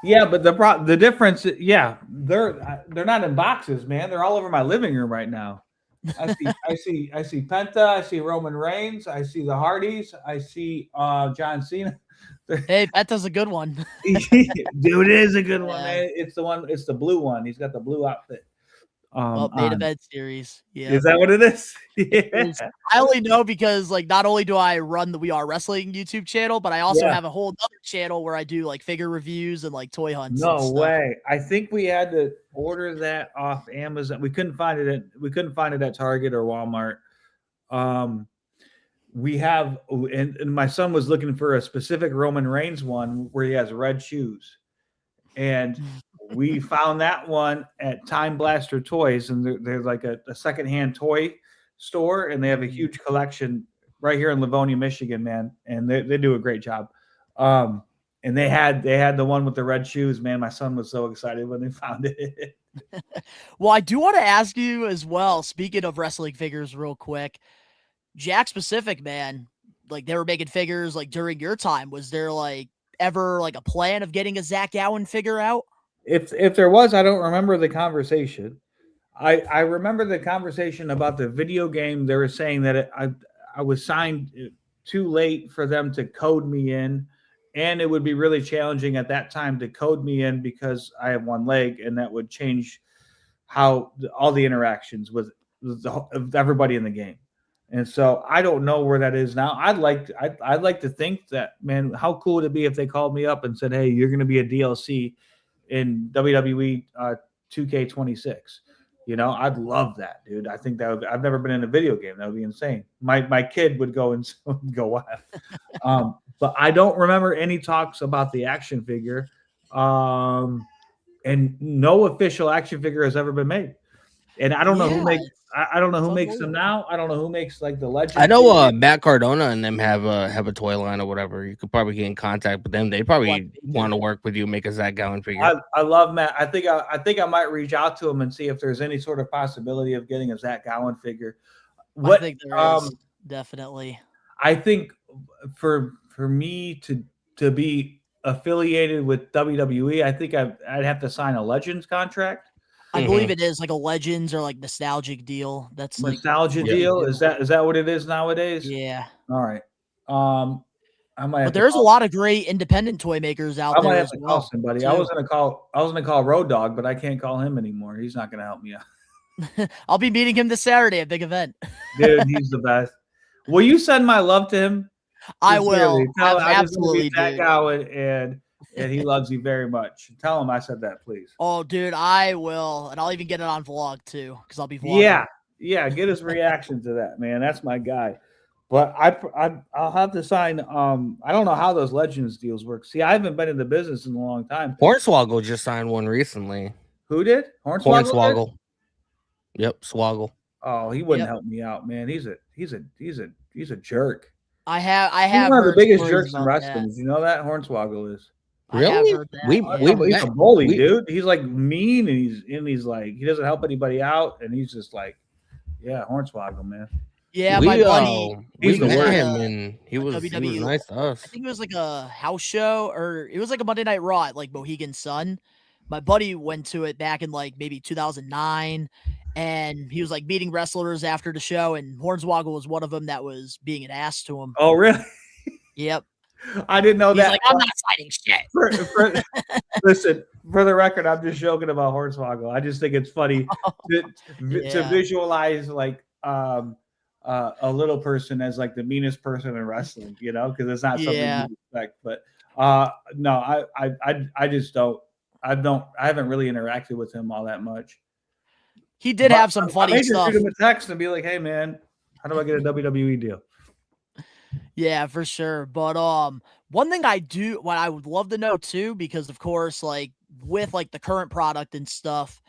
the difference, they're not in boxes, man. They're all over my living room right now. I see Penta, I see Roman Reigns, I see the Hardys, I see John Cena. Hey, Penta's a good one. Dude, it is a good one. Man. It's the blue one. He's got the blue outfit. Main event series. Yeah. Is that what it is? Yeah. I only know because like not only do I run the We Are Wrestling YouTube channel, but I also have a whole other channel where I do like figure reviews and like toy hunts. No way. I think we had to order that off Amazon. We couldn't find it at Target or Walmart. We have and my son was looking for a specific Roman Reigns one where he has red shoes. And we found that one at Time Blaster Toys, and they're like a secondhand toy store, and they have a huge collection right here in Livonia, Michigan, man. And they do a great job. And they had the one with the red shoes. Man, my son was so excited when they found it. Well, I do want to ask you as well, speaking of wrestling figures real quick, Jack Specific, man, like they were making figures like during your time. Was there like ever like a plan of getting a Zach Gowen figure out? If there was, I don't remember the conversation. I remember the conversation about the video game. They were saying that I was signed too late for them to code me in, and it would be really challenging at that time to code me in because I have one leg, and that would change how all the interactions with everybody in the game. And so I don't know where that is now. I'd like to think that, man, how cool would it be if they called me up and said, "Hey, you're going to be a DLC in WWE 2K26." You know, I'd love that, dude. I think that would, I've never been in a video game. That would be insane. My kid would go and go wild. But I don't remember any talks about the action figure. And no official action figure has ever been made. And I don't know who makes. I don't know who makes them now. I don't know who makes like the legend. I know Matt Cardona and them have a toy line or whatever. You could probably get in contact with them. They probably want to work with you, make a Zach Gowen figure. I love Matt. I think I might reach out to him and see if there's any sort of possibility of getting a Zach Gowen figure. I think there is definitely. I think for me to be affiliated with WWE, I think I'd have to sign a Legends contract. I believe it is like a Legends or like nostalgic deal. That's like nostalgia deal. Is that what it is nowadays? Yeah. All right. I might. But there's a lot of great independent toy makers out there. I might have to call somebody. Too. I was gonna call Road Dogg, but I can't call him anymore. He's not gonna help me out. I'll be meeting him this Saturday at Big Event. Dude, he's the best. Will you send my love to him? I will. Absolutely. Zach Gowen, and he loves you very much. Tell him I said that, please. Oh, dude, I will. And I'll even get it on vlog too, because I'll be vlogging. Yeah. Get his reaction to that, man. That's my guy. But I'll have to sign. I don't know how those Legends deals work. See, I haven't been in the business in a long time. Hornswoggle just signed one recently. Who did? Hornswoggle. Yep, Swoggle. Oh, he wouldn't help me out, man. He's a jerk. I have He's one of the biggest jerks in wrestling. You know that Hornswoggle is. Really? He's a bully, dude. He's like mean, and he's like he doesn't help anybody out, and he's just like, yeah, Hornswoggle, man. Yeah, my buddy. We met him, and he was nice to us. I think it was like a house show, or it was like a Monday Night Raw at like Mohegan Sun. My buddy went to it back in like maybe 2009, and he was like meeting wrestlers after the show, and Hornswoggle was one of them that was being an ass to him. Oh, really? Yep. I didn't know that. Like, I'm not signing shit. Listen, for the record, I'm just joking about Hornswoggle. I just think it's funny to visualize like a little person as like the meanest person in wrestling, you know, because it's not something you expect. But no, I just don't. I haven't really interacted with him all that much. He did have some funny stuff. Shoot him a text and be like, "Hey, man, how do I get a WWE deal?" Yeah, for sure. But one thing what I would love to know too, because of course, like with like the current product and stuff,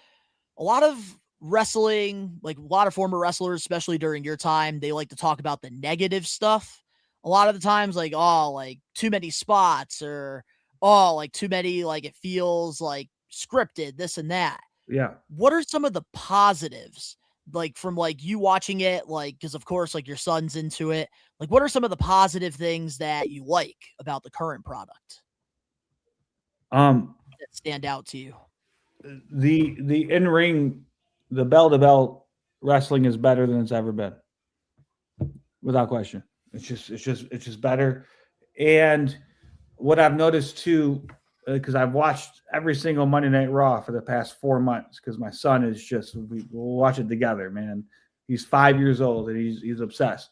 a lot of wrestling, like a lot of former wrestlers, especially during your time, they like to talk about the negative stuff. A lot of the times, like, oh, like too many spots, or oh, like too many, like it feels like scripted, this and that. Yeah. What are some of the positives, like from like you watching it, like, because of course, like your son's into it. Like, what are some of the positive things that you like about the current product? That stand out to you? The in-ring, the bell-to-bell wrestling is better than it's ever been, without question. It's just better. And what I've noticed too, because I've watched every single Monday Night Raw for the past 4 months, because my son is we'll watch it together, man. He's 5 years old and he's obsessed.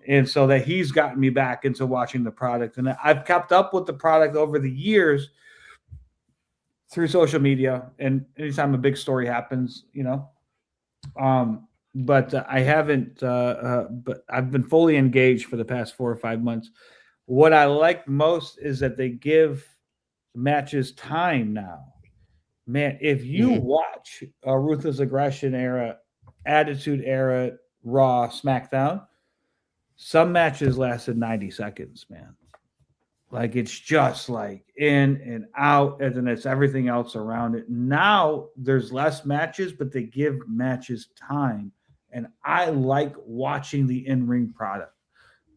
And so that he's gotten me back into watching the product. And I've kept up with the product over the years through social media. And anytime a big story happens, you know, but I haven't, but I've been fully engaged for the past 4 or 5 months. What I like most is that they give matches time now. Man, if you watch a Ruthless Aggression era, Attitude era, Raw, SmackDown, some matches lasted 90 seconds, man. Like it's just like in and out, and then it's everything else around it. Now there's less matches, but they give matches time. And I like watching the in-ring product.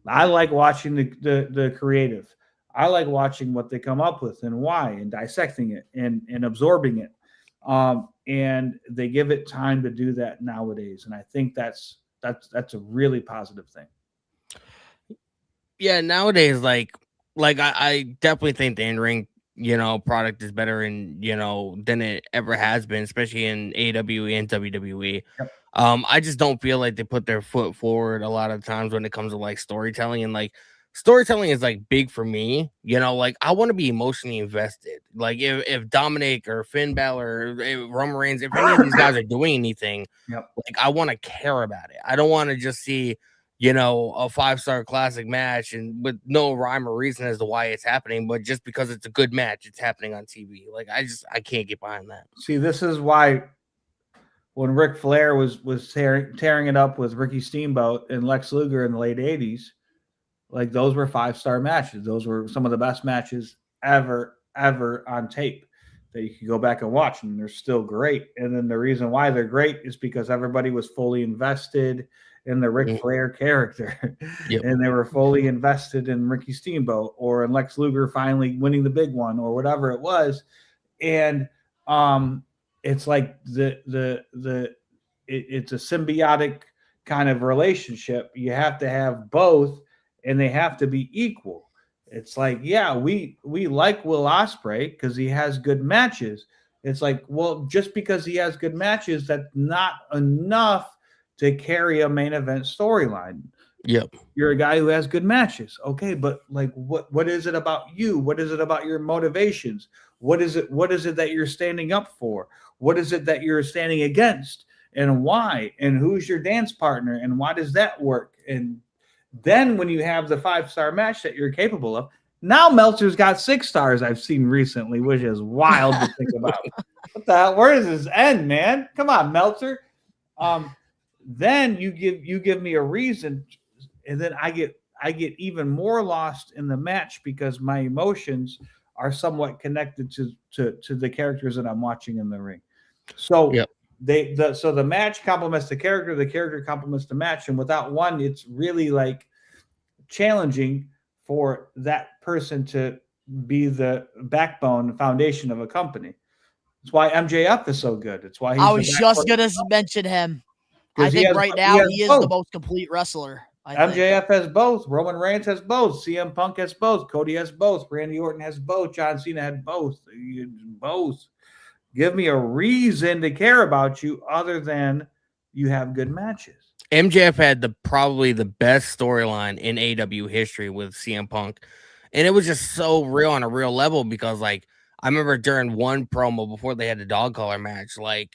I like watching the creative. I like watching what they come up with and why, and dissecting it and absorbing it. And they give it time to do that nowadays. And I think that's a really positive thing. Yeah, nowadays, I definitely think the in-ring, product is better than it ever has been, especially in AEW and WWE. Yep. I just don't feel like they put their foot forward a lot of times when it comes to like storytelling, and like storytelling is like big for me. Like I want to be emotionally invested. Like if Dominic or Finn Balor, or if Roman Reigns, if any of these guys are doing anything, Yep. like I want to care about it. I don't want to just see a 5-star classic match and with no rhyme or reason as to why it's happening, but just because it's a good match, it's happening on TV. Like I can't get behind that. See, this is why when Ric Flair was tearing it up with Ricky Steamboat and Lex Luger in the late 80s, like those were 5-star matches. Those were some of the best matches ever on tape that you can go back and watch, and they're still great. And then the reason why they're great is because everybody was fully invested in the Ric Flair character. Yep. And they were fully invested in Ricky Steamboat or in Lex Luger finally winning the big one or whatever it was. And it's like it's a symbiotic kind of relationship. You have to have both, and they have to be equal. It's like, yeah, we like Will Ospreay because he has good matches. It's like, well, just because he has good matches, that's not enough to carry a main event storyline. Yep. You're a guy who has good matches. Okay, but like what is it about you? What is it about your motivations? What is it that you're standing up for? What is it that you're standing against? And why? And who's your dance partner? And why does that work? And then when you have the 5-star match that you're capable of, now Meltzer's got 6 stars I've seen recently, which is wild to think about. What the hell? Where does this end, man? Come on, Meltzer. Then you give me a reason, and then I get even more lost in the match because my emotions are somewhat connected to the characters that I'm watching in the ring. So yep. So the match complements the character complements the match, and without one, it's really like challenging for that person to be the backbone foundation of a company. That's why MJF is so good. It's why I was just gonna mention him. I think right now he is the most complete wrestler. MJF has both. Roman Reigns has both. CM Punk has both. Cody has both. Randy Orton has both. John Cena had both. Both. Give me a reason to care about you other than you have good matches. MJF had probably the best storyline in AEW history with CM Punk. And it was just so real on a real level because, like, I remember during one promo before they had the dog collar match, like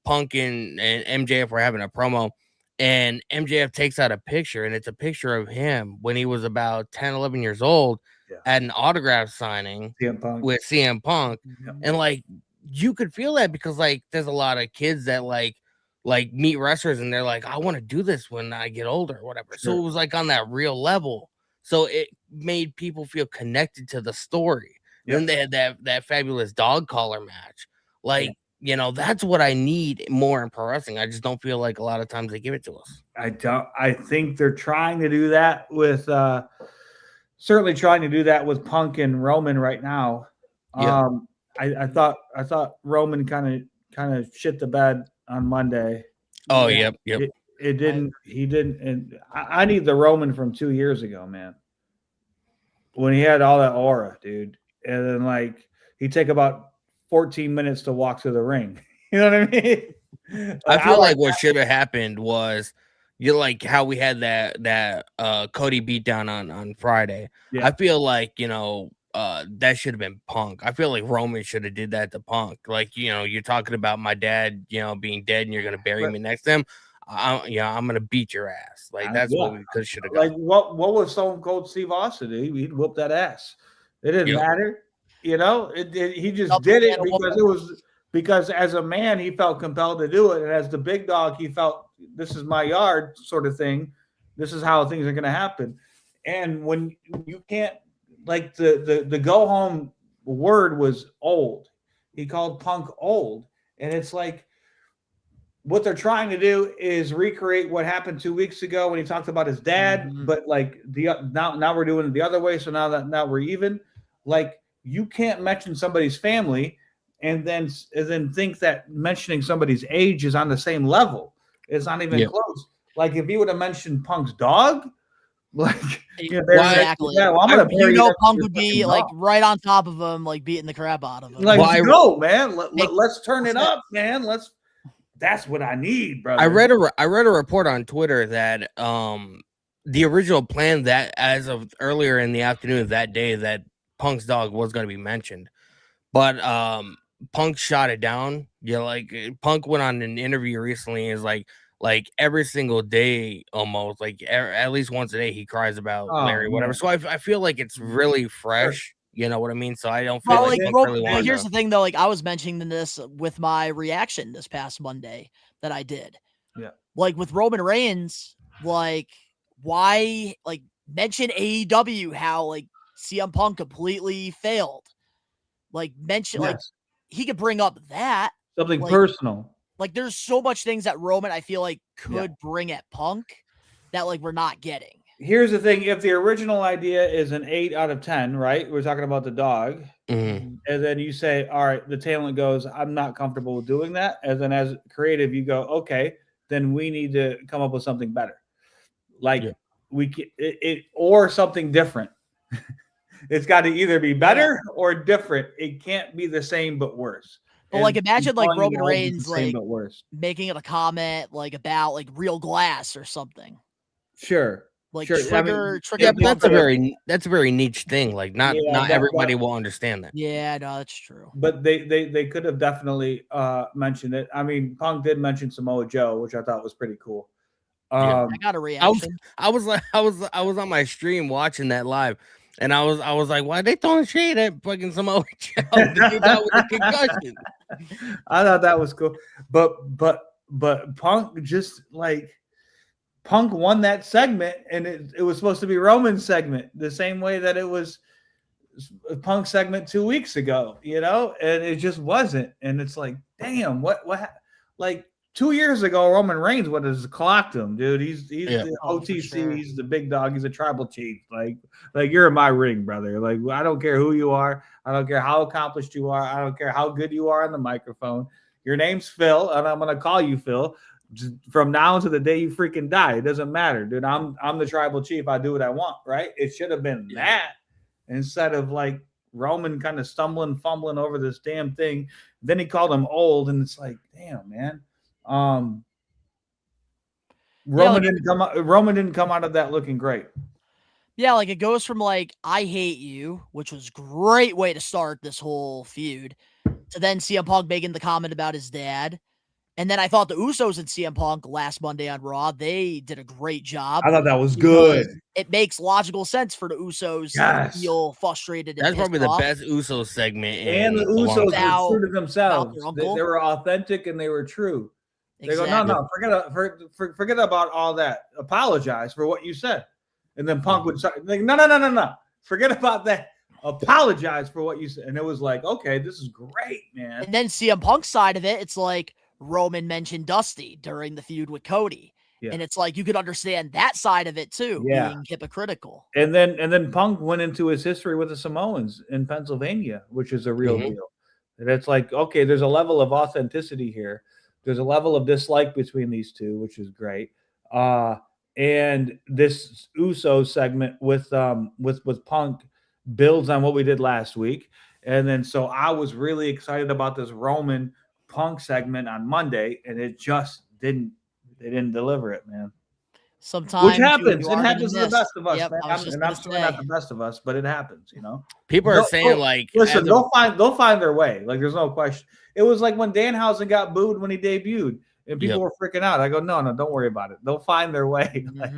Punk and MJF were having a promo, and MJF takes out a picture, and it's a picture of him when he was about 10, 11 years old at an autograph signing with CM Punk. Yeah. And, like, you could feel that because, like, there's a lot of kids that, like meet wrestlers, and they're like, I want to do this when I get older or whatever. Sure. So it was, like, on that real level. So it made people feel connected to the story. Yep. Then they had that fabulous dog collar match. Like, that's what I need more in pro wrestling. I just don't feel like a lot of times they give it to us. I think they're trying to do that with certainly trying to do that with Punk and Roman right now. Yeah. I thought Roman kind of shit the bed on Monday. Oh, yep. He didn't, and I need the Roman from 2 years ago, man. When he had all that aura, dude. And then, like, he'd take about 14 minutes to walk to the ring. You know what I mean? I feel like what should have happened was, like how we had that Cody beatdown on Friday. Yeah. I feel like, that should have been Punk. I feel like Roman should have did that to Punk. Like, you're talking about my dad, being dead, and you're going to bury me next to him. I'm going to beat your ass. Like, that's what we should have done. Like, what was Stone Cold Steve Austin do? He'd whoop that ass. It didn't matter. He just did it because as a man, he felt compelled to do it. And as the big dog, he felt this is my yard sort of thing. This is how things are going to happen. And when you can't like the go home word was old. He called Punk old, and it's like what they're trying to do is recreate what happened 2 weeks ago when he talked about his dad, but like now we're doing it the other way. So now we're even. Like you can't mention somebody's family and then think that mentioning somebody's age is on the same level. It's not even close. Like if you would have mentioned Punk's dog, like exactly. Yeah, well, I'm gonna Punk would be like right on top of him, like beating the crap out of him. Like, go, man. Let's turn it up, man. That's what I need, brother. I read a report on Twitter that the original plan that as of earlier in the afternoon of that day that Punk's dog was going to be mentioned, but Punk shot it down. Yeah, like Punk went on an interview recently and is like every single day almost like at least once a day he cries about Larry, whatever. So I feel like it's really fresh. You know what I mean? So I don't feel like really here's the thing though, like I was mentioning this with my reaction this past Monday that I did. Yeah. Like with Roman Reigns, like why like mention AEW how like CM Punk completely failed. Like mention like he could bring up that something like, personal. Like there's so much things that Roman I feel like could bring at Punk that like we're not getting. Here's the thing: if the original idea is an 8 out of 10, right? We're talking about the dog, and then you say, "All right," the talent goes, "I'm not comfortable with doing that." And then, as creative, you go, "Okay, then we need to come up with something better, like we can, or something different." It's got to either be better or different. It can't be the same but worse. But like imagine like Roman Reigns like but worse. making it a comment like about like real glass or something. Sure. Like trigger. Yeah, but that's a very niche thing. Like not everybody will understand that. Yeah, no, that's true. But they could have definitely mentioned it. I mean, Punk did mention Samoa Joe, which I thought was pretty cool. I got a reaction. I was on my stream watching that live, and I was like, why are they throwing shade at fucking Samoa Joe? The dude out with the concussion. I thought that was cool, but Punk just like. Punk won that segment, and it was supposed to be Roman's segment, the same way that it was Punk segment 2 weeks ago, you know, and it just wasn't. And it's like, damn, what like 2 years ago, Roman Reigns would have clocked him, dude. He's the OTC, sure. He's the big dog, he's a tribal chief. Like you're in my ring, brother. Like I don't care who you are, I don't care how accomplished you are, I don't care how good you are on the microphone. Your name's Phil, and I'm gonna call you Phil. From now to the day you freaking die, it doesn't matter, dude. I'm the tribal chief. I do what I want, right? It should have been that instead of like Roman kind of fumbling over this damn thing. Then he called him old, and it's like, damn, man. Roman didn't come out of that looking great. Yeah, like it goes from like I hate you, which was great way to start this whole feud, to then CM Punk making the comment about his dad. And then I thought the Usos and CM Punk last Monday on Raw, they did a great job. I thought that was good. It makes logical sense for the Usos to feel frustrated. That's probably the best Usos segment. And the Usos were true to themselves. They were authentic and they were true. They go, no, forget about all that. Apologize for what you said. And then Punk would start like, no. Forget about that. Apologize for what you said. And it was like, okay, this is great, man. And then CM Punk's side of it, it's like, Roman mentioned Dusty during the feud with Cody. Yeah. And it's like you could understand that side of it too, being hypocritical. And then Punk went into his history with the Samoans in Pennsylvania, which is a real deal. And it's like, okay, there's a level of authenticity here. There's a level of dislike between these two, which is great. And this Uso segment with Punk builds on what we did last week. And then so I was really excited about this Roman Punk segment on Monday, and it just didn't deliver it, man. Sometimes which happens. It happens to the best of us, man. I'm certainly not the best of us, but it happens, you know. People are saying like listen, they'll find their way. Like there's no question. It was like when Danhausen got booed when he debuted, and people were freaking out. I go, no, don't worry about it. They'll find their way. Like,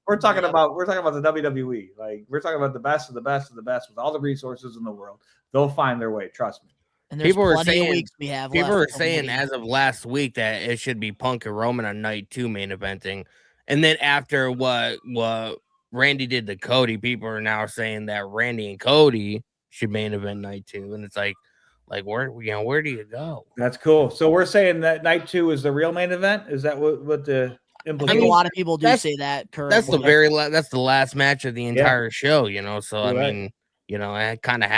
we're talking about the WWE. Like we're talking about the best of the best of the best with all the resources in the world. They'll find their way. Trust me. And people were saying as of last week that it should be Punk and Roman on night 2 main eventing. And then after what Randy did to Cody, people are now saying that Randy and Cody should main event night 2, and it's like where do you go? That's cool. So we're saying that night 2 is the real main event. Is that what the I implication? think a lot of people do say that currently. That's the last match of the entire show, So You're I right. mean, it kind of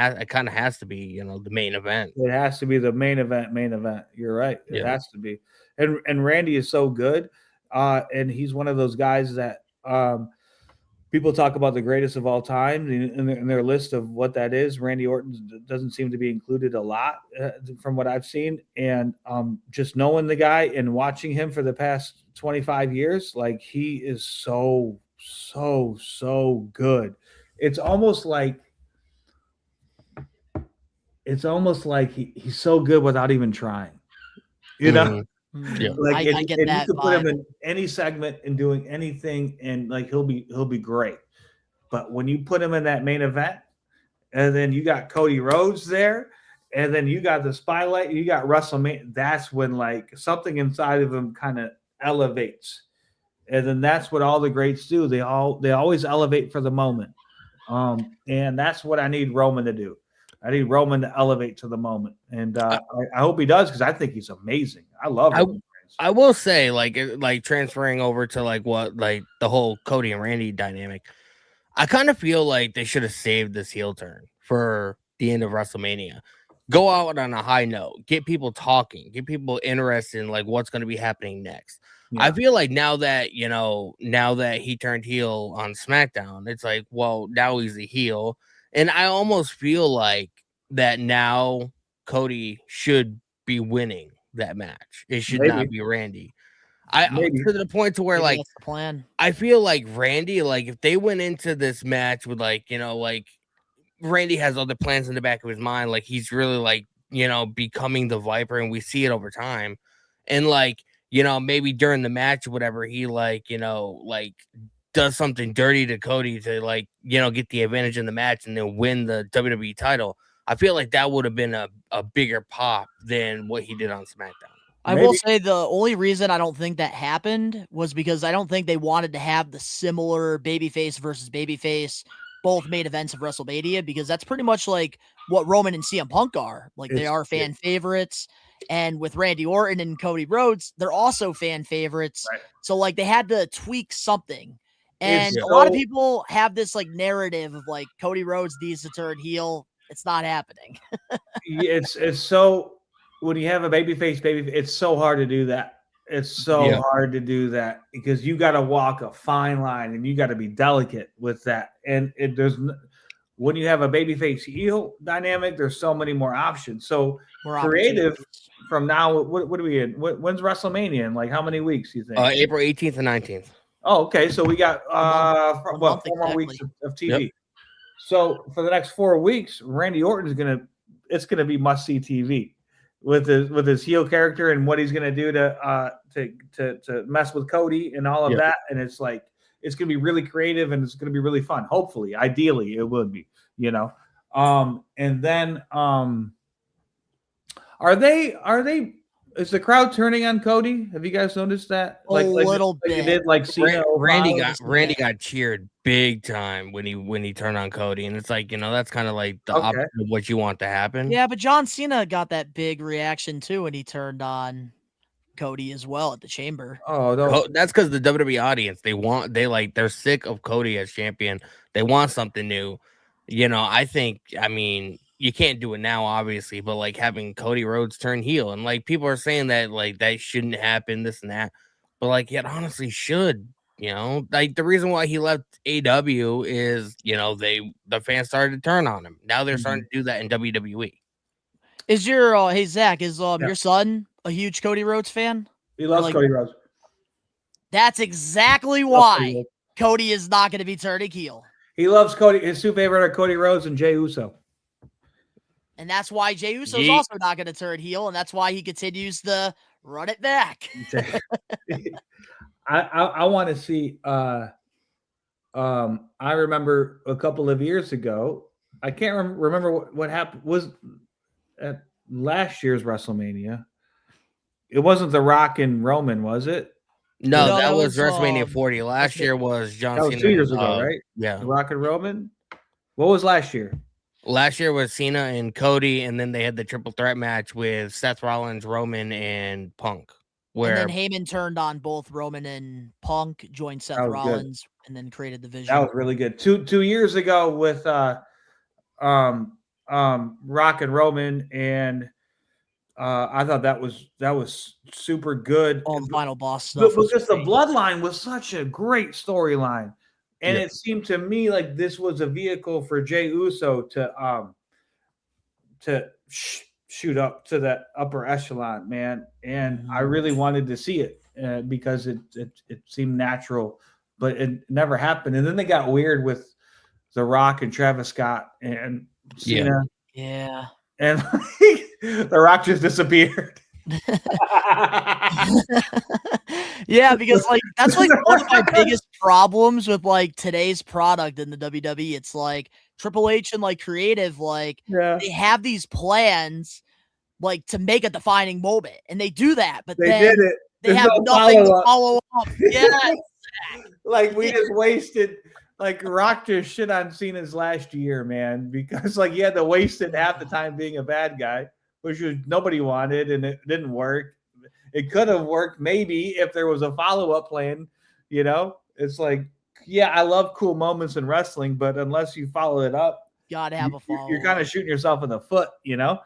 has to be, the main event. It has to be the main event. You're right. It has to be. And Randy is so good. And he's one of those guys that people talk about the greatest of all time in their list of what that is. Randy Orton doesn't seem to be included a lot from what I've seen. And just knowing the guy and watching him for the past 25 years, like he is so good. It's almost like he's so good without even trying, Yeah. Like I get that you could put him vibe. in any segment and doing anything, and like he'll be great. But when you put him in that main event, and then you got Cody Rhodes there, and then you got the spotlight, you got WrestleMania. That's when like something inside of him kind of elevates, and then that's what all the greats do. They always elevate for the moment, and that's what I need Roman to do. I need Roman to elevate to the moment, and I hope he does because I think he's amazing. I love him. I will say, like transferring over to the whole Cody and Randy dynamic. I kind of feel like they should have saved this heel turn for the end of WrestleMania. Go out on a high note, get people talking, get people interested in like what's going to be happening next. Yeah. I feel like now that he turned heel on SmackDown, it's like, well, now he's a heel. And I almost feel like that now Cody should be winning that match. It should not be Randy. To the point to where that's the plan. I feel like Randy, like if they went into this match with Randy has other plans in the back of his mind, like he's really becoming the Viper, and we see it over time. And maybe during the match or whatever, he does something dirty to Cody to get the advantage in the match and then win the WWE title. I feel like that would have been a bigger pop than what he did on SmackDown. I will say the only reason I don't think that happened was because I don't think they wanted to have the similar babyface versus babyface both main events of WrestleMania, because that's pretty much like what Roman and CM Punk are. Like they are fan favorites. And with Randy Orton and Cody Rhodes, they're also fan favorites. Right. So like they had to tweak something. And a lot of people have this like narrative of like Cody Rhodes needs to turn heel. It's not happening. It's so when you have a babyface, it's so hard to do that. It's so hard to do that because you got to walk a fine line and you got to be delicate with that. And when you have a babyface heel dynamic, there's so many more options. So creative from now. What are we in? When's WrestleMania? In like how many weeks do you think? April 18th and 19th. Oh, okay. So we got 4 more weeks of TV. Yep. So for the next 4 weeks, Randy Orton is gonna be must see TV with his heel character and what he's gonna do to mess with Cody and all of that. And it's like it's gonna be really creative and it's gonna be really fun. Hopefully, ideally, it would be. And then are they? Is the crowd turning on Cody? Have you guys noticed that? A little bit. You did like Cena. Randy got cheered big time when he turned on Cody, and it's like that's kind of like the opposite of what you want to happen. Yeah, but John Cena got that big reaction too when he turned on Cody as well at the Chamber. Oh, that's because the WWE audience they're sick of Cody as champion. They want something new. I mean. You can't do it now, obviously, but like having Cody Rhodes turn heel, and like people are saying that like that shouldn't happen, this and that, but like it honestly should. Like the reason why he left AW is the fans started to turn on him. Now they're starting to do that in WWE. Is your hey Zach, is your son a huge Cody Rhodes fan? He loves Cody Rhodes. That's exactly why Cody is not going to be turning heel. He loves Cody. His two favorite are Cody Rhodes and Jey Uso. And that's why Jey Uso is also not going to turn heel, and that's why he continues to run it back. I want to see. I remember a couple of years ago. I can't remember what happened. Was at last year's WrestleMania. It wasn't The Rock and Roman, was it? No, No, that that was was, WrestleMania 40. Last year was John That Cena. was 2 years ago, right? Yeah. Rock and Roman. What was last year? Last year was Cena and Cody, and then they had the triple threat match with Seth Rollins, Roman, and Punk. And then Where Heyman turned on both Roman and Punk, joined Seth That was good. Rollins, and then created the That Vision. was really good. 2 years ago with Rock and Roman, and I thought that was super good. All the final boss stuff. Because the bloodline was such a great storyline, and Yeah. it seemed to me like this was a vehicle for Jey Uso to shoot up to that upper echelon, man. And I really wanted to see it because it seemed natural, but it never happened. And then they got weird with The Rock and Travis Scott and Cena. Yeah. And The Rock just disappeared. Yeah, because like that's like one of my biggest problems with like today's product in the WWE. It's like Triple H and like creative, like they have these plans like to make a defining moment, and they do that, but They then did it. they There's have no nothing to follow-up. follow up. Yes. Like we just wasted. Like Rock just shit on Cena's last year, man, because like he had to waste it half the time being a bad guy, which was nobody wanted, and it didn't work. It could have worked maybe if there was a follow-up plan, you know? It's like, yeah, I love cool moments in wrestling, but unless you follow it up, Gotta have a follow. you're kind of shooting yourself in the foot, you know?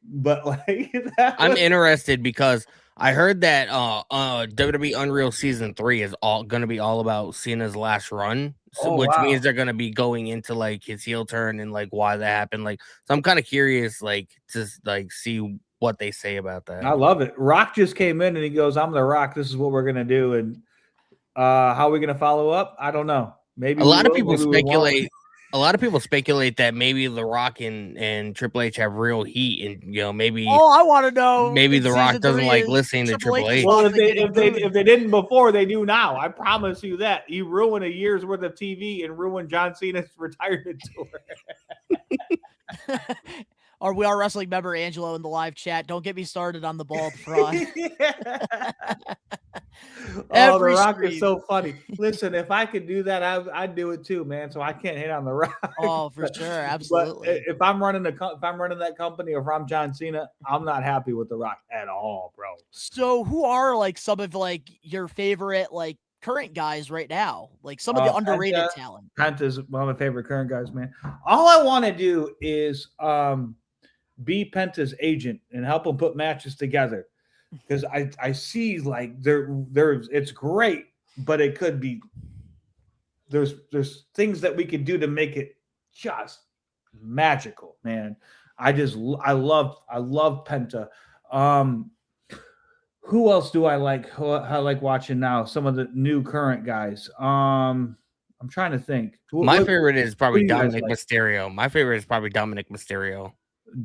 But like I'm interested because I heard that WWE Unreal Season 3 is all gonna be all about Cena's last run. Which means they're gonna be going into like his heel turn and like why that happened. Like, so I'm kind of curious, like, to like see what they say about that. I love it. Rock just came in and he goes, "I'm the Rock. This is what we're gonna do." And how are we gonna follow up? I don't know. Maybe A lot of people speculate that maybe The Rock and Triple H have real heat, and you know maybe I want to know. maybe in The Rock season doesn't 3 like is listening to Triple H. Well, if they didn't before, they do now. I promise you that. You ruin a year's worth of TV and ruin John Cena's retirement tour. Our We Are Wrestling member Angelo in the live chat. Don't get me started on the bald fraud. Oh, The Rock is so funny. Listen, if I could do that, I'd do it too, man. So I can't hate on The Rock. Oh, for sure, absolutely. But if I'm running that company, or if I'm John Cena, I'm not happy with The Rock at all, bro. So, who are like some of like your favorite like current guys right now? Like some of the underrated talent. Penta's one of my favorite current guys, man. All I want to do is be Penta's agent and help him put matches together. Because I see like there's it's great, but it could be there's things that we could do to make it just magical, man. I love Penta. Who else do I like? Who I like watching now? Some of the new current guys. I'm trying to think. My favorite is probably Dominic like? Mysterio. My favorite is probably Dominic Mysterio.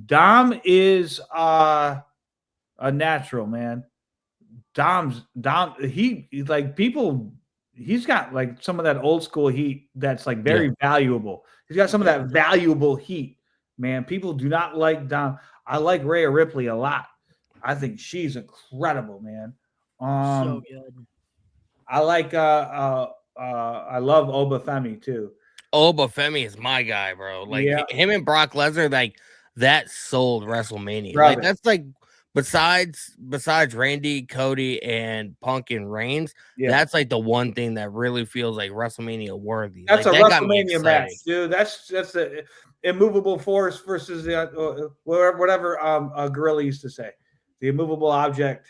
Dom is a natural, man. Dom, he like people. He's got like some of that old school heat that's like very valuable. He's got some of that valuable heat, man. People do not like Dom. I like Rhea Ripley a lot. I think she's incredible, man. So good. I like I love Oba Femi too. Oba Femi is my guy, bro. Like him and Brock Lesnar, like that sold WrestleMania. Like that's like besides Randy, Cody, and Punk and Reigns, that's like the one thing that really feels like WrestleMania worthy. That's like, a that WrestleMania match, dude. That's the immovable force versus the whatever Gorilla used to say, the immovable object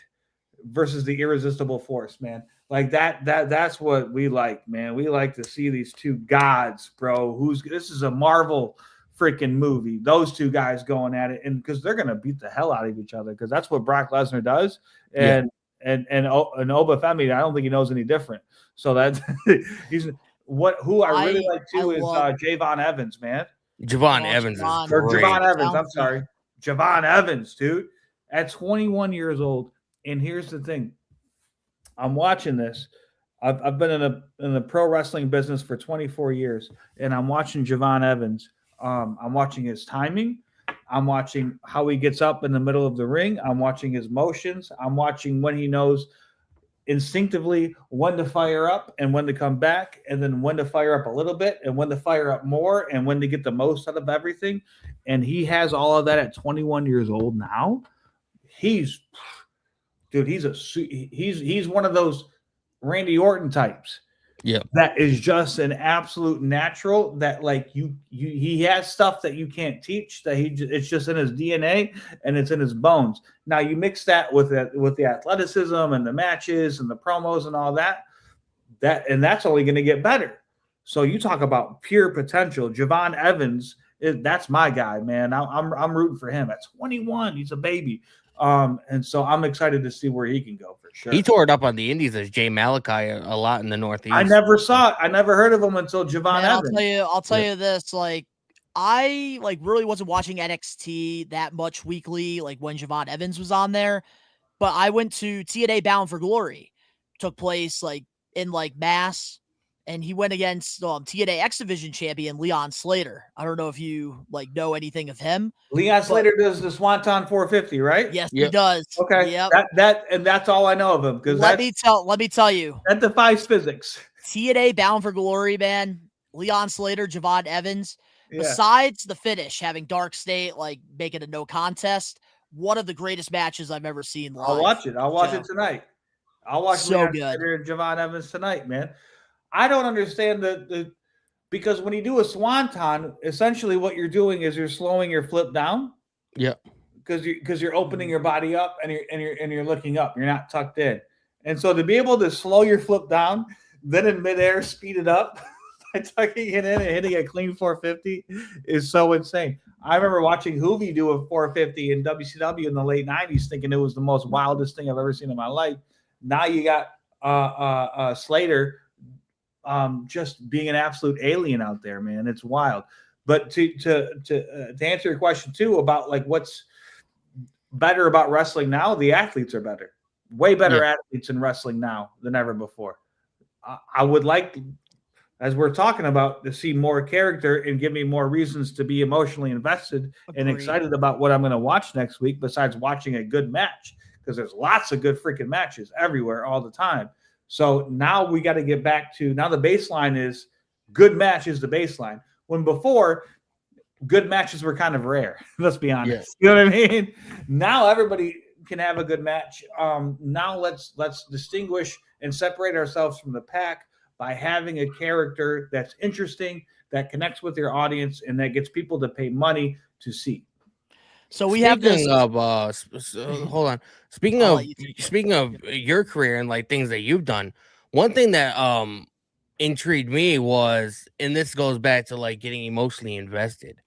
versus the irresistible force, man. Like that's what we like, man. We like to see these two gods, bro. This is a Marvel freaking movie. Those two guys going at it, and because they're gonna beat the hell out of each other, because that's what Brock Lesnar does, and Oba Femi, I don't think he knows any different. So that's who I really like too is Javon Evans, man. Javon Evans is great. Javon Evans. I'm sorry, Javon Evans, dude. At 21 years old, and here's the thing. I'm watching this. I've been in the pro wrestling business for 24 years, and I'm watching Javon Evans. I'm watching his timing. I'm watching how he gets up in the middle of the ring. I'm watching his motions. I'm watching when he knows instinctively when to fire up and when to come back, and then when to fire up a little bit and when to fire up more and when to get the most out of everything. And he has all of that at 21 years old now. He's one of those Randy Orton types. Yeah, that is just an absolute natural. That like he has stuff that you can't teach. That it's just in his DNA and it's in his bones. Now you mix that with the athleticism and the matches and the promos and all that, that's only going to get better. So you talk about pure potential. Javon Evans, that's my guy, man. I'm rooting for him. At 21, he's a baby. And so I'm excited to see where he can go for sure. he tore it up on the Indies as Jay Malachi a lot in the Northeast. I never saw it. I never heard of him until Javon Evans. I'll tell you this. Like, I really wasn't watching NXT that much weekly, like when Javon Evans was on there. But I went to TNA Bound for Glory, took place like in like Mass, and he went against TNA X Division champion Leon Slater. I don't know if you know anything of him. Leon Slater does the Swanton 450, right? Yes, he does. Okay. Yep. That's all I know of him. Because let me tell you, that defies physics. TNA Bound for Glory, man. Leon Slater, Javon Evans. Yeah. Besides the finish, having Dark State make it a no contest, one of the greatest matches I've ever seen live. I'll watch it. I'll watch it tonight. I'll watch Leon Slater and Javon Evans tonight, man. I don't understand because when you do a swanton, essentially what you're doing is you're slowing your flip down. Yeah. Because you're opening your body up and you're looking up. You're not tucked in. And so to be able to slow your flip down, then in midair speed it up by tucking it in and hitting a clean 450 is so insane. I remember watching Hoovy do a 450 in WCW in the late 90s, thinking it was the most wildest thing I've ever seen in my life. Now you got Slater just being an absolute alien out there, man. It's wild. But to answer your question too about what's better about wrestling now, the athletes are better, way better athletes in wrestling now than ever before. I would like, as we're talking about, to see more character and give me more reasons to be emotionally invested and excited about what I'm going to watch next week. Besides watching a good match, because there's lots of good freaking matches everywhere all the time. So now we got to get back to, now the baseline is good match is the baseline. When before, good matches were kind of rare. Let's be honest. Yes. You know what I mean? Now everybody can have a good match. Now let's distinguish and separate ourselves from the pack by having a character that's interesting, that connects with your audience, and that gets people to pay money to see. So we have this. Hold on. Speaking of your career and things that you've done, one thing that intrigued me was, and this goes back to getting emotionally invested,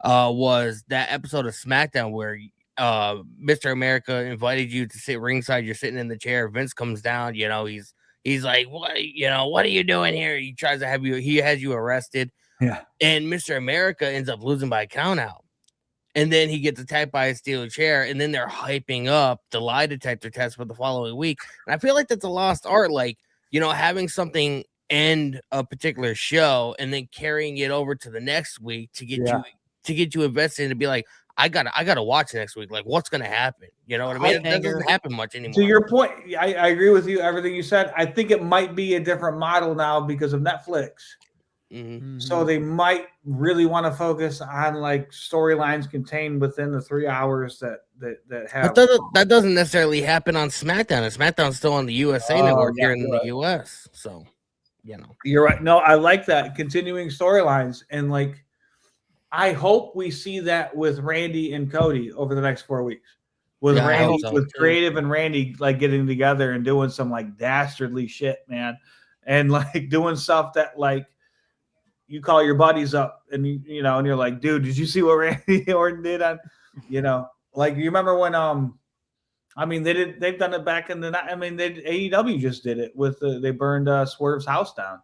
was that episode of SmackDown where Mr. America invited you to sit ringside. You're sitting in the chair. Vince comes down. He's like, what are you doing here? He tries to have you. He has you arrested. Yeah. And Mr. America ends up losing by a count out. And then he gets attacked by a steel chair, and then they're hyping up the lie detector test for the following week. And I feel like that's a lost art, having something end a particular show and then carrying it over to the next week to get you invested and to be like, I gotta watch next week. What's gonna happen? You know what I mean? That doesn't happen much anymore. To your point, I agree with you. Everything you said. I think it might be a different model now because of Netflix. Mm-hmm. So they might really want to focus on storylines contained within the 3 hours that have. But that doesn't necessarily happen on SmackDown. And SmackDown's still on the USA Network here in the US. So, you're right. No, I like that, continuing storylines, and I hope we see that with Randy and Cody over the next 4 weeks. With Creative and Randy getting together and doing some dastardly shit, man, and doing stuff that you call your buddies up and and you're like, dude, did you see what Randy Orton did on, you remember when they've done it back in the AEW just did it with they burned Swerve's house down.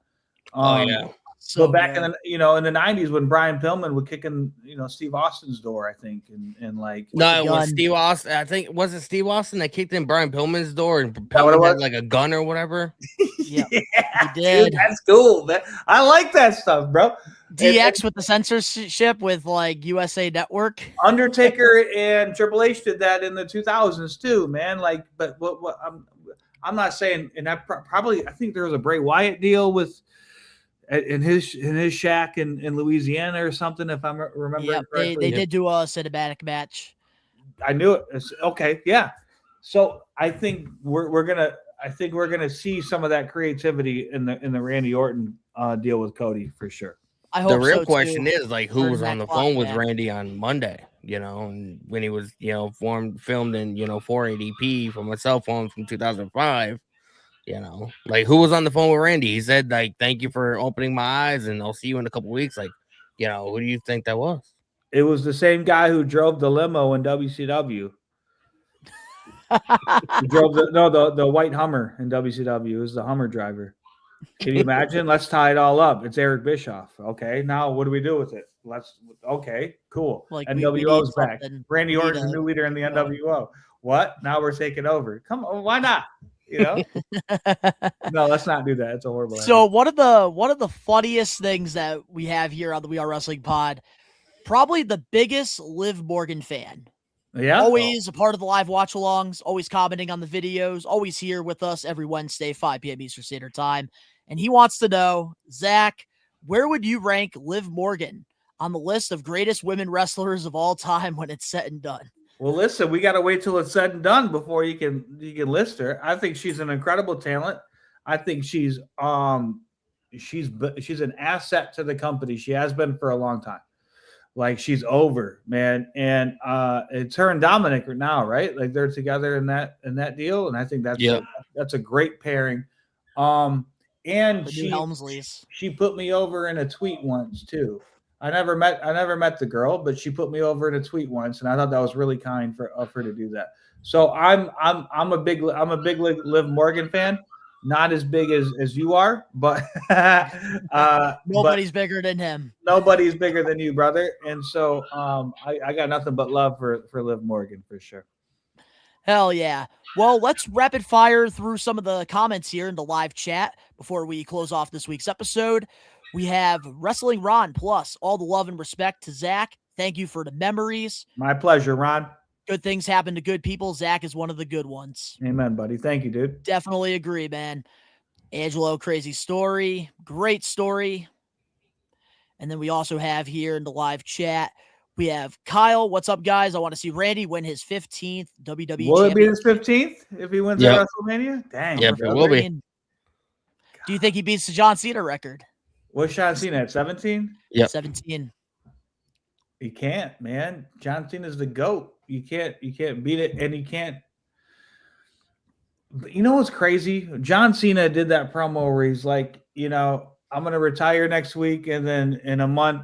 So back in the in the 90s when Brian Pillman would kick in Steve Austin's door, I think, and no, it was Steve Austin. I think was it Steve Austin that kicked in Brian Pillman's door and Pillman had a gun or whatever. Yeah, he did. Dude, that's cool. I like that stuff, bro. DX with the censorship with USA Network. Undertaker and Triple H did that in the 2000s too, man. But what I'm not saying, and that probably I think there was a Bray Wyatt deal with in his shack in Louisiana or something, if I'm remembering Yep, correctly. they did do a cinematic match. I knew it. It's, okay, yeah. So I think we're gonna see some of that creativity in the Randy Orton deal with Cody for sure. I hope The real so, question too. is like who Turn was that on the clock phone with back. Randy on Monday, and when he was, filmed in, 480p from a cell phone from 2005, like who was on the phone with Randy? He said like, "Thank you for opening my eyes, and I'll see you in a couple weeks." Like, who do you think that was? It was the same guy who drove the limo in WCW. He drove the white Hummer in WCW. It was the Hummer driver. Can you imagine? Let's tie it all up. It's Eric Bischoff. Okay, now what do we do with it? Okay, cool. Like, we NWO's need back. something. Randy We need Orton's the new leader in the NWO. What? Now we're taking over. Come on, why not? No, let's not do that. It's a horrible idea. So one of the funniest things that we have here on the We Are Wrestling Pod, probably the biggest Liv Morgan fan. Yeah. Always a part of the live watch alongs, always commenting on the videos, always here with us every Wednesday, 5 p.m. Eastern Standard Time. And he wants to know, Zach, where would you rank Liv Morgan on the list of greatest women wrestlers of all time when it's said and done? Well, listen, we got to wait till it's said and done before you can list her. I think she's an incredible talent. I think she's an asset to the company. She has been for a long time. Like, she's over, man. And it's her and Dominic now, right? Like, they're together in that deal, and I think that's a great pairing. And she put me over in a tweet once too. I never met the girl, but she put me over in a tweet once, and I thought that was really kind of her to do that. So I'm a big Liv Morgan fan. Not as big as you are, but nobody's bigger than him. Nobody's bigger than you, brother. And so I got nothing but love for Liv Morgan for sure. Hell yeah. Well, let's rapid fire through some of the comments here in the live chat before we close off this week's episode. We have Wrestling Ron plus all the love and respect to Zach. Thank you for the memories. My pleasure, Ron. Good things happen to good people. Zach is one of the good ones. Amen, buddy. Thank you, dude. Definitely agree, man. Angelo, crazy story. Great story. And then we also have here in the live chat, we have Kyle. What's up, guys? I want to see Randy win his 15th WWE Will it be his championship. 15th if he wins at WrestleMania? Dang. Yep, it will be. Do you think he beats the John Cena record? What's John Cena at 17? Yep. 17. He can't, man. John Cena's the GOAT. You can't beat it, and you can't. You know what's crazy? John Cena did that promo where he's like, I'm going to retire next week, and then in a month,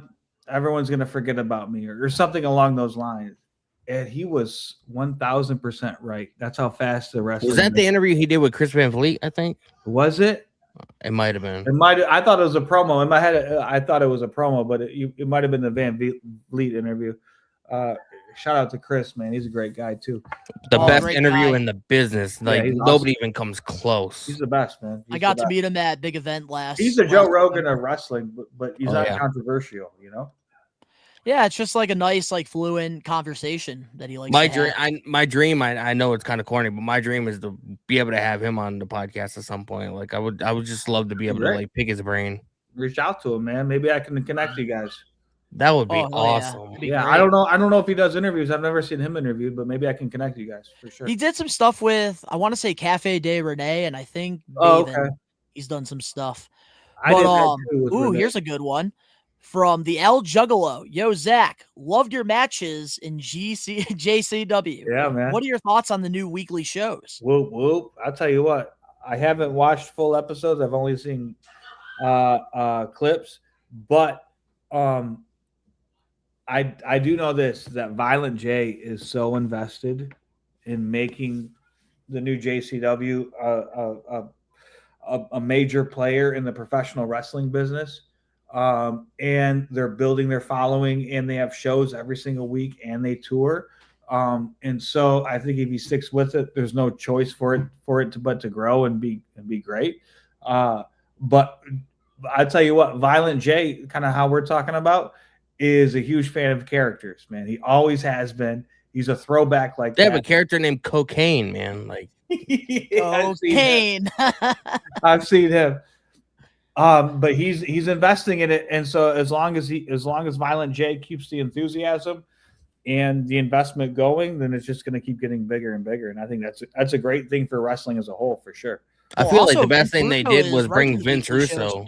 everyone's going to forget about me, or something along those lines. And he was 1,000% right. That's how fast the wrestling was. That the interview he did with Chris Van Vliet, I think? Was it? It might have been. I thought it was a promo. In my head, I thought it was a promo, but it might have been the Van Vliet interview. Shout out to Chris, man. He's a great guy, too. The best interview in the business. Like, nobody even comes close. He's the best, man. I got to meet him at Big Event last. He's the Joe Rogan of wrestling, but he's not controversial, Yeah, it's just like a nice, like, fluent conversation that he likes. My dream, I know it's kind of corny, but my dream is to be able to have him on the podcast at some point. Like, I would just love to be able to like pick his brain. Reach out to him, man. Maybe I can connect you guys. That would be awesome. Yeah, I don't know if he does interviews. I've never seen him interviewed, but maybe I can connect you guys for sure. He did some stuff with, I want to say, Cafe de Rene, and I think he's done some stuff. Here's a good one from the El Juggalo. Yo, Zach, loved your matches in JCW. Yeah, man. What are your thoughts on the new weekly shows? Whoop, whoop. I'll tell you what. I haven't watched full episodes. I've only seen clips, but I do know this, that Violent J is so invested in making the new JCW a major player in the professional wrestling business. And they're building their following, and they have shows every single week, and they tour. And so I think if he sticks with it, there's no choice for it but to grow and be great. But I tell you what, Violent J, kind of how we're talking about, is a huge fan of characters, man. He always has been. He's a throwback like They that. have a character named Cocaine, man. Like, Cocaine. I've seen him. But he's investing in it, and so as long as Violent J keeps the enthusiasm and the investment going, then it's just going to keep getting bigger and bigger. And I think that's a great thing for wrestling as a whole, for sure. I feel like the best thing they did was bring Vince Russo.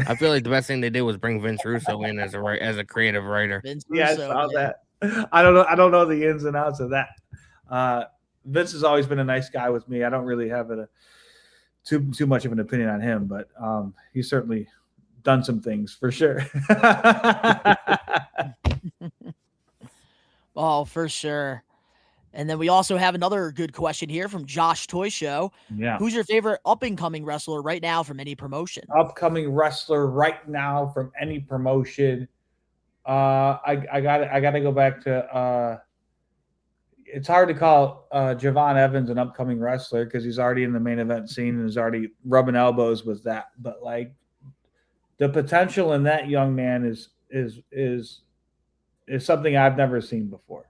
I feel like the best thing they did was bring Vince Russo in as a creative writer. I saw that. I don't know the ins and outs of that. Vince has always been a nice guy with me. I don't really have too much of an opinion on him, but he's certainly done some things for sure. Oh, for sure. And then we also have another good question here from Josh Toy Show. Yeah. Who's your favorite up-and-coming wrestler right now from any promotion? Upcoming wrestler right now from any promotion. I gotta go back to it's hard to call Javon Evans an upcoming wrestler because he's already in the main event scene and is already rubbing elbows with that. But like the potential in that young man is something I've never seen before.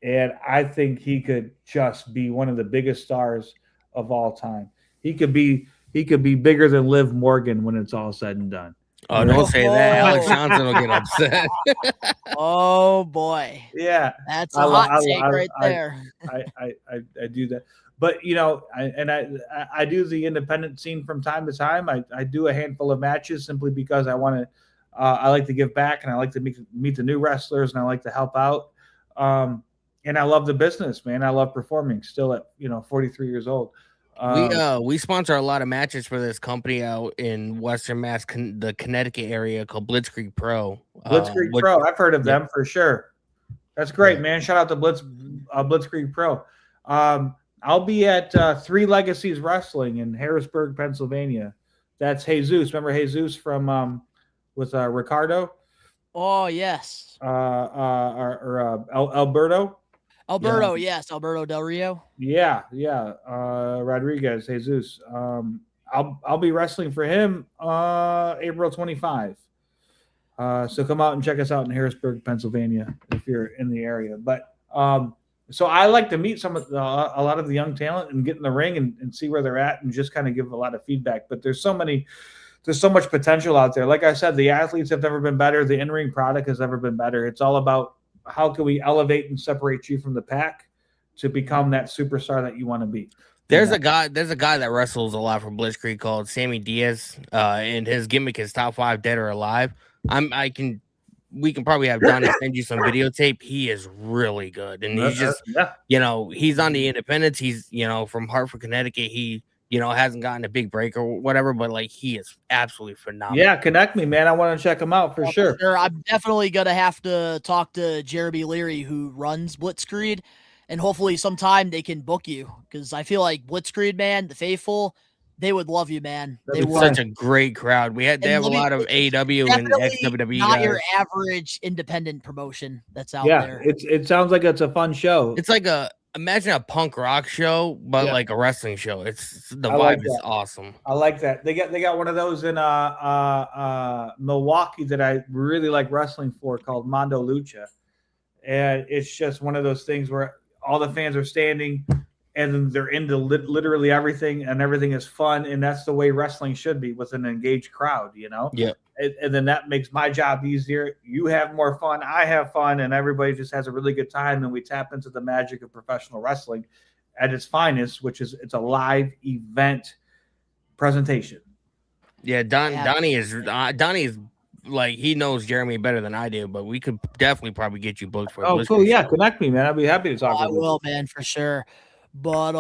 And I think he could just be one of the biggest stars of all time. He could be bigger than Liv Morgan when it's all said and done. Oh, don't say that. Alex Johnson will get upset. Oh boy. Yeah. That's a hot take right there. I do that. But I do the independent scene from time to time. I do a handful of matches simply because I want to I like to give back and I like to meet the new wrestlers and I like to help out. And I love the business, man. I love performing still at 43 years old. We sponsor a lot of matches for this company out in Western Mass, the Connecticut area called Blitzkrieg Pro. Blitzkrieg Pro, I've heard of them for sure. That's great, man. Shout out to Blitzkrieg Pro. I'll be at Three Legacies Wrestling in Harrisburg, Pennsylvania. That's Jesus. Remember Jesus from with Ricardo? Oh yes. Alberto. Alberto, yes, Alberto Del Rio. Yeah. Rodriguez, Jesus. I'll be wrestling for him April 25. So come out and check us out in Harrisburg, Pennsylvania, if you're in the area. But so I like to meet a lot of the young talent and get in the ring and see where they're at and just kind of give a lot of feedback. But there's so much potential out there. Like I said, the athletes have never been better. The in-ring product has never been better. It's all about how can we elevate and separate you from the pack to become that superstar that you want to be. There's a guy that wrestles a lot for Blitzkrieg called Sammy Diaz, and his gimmick is top 5 dead or alive. We can probably have Donnie send you some videotape. He is really good, and he's just he's on the independents. He's from Hartford, Connecticut. He hasn't gotten a big break or whatever, but like he is absolutely phenomenal. Yeah, connect me, man. I want to check him out for sure. I'm definitely gonna have to talk to Jeremy Leary, who runs Blitzkrieg, and hopefully sometime they can book you because I feel like Blitzkrieg, man, the faithful, they would love you, man. It's such a great crowd. They have a lot of AEW and XWW not guys. your average independent promotion that's out there. It sounds like it's a fun show. It's like imagine a punk rock show, but like a wrestling show. The vibe is awesome. I like that. They got one of those in Milwaukee that I really like wrestling for called Mondo Lucha. And it's just one of those things where all the fans are standing and they're into literally everything and everything is fun. And that's the way wrestling should be with an engaged crowd, Yeah. And then that makes my job easier. You have more fun. I have fun. And everybody just has a really good time. And we tap into the magic of professional wrestling at its finest, which is it's a live event presentation. Yeah. Donnie is like, he knows Jeremy better than I do, but we could definitely probably get you booked for Oh, cool. Yeah. Connect me, man. I'll be happy to talk I will, man, for sure. But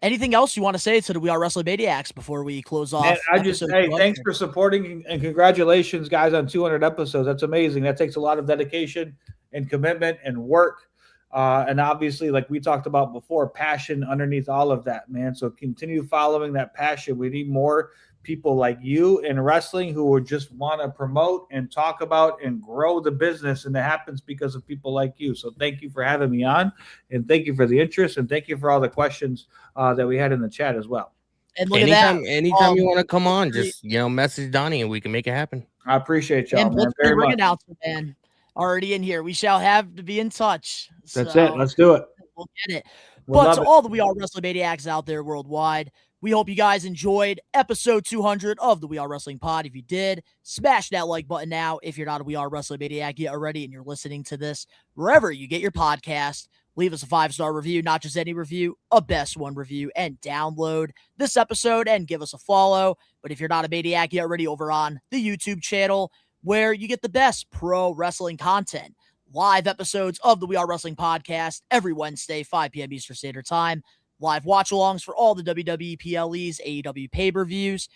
anything else you want to say to the We Are Wrestling Maniacs before we close off? Thanks for supporting and congratulations, guys, on 200 episodes. That's amazing. That takes a lot of dedication and commitment and work. And obviously, like we talked about before, passion underneath all of that, man. So continue following that passion. We need more people like you in wrestling who would just want to promote and talk about and grow the business. And that happens because of people like you. So thank you for having me on, and thank you for the interest, and thank you for all the questions that we had in the chat as well. And look anytime you want to come on, just message Donnie and we can make it happen. I appreciate y'all, and man, very ring much. announcement, man. already in here. We shall have to be in touch. That's So it. Let's do it. we'll get it. We'll But love to it. all the We Are Wrestling Maniacs out there worldwide, we hope you guys enjoyed episode 200 of the We Are Wrestling Pod. If you did, smash that like button now. If you're not a We Are Wrestling Maniac yet already and you're listening to this, wherever you get your podcast, leave us a 5-star review, not just any review, a best one review, and download this episode and give us a follow. But if you're not a maniac yet already, over on the YouTube channel, where you get the best pro wrestling content. Live episodes of the We Are Wrestling Podcast every Wednesday, 5 p.m. Eastern Standard Time. Live watch-alongs for all the WWE PLEs, AEW pay-per-views,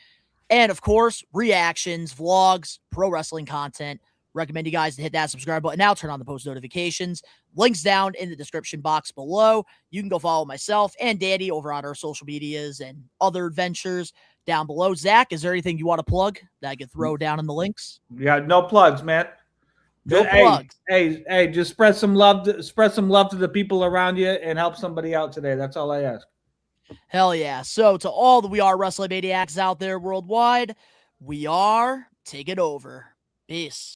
and, of course, reactions, vlogs, pro wrestling content. Recommend you guys to hit that subscribe button now, turn on the post notifications. Links down in the description box below. You can go follow myself and Danny over on our social medias and other adventures down below. Zach, is there anything you want to plug that I could throw down in the links? Yeah, no plugs, man. No Hey, plugs. Hey, just spread some love to the people around you and help somebody out today. That's all I ask. Hell yeah. So to all the We Are Wrestling Maniacs out there worldwide, we are taking over. Peace.